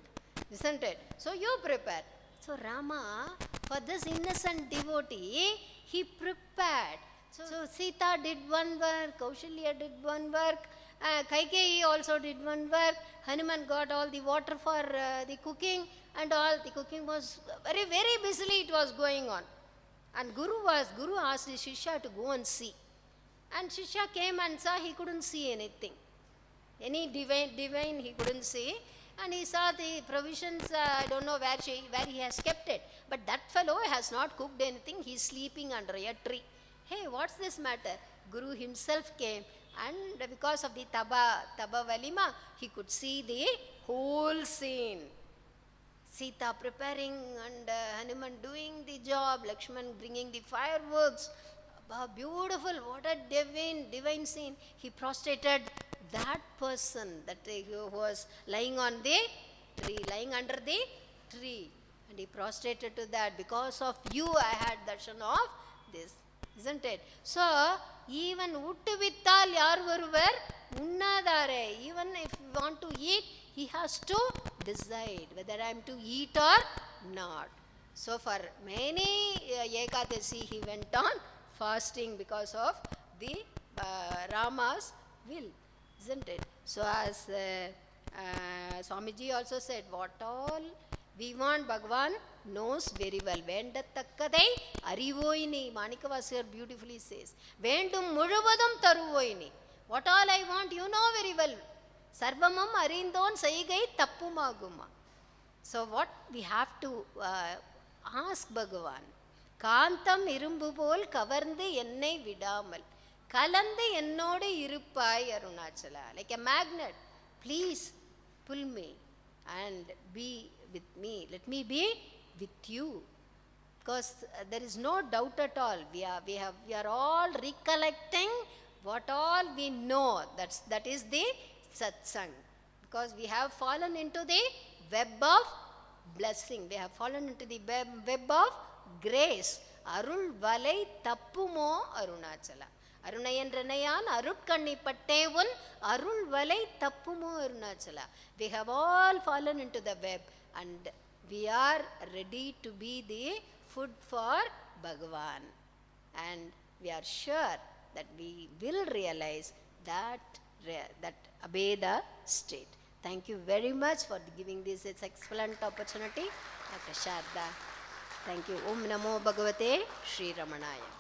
Isn't it? So you prepare. So Rama, for this innocent devotee, he prepared. So Sita did one work, Kaushalya did one work, Kaikeyi also did one work. Hanuman got all the water for the cooking, and all the cooking was very, very busily it was going on. And Guru asked the Shishya to go and see. And Shishya came and saw, he couldn't see anything. Any divine he couldn't see. And he saw the provisions, I don't know where he has kept it. But that fellow has not cooked anything, he is sleeping under a tree. Hey, what's this matter? Guru himself came, and because of the Taba Valima, he could see the whole scene. Sita preparing and Hanuman doing the job, Lakshman bringing the fireworks. Beautiful, what a divine scene. He prostrated that person that who was lying on the tree, lying under the tree. And he prostrated to that. Because of you, I had darshan of this. Isn't it? So, even uttu vittal yaar oruvar unnadare. Even if you want to eat, he has to decide whether I am to eat or not. So, for many Ekadasi, he went on fasting because of the Rama's will. Isn't it? So, as Swamiji also said, what all we want, Bhagavan knows very well. Vendattakkadai arivoini. Manikavasar beautifully says. Vendum muzhuvadum taruvoini. What all I want, you know very well. Sarvamam arindon saigai tappumaguma. So what we have to ask Bhagavan. Kantam irumbu pol kavarndu ennai vidamal. Kalandu ennode iruppai Arunachala. Like a magnet. Please pull me and be with me. Let me be with you. Because there is no doubt at all. We are all recollecting what all we know. That is the satsang. Because we have fallen into the web of blessing. We have fallen into the web of grace. Arul valai tappumo Arunachala. Arunayan Arutkanni Pattevun Arul Valai Tappumo Arunachala. We have all fallen into the web, and we are ready to be the food for Bhagavan. And we are sure that we will realize that Abheda state. Thank you very much for giving this excellent opportunity, Dr. Sharda. Thank you. Om Namo Bhagavate Sri Ramanaya.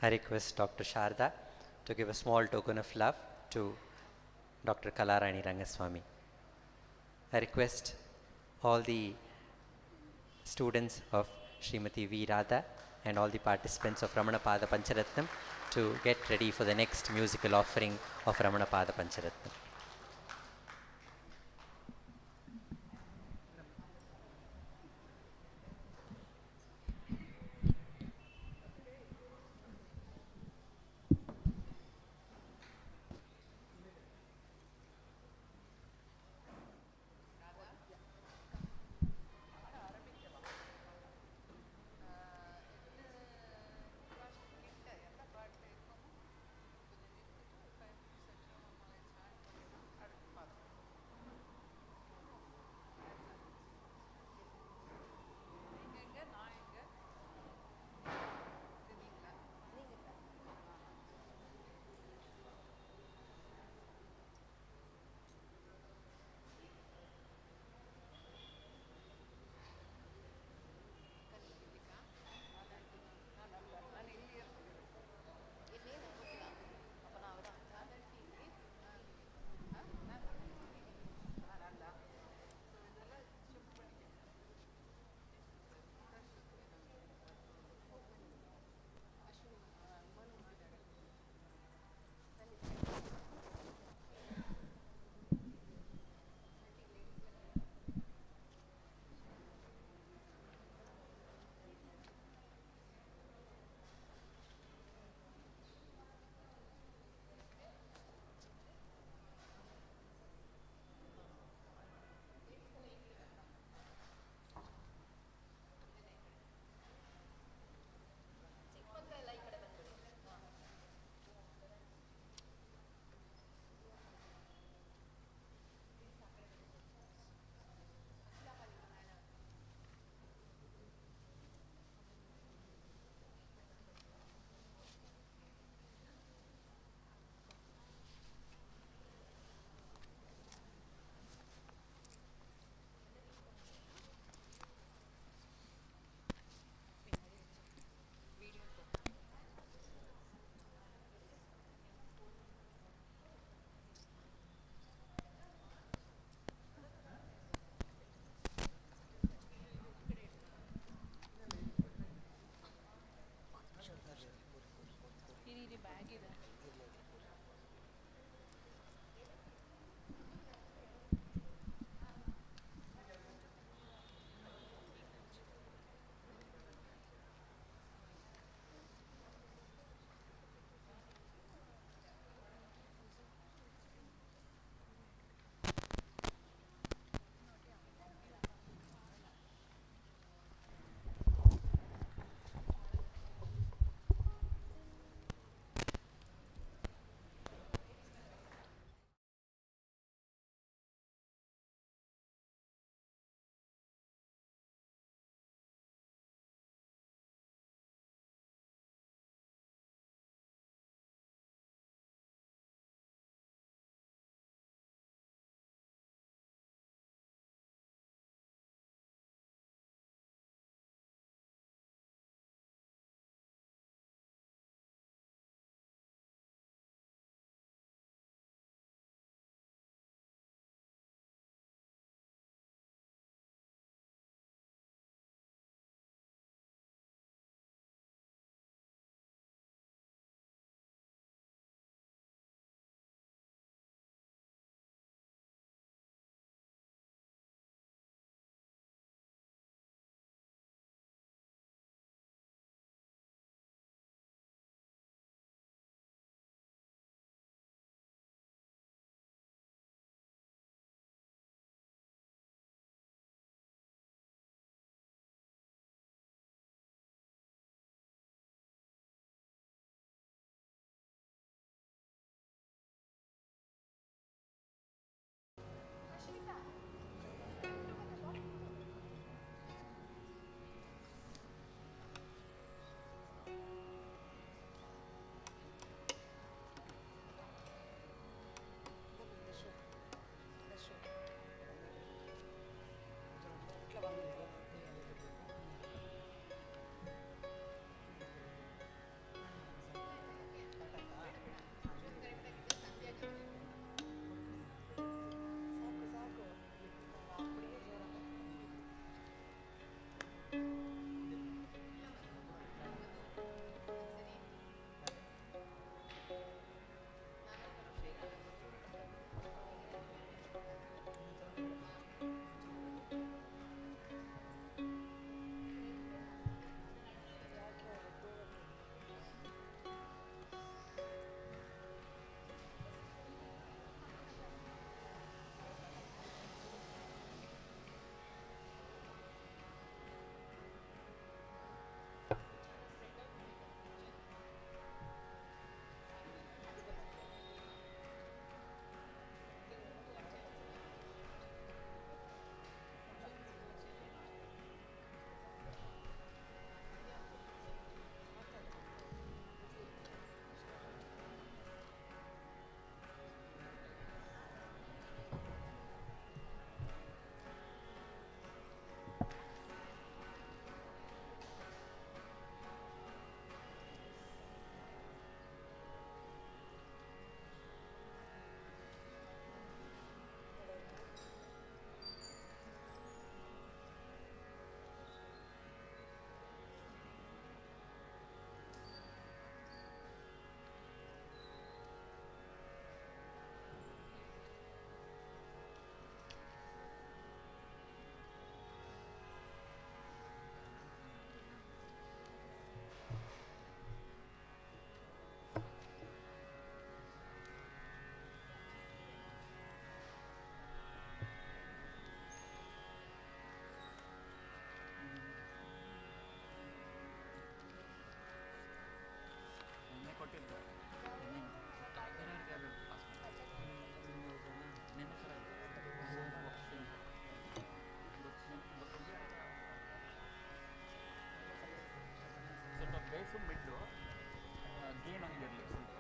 I request Dr. Sharda to give a small token of love to Dr. Kalarani Rangaswamy. I request all the students of Srimati V. Radha and all the participants of Ramana Pada Pancharatnam to get ready for the next musical offering of Ramana Pada Pancharatnam. Base middle gain ಹಂಗಿರಲಿ ಸ್ವಲ್ಪ.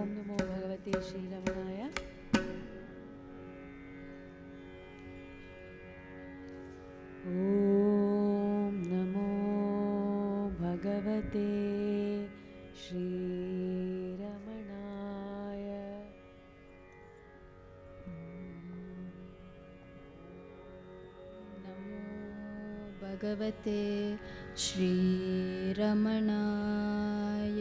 ओम नमो भगवते श्री रमणाय। ओम नमो भगवते श्री रमणाय। नमो भगवते श्री रमणाय।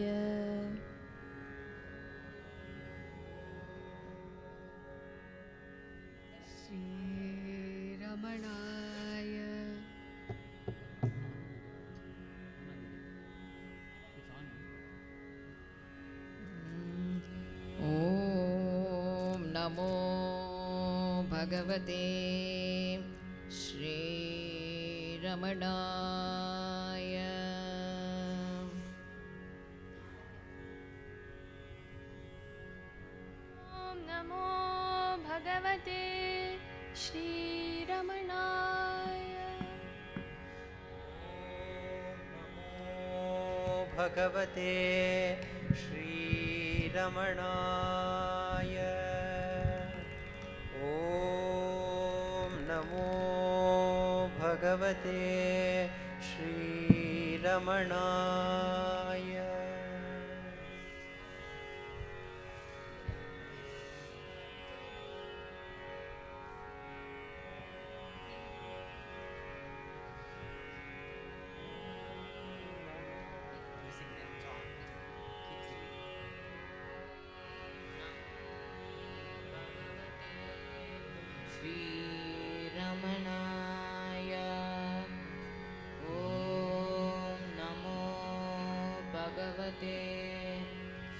ॐ नमो भगवते श्रीरमणाय। ॐ नमो भगवते श्रीरमणाय। भगवते श्रीरमणाय। ॐ नमो भगवते श्रीरमणाय।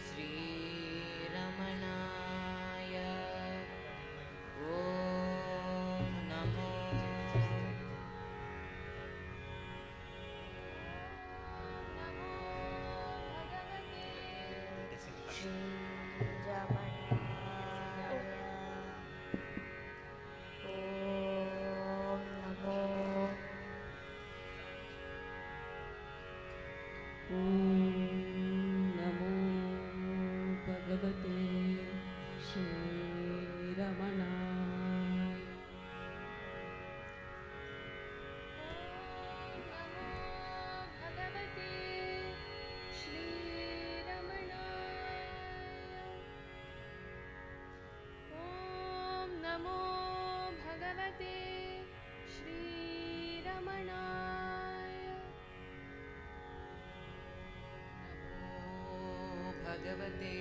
श्रीरमणाय ॐ नमो भगवते श्रीरमणाय भगवते श्रीरमणाय ॐ नमो भगवते श्रीरमणाय भगवते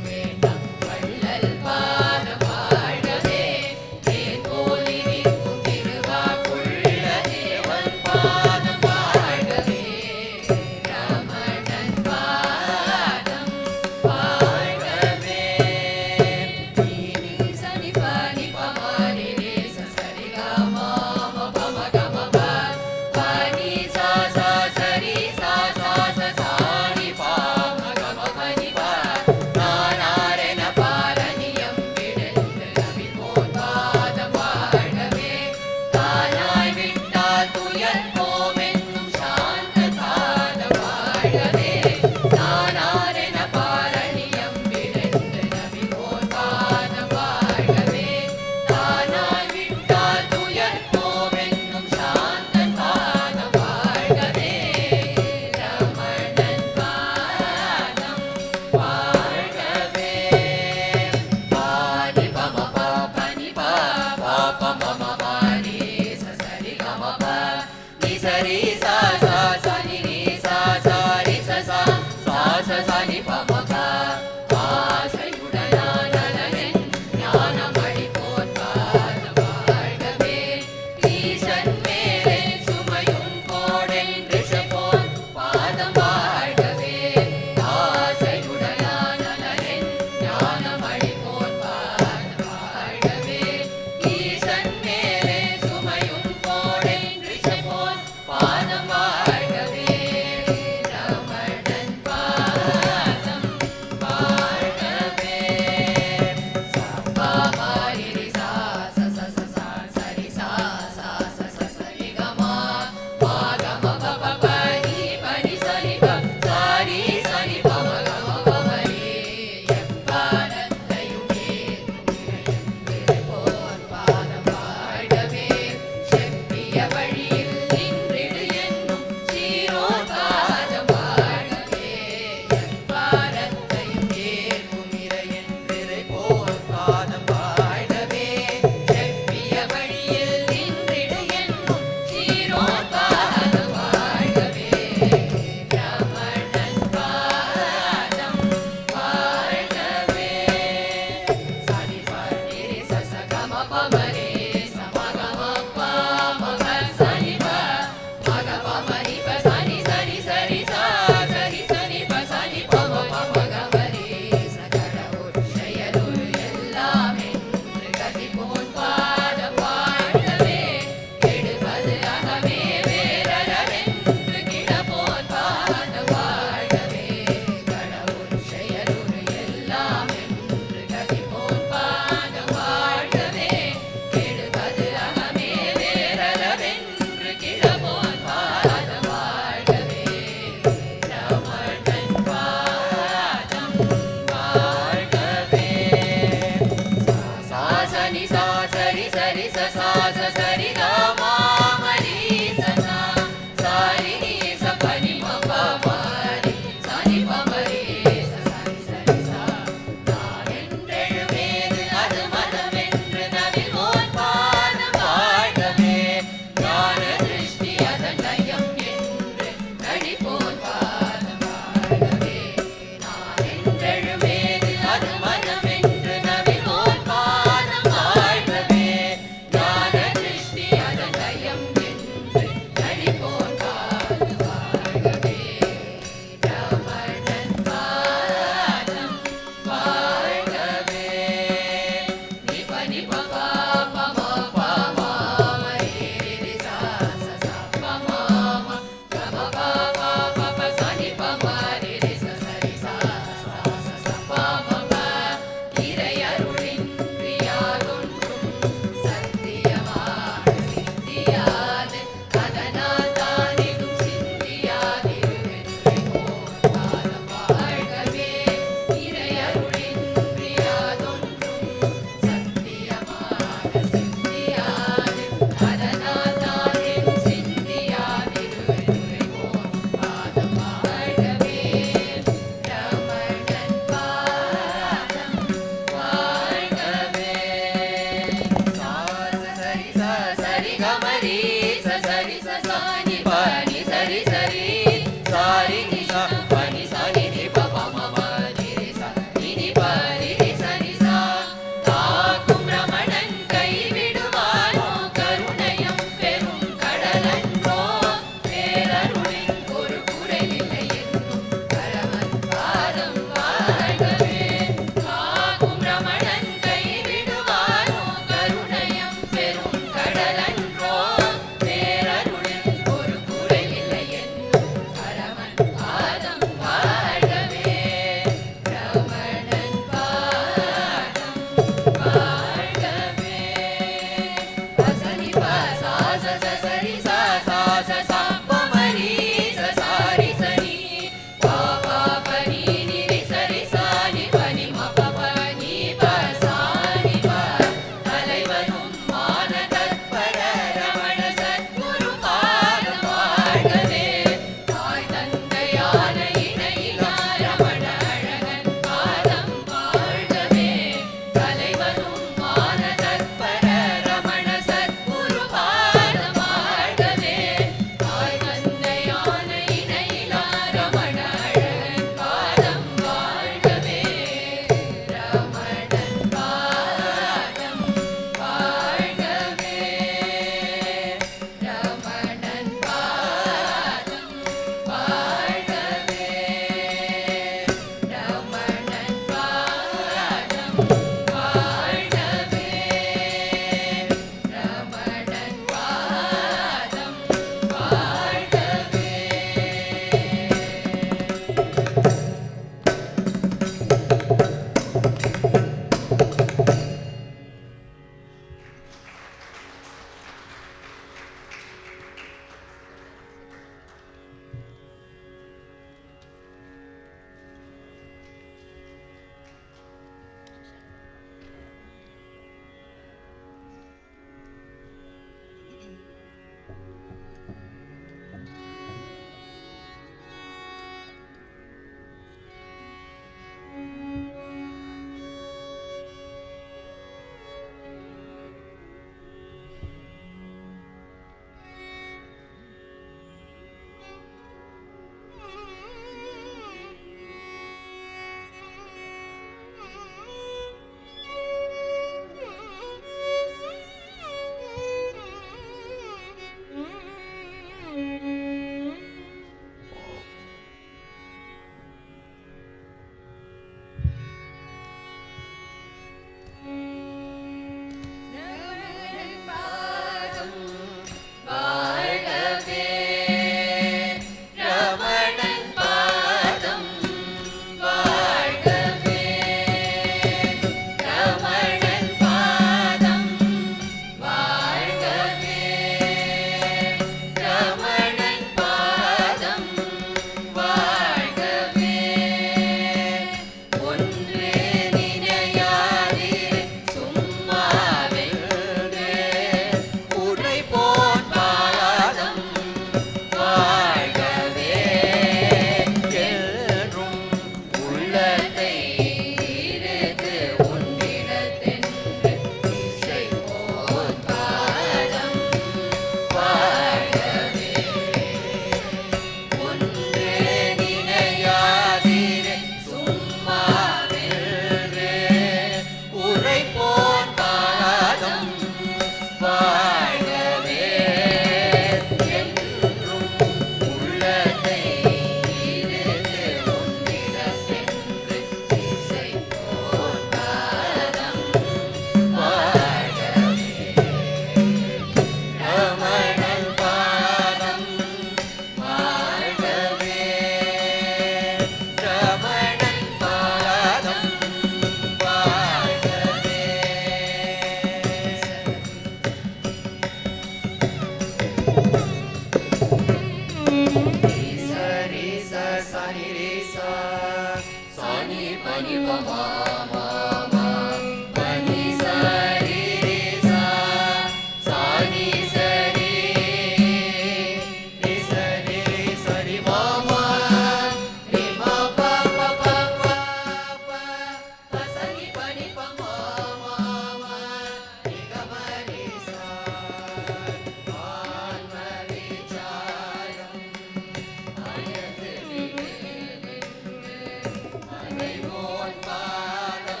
அனைவோன் பாதம்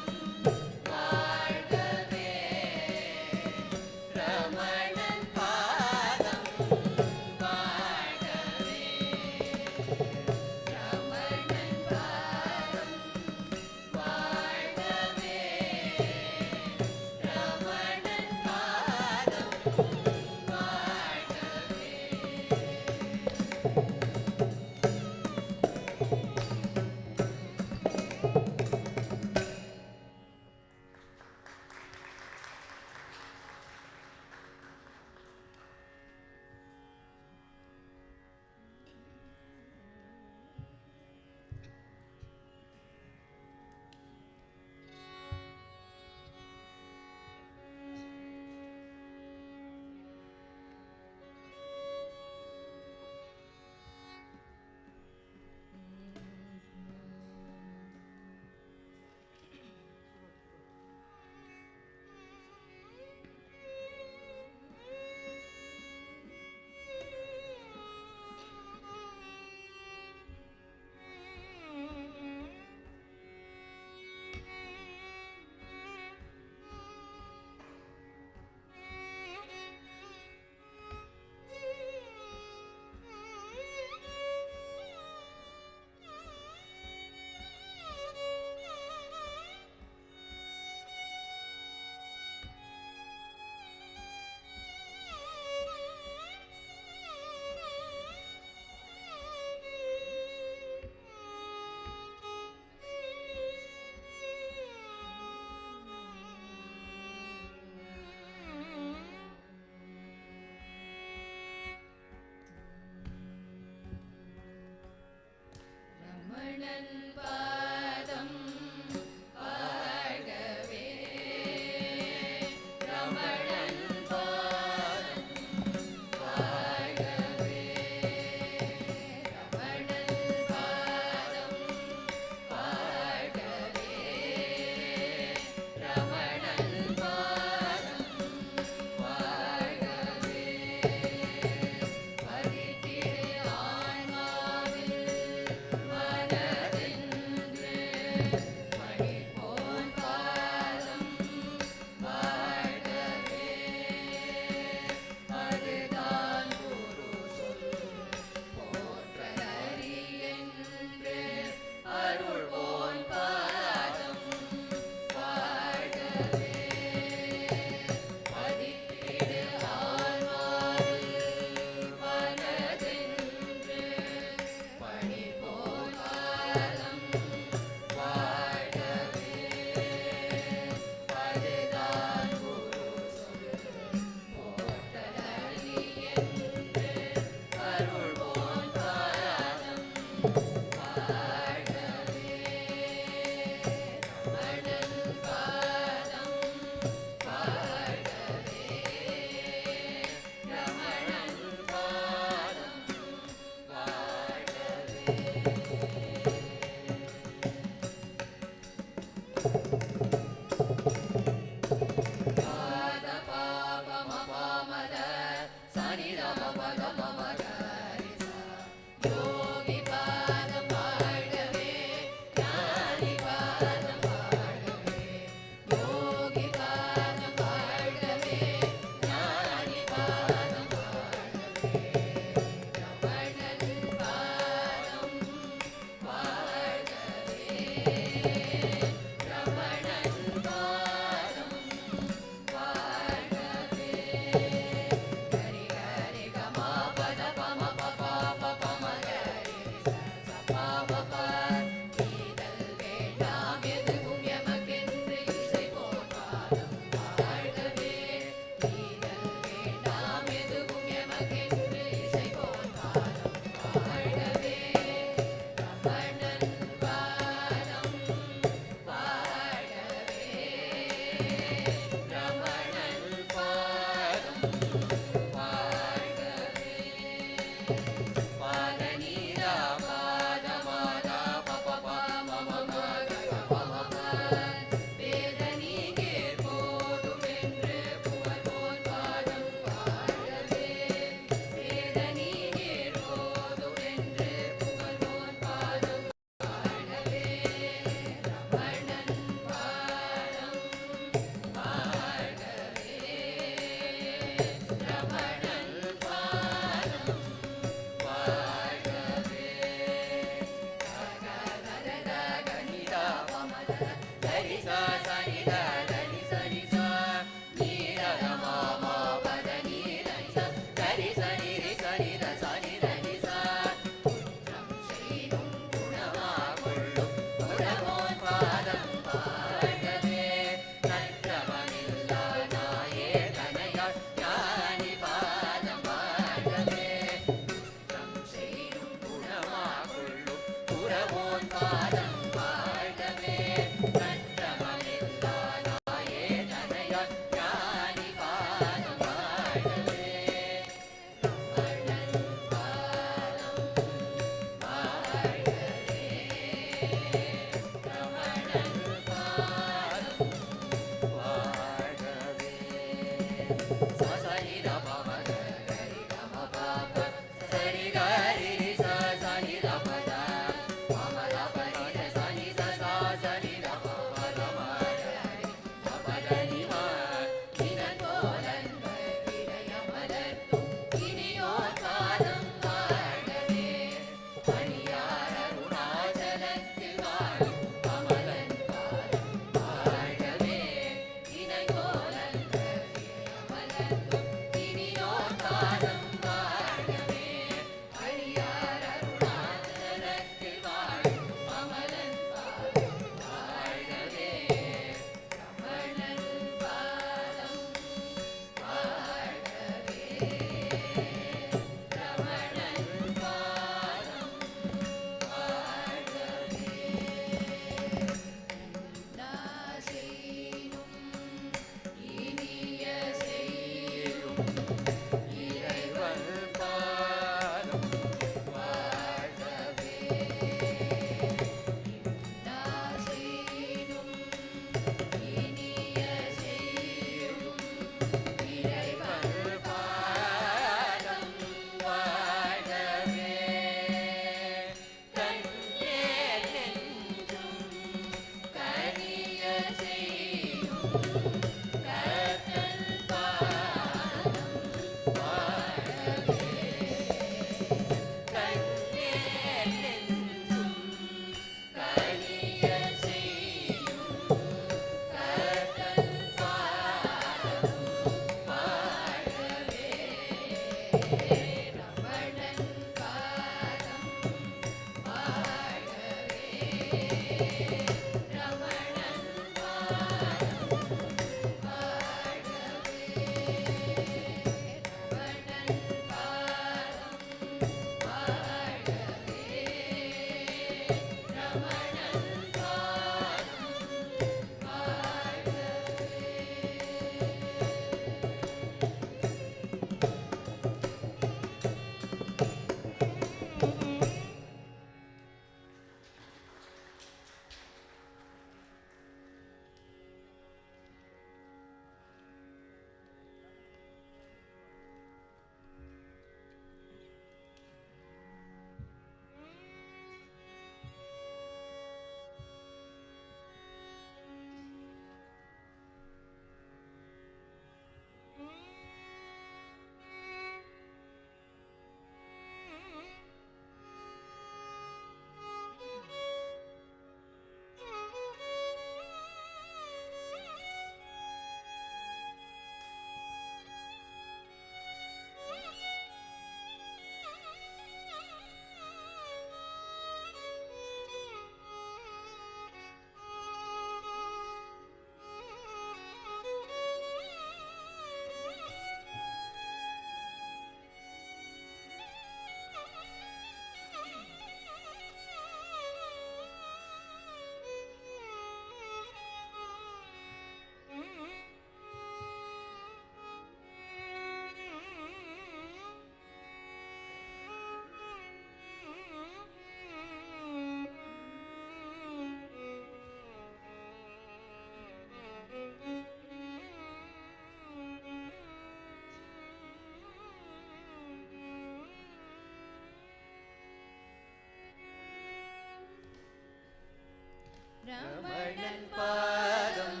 ரமணன் பாதம்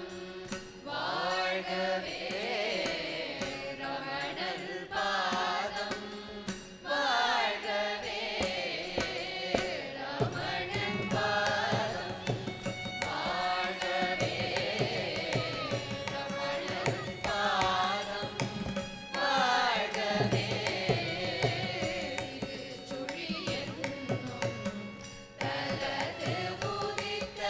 வாழ்கவே, ரமணன் பாதம் வாழ்கவே, ரமணன் பாதம் வாழ்கவே, ரமணன் பாதம் வாழ்கவே. சுழி என்னும் தலது உதித்த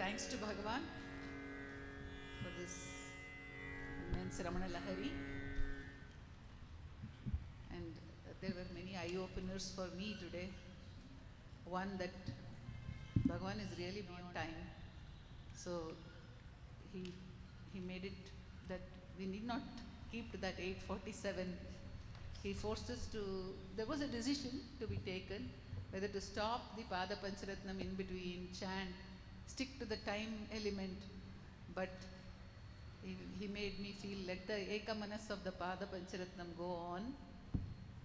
thanks to Bhagavan for this immense Ramana Lahari. And there were many eye-openers for me today. One, that Bhagavan is really beyond time. So he made it that we need not keep to that 8:47. He forced us to, there was a decision to be taken whether to stop the Pada Pancharatnam in between, chant, stick to the time element. But he made me feel, let the Ekamanas of the Pada Pancharatnam go on.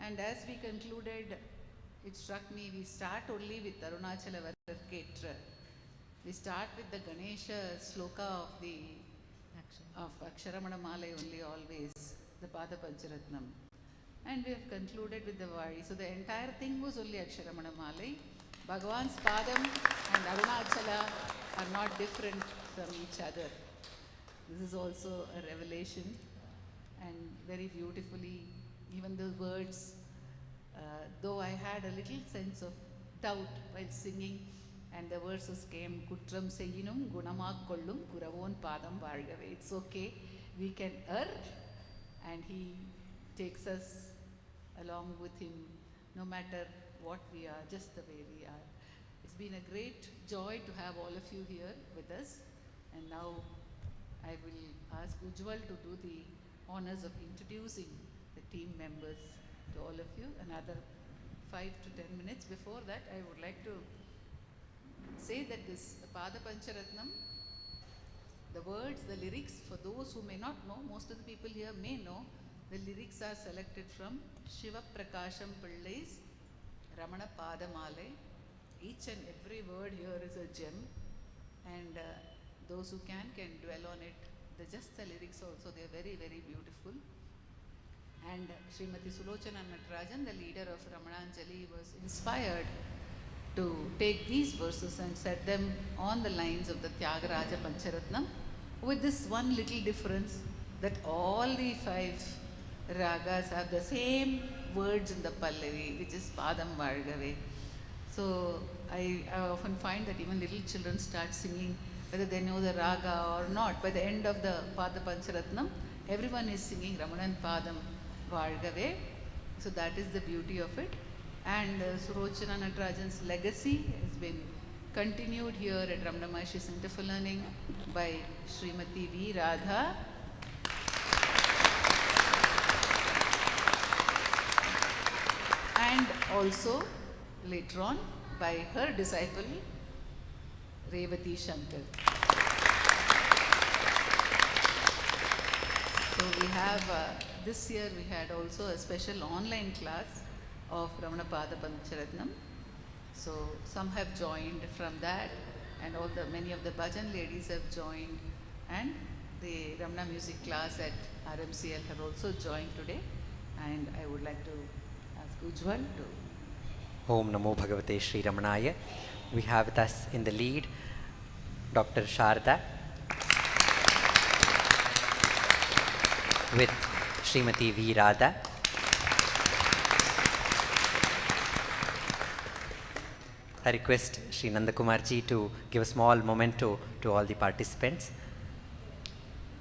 And as we concluded, it struck me, we start only with Arunachala Vararketra. We start with the Ganesha sloka of Aksharamana Malai only always, the Pada Pancharatnam. And we have concluded with the Vadi. So the entire thing was only Aksharamana Malai. Bhagavan's Padam and Arunachala are not different from each other. This is also a revelation, and very beautifully, even the words, though I had a little sense of doubt while singing, and the verses came, Kutram Seyinum Gunamak Kollum Kuravon Padam Vargave. It's okay, we can err, and he takes us along with him, no matter what we are, just the way we are. It's been a great joy to have all of you here with us, and now I will ask Ujjwal to do the honors of introducing the team members to all of you. Another 5 to 10 minutes. Before that, I would like to say that this Pada Pancharatnam, the words, the lyrics, for those who may not know, most of the people here may know, the lyrics are selected from Shiva Prakasham Pillai's Ramana Padamalai. Each and every word here is a gem, and those who can dwell on it. Just the lyrics also, they are very, very beautiful. And Srimati Sulochana Natarajan, the leader of Ramananjali, was inspired to take these verses and set them on the lines of the Tyagaraja Pancharatnam, with this one little difference, that all the 5 ragas have the same words in the Pallavi, which is Padam Vargave. So I often find that even little children start singing, whether they know the raga or not. By the end of the Pada Pancharatnam, everyone is singing Ramanan Padam Vargave. So that is the beauty of it. And Sulochana Natarajan's legacy has been continued here at Ramana Maharshi Center for Learning by Srimati V. Radha. And also later on by her disciple Revati Shankar. So we have, this year we had also a special online class of Ramana Pada Pancharatnam. So some have joined from that, and many of the bhajan ladies have joined, and the Ramana music class at RMCL have also joined today. And I would like to ask Ujjwal to. Om Namo Bhagavate Sri Ramanaya. We have with us in the lead Dr. Sharda with Srimati V. Radha. I request Sri Nandakumarji to give a small memento to all the participants.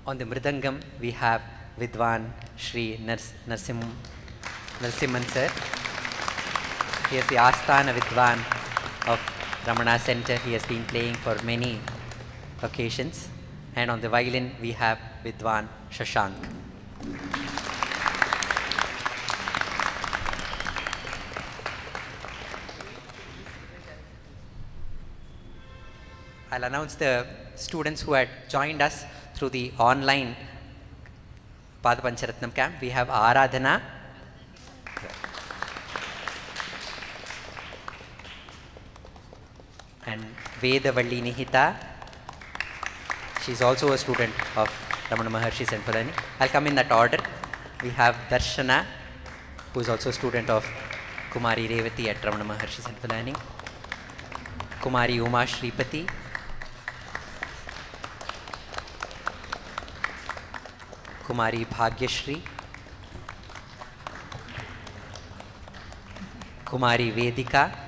On the Mridangam, we have Vidwan Sri Narsimhan sir. He is the Asthana Vidwan of Ramana Center. He has been playing for many occasions. And on the violin, we have Vidwan Shashank. I'll announce the students who had joined us through the online Pada Pancharatnam camp. We have ARADHANA, and Vedavalli Nihita. She is also a student of Ramana Maharshi Center for Learning. I'll come in that order. We have Darshana, who is also a student of Kumari Revati at Ramana Maharshi Center for Learning. Kumari Uma Shripati. Kumari Bhagyashri. Kumari Vedika.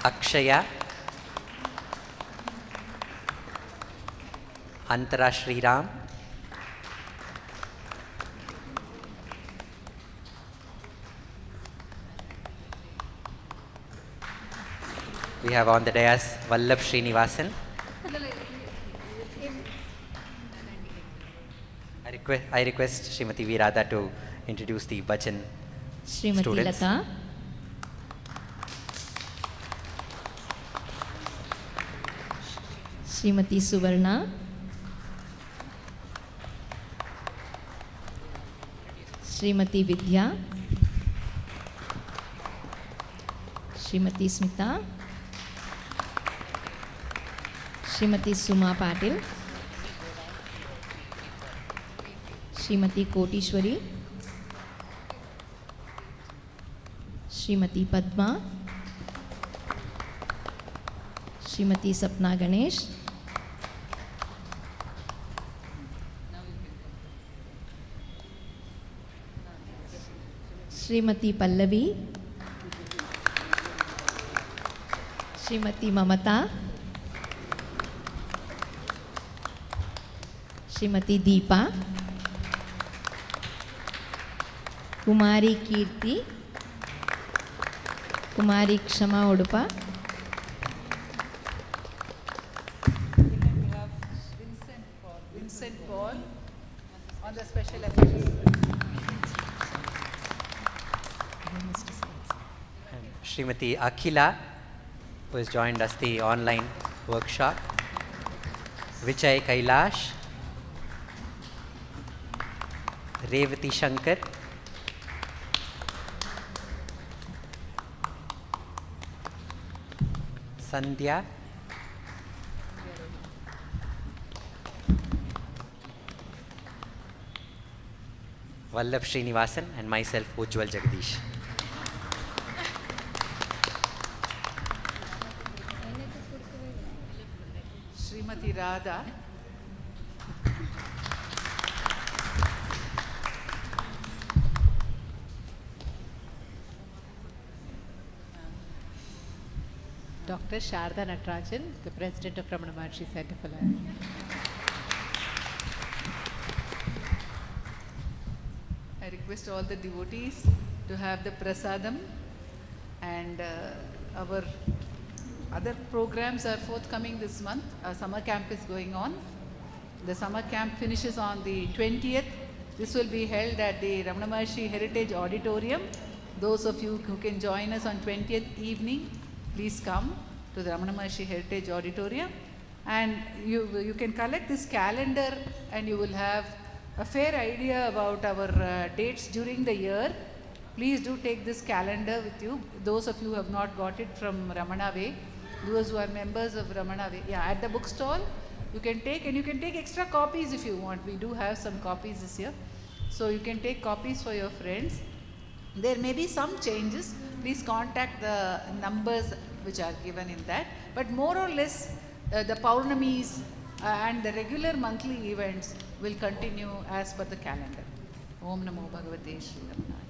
Akshaya, Antara Shriram, we have on the dais Vallabh Srinivasan. I request Srimati V. Radha to introduce the Bachan Srimati students. Lata, Srimati Suvarna, Srimati Vidya, Srimati Smita, Srimati Suma Patil, Srimati Kotishwari, Srimati Padma, Srimati Sapna Ganesh, Srimati Pallavi, Srimati Mamata, Srimati Deepa, Kumari Kirti, Kumari Kshama Udupa, Vincent Paul on the special effects. Srimati Akhila, who has joined us the online workshop. Vijay Kailash, Revati Shankar, Sandhya, Vallabh Srinivasan, and myself, Ujjwal Jagdish. Srimati Radha, Dr. Sharda Natarajan, the President of Ramana Maharshi Center for Life. I request all the devotees to have the prasadam, and our other programs are forthcoming this month. Our summer camp is going on. The summer camp finishes on the 20th. This will be held at the Ramana Maharshi Heritage Auditorium. Those of you who can join us on 20th evening, please come to the Ramana Maharshi Heritage Auditorium, and you can collect this calendar and you will have a fair idea about our dates during the year. Please do take this calendar with you. Those of you who have not got it from Ramana Way, those who are members of Ramana Way, yeah, at the bookstall you can take, and you can take extra copies if you want. We do have some copies this year, so you can take copies for your friends. There may be some changes. Please contact the numbers which are given in that. But more or less, the Paurnamis and the regular monthly events will continue as per the calendar. Om Namo Bhagavate Shri Ramana.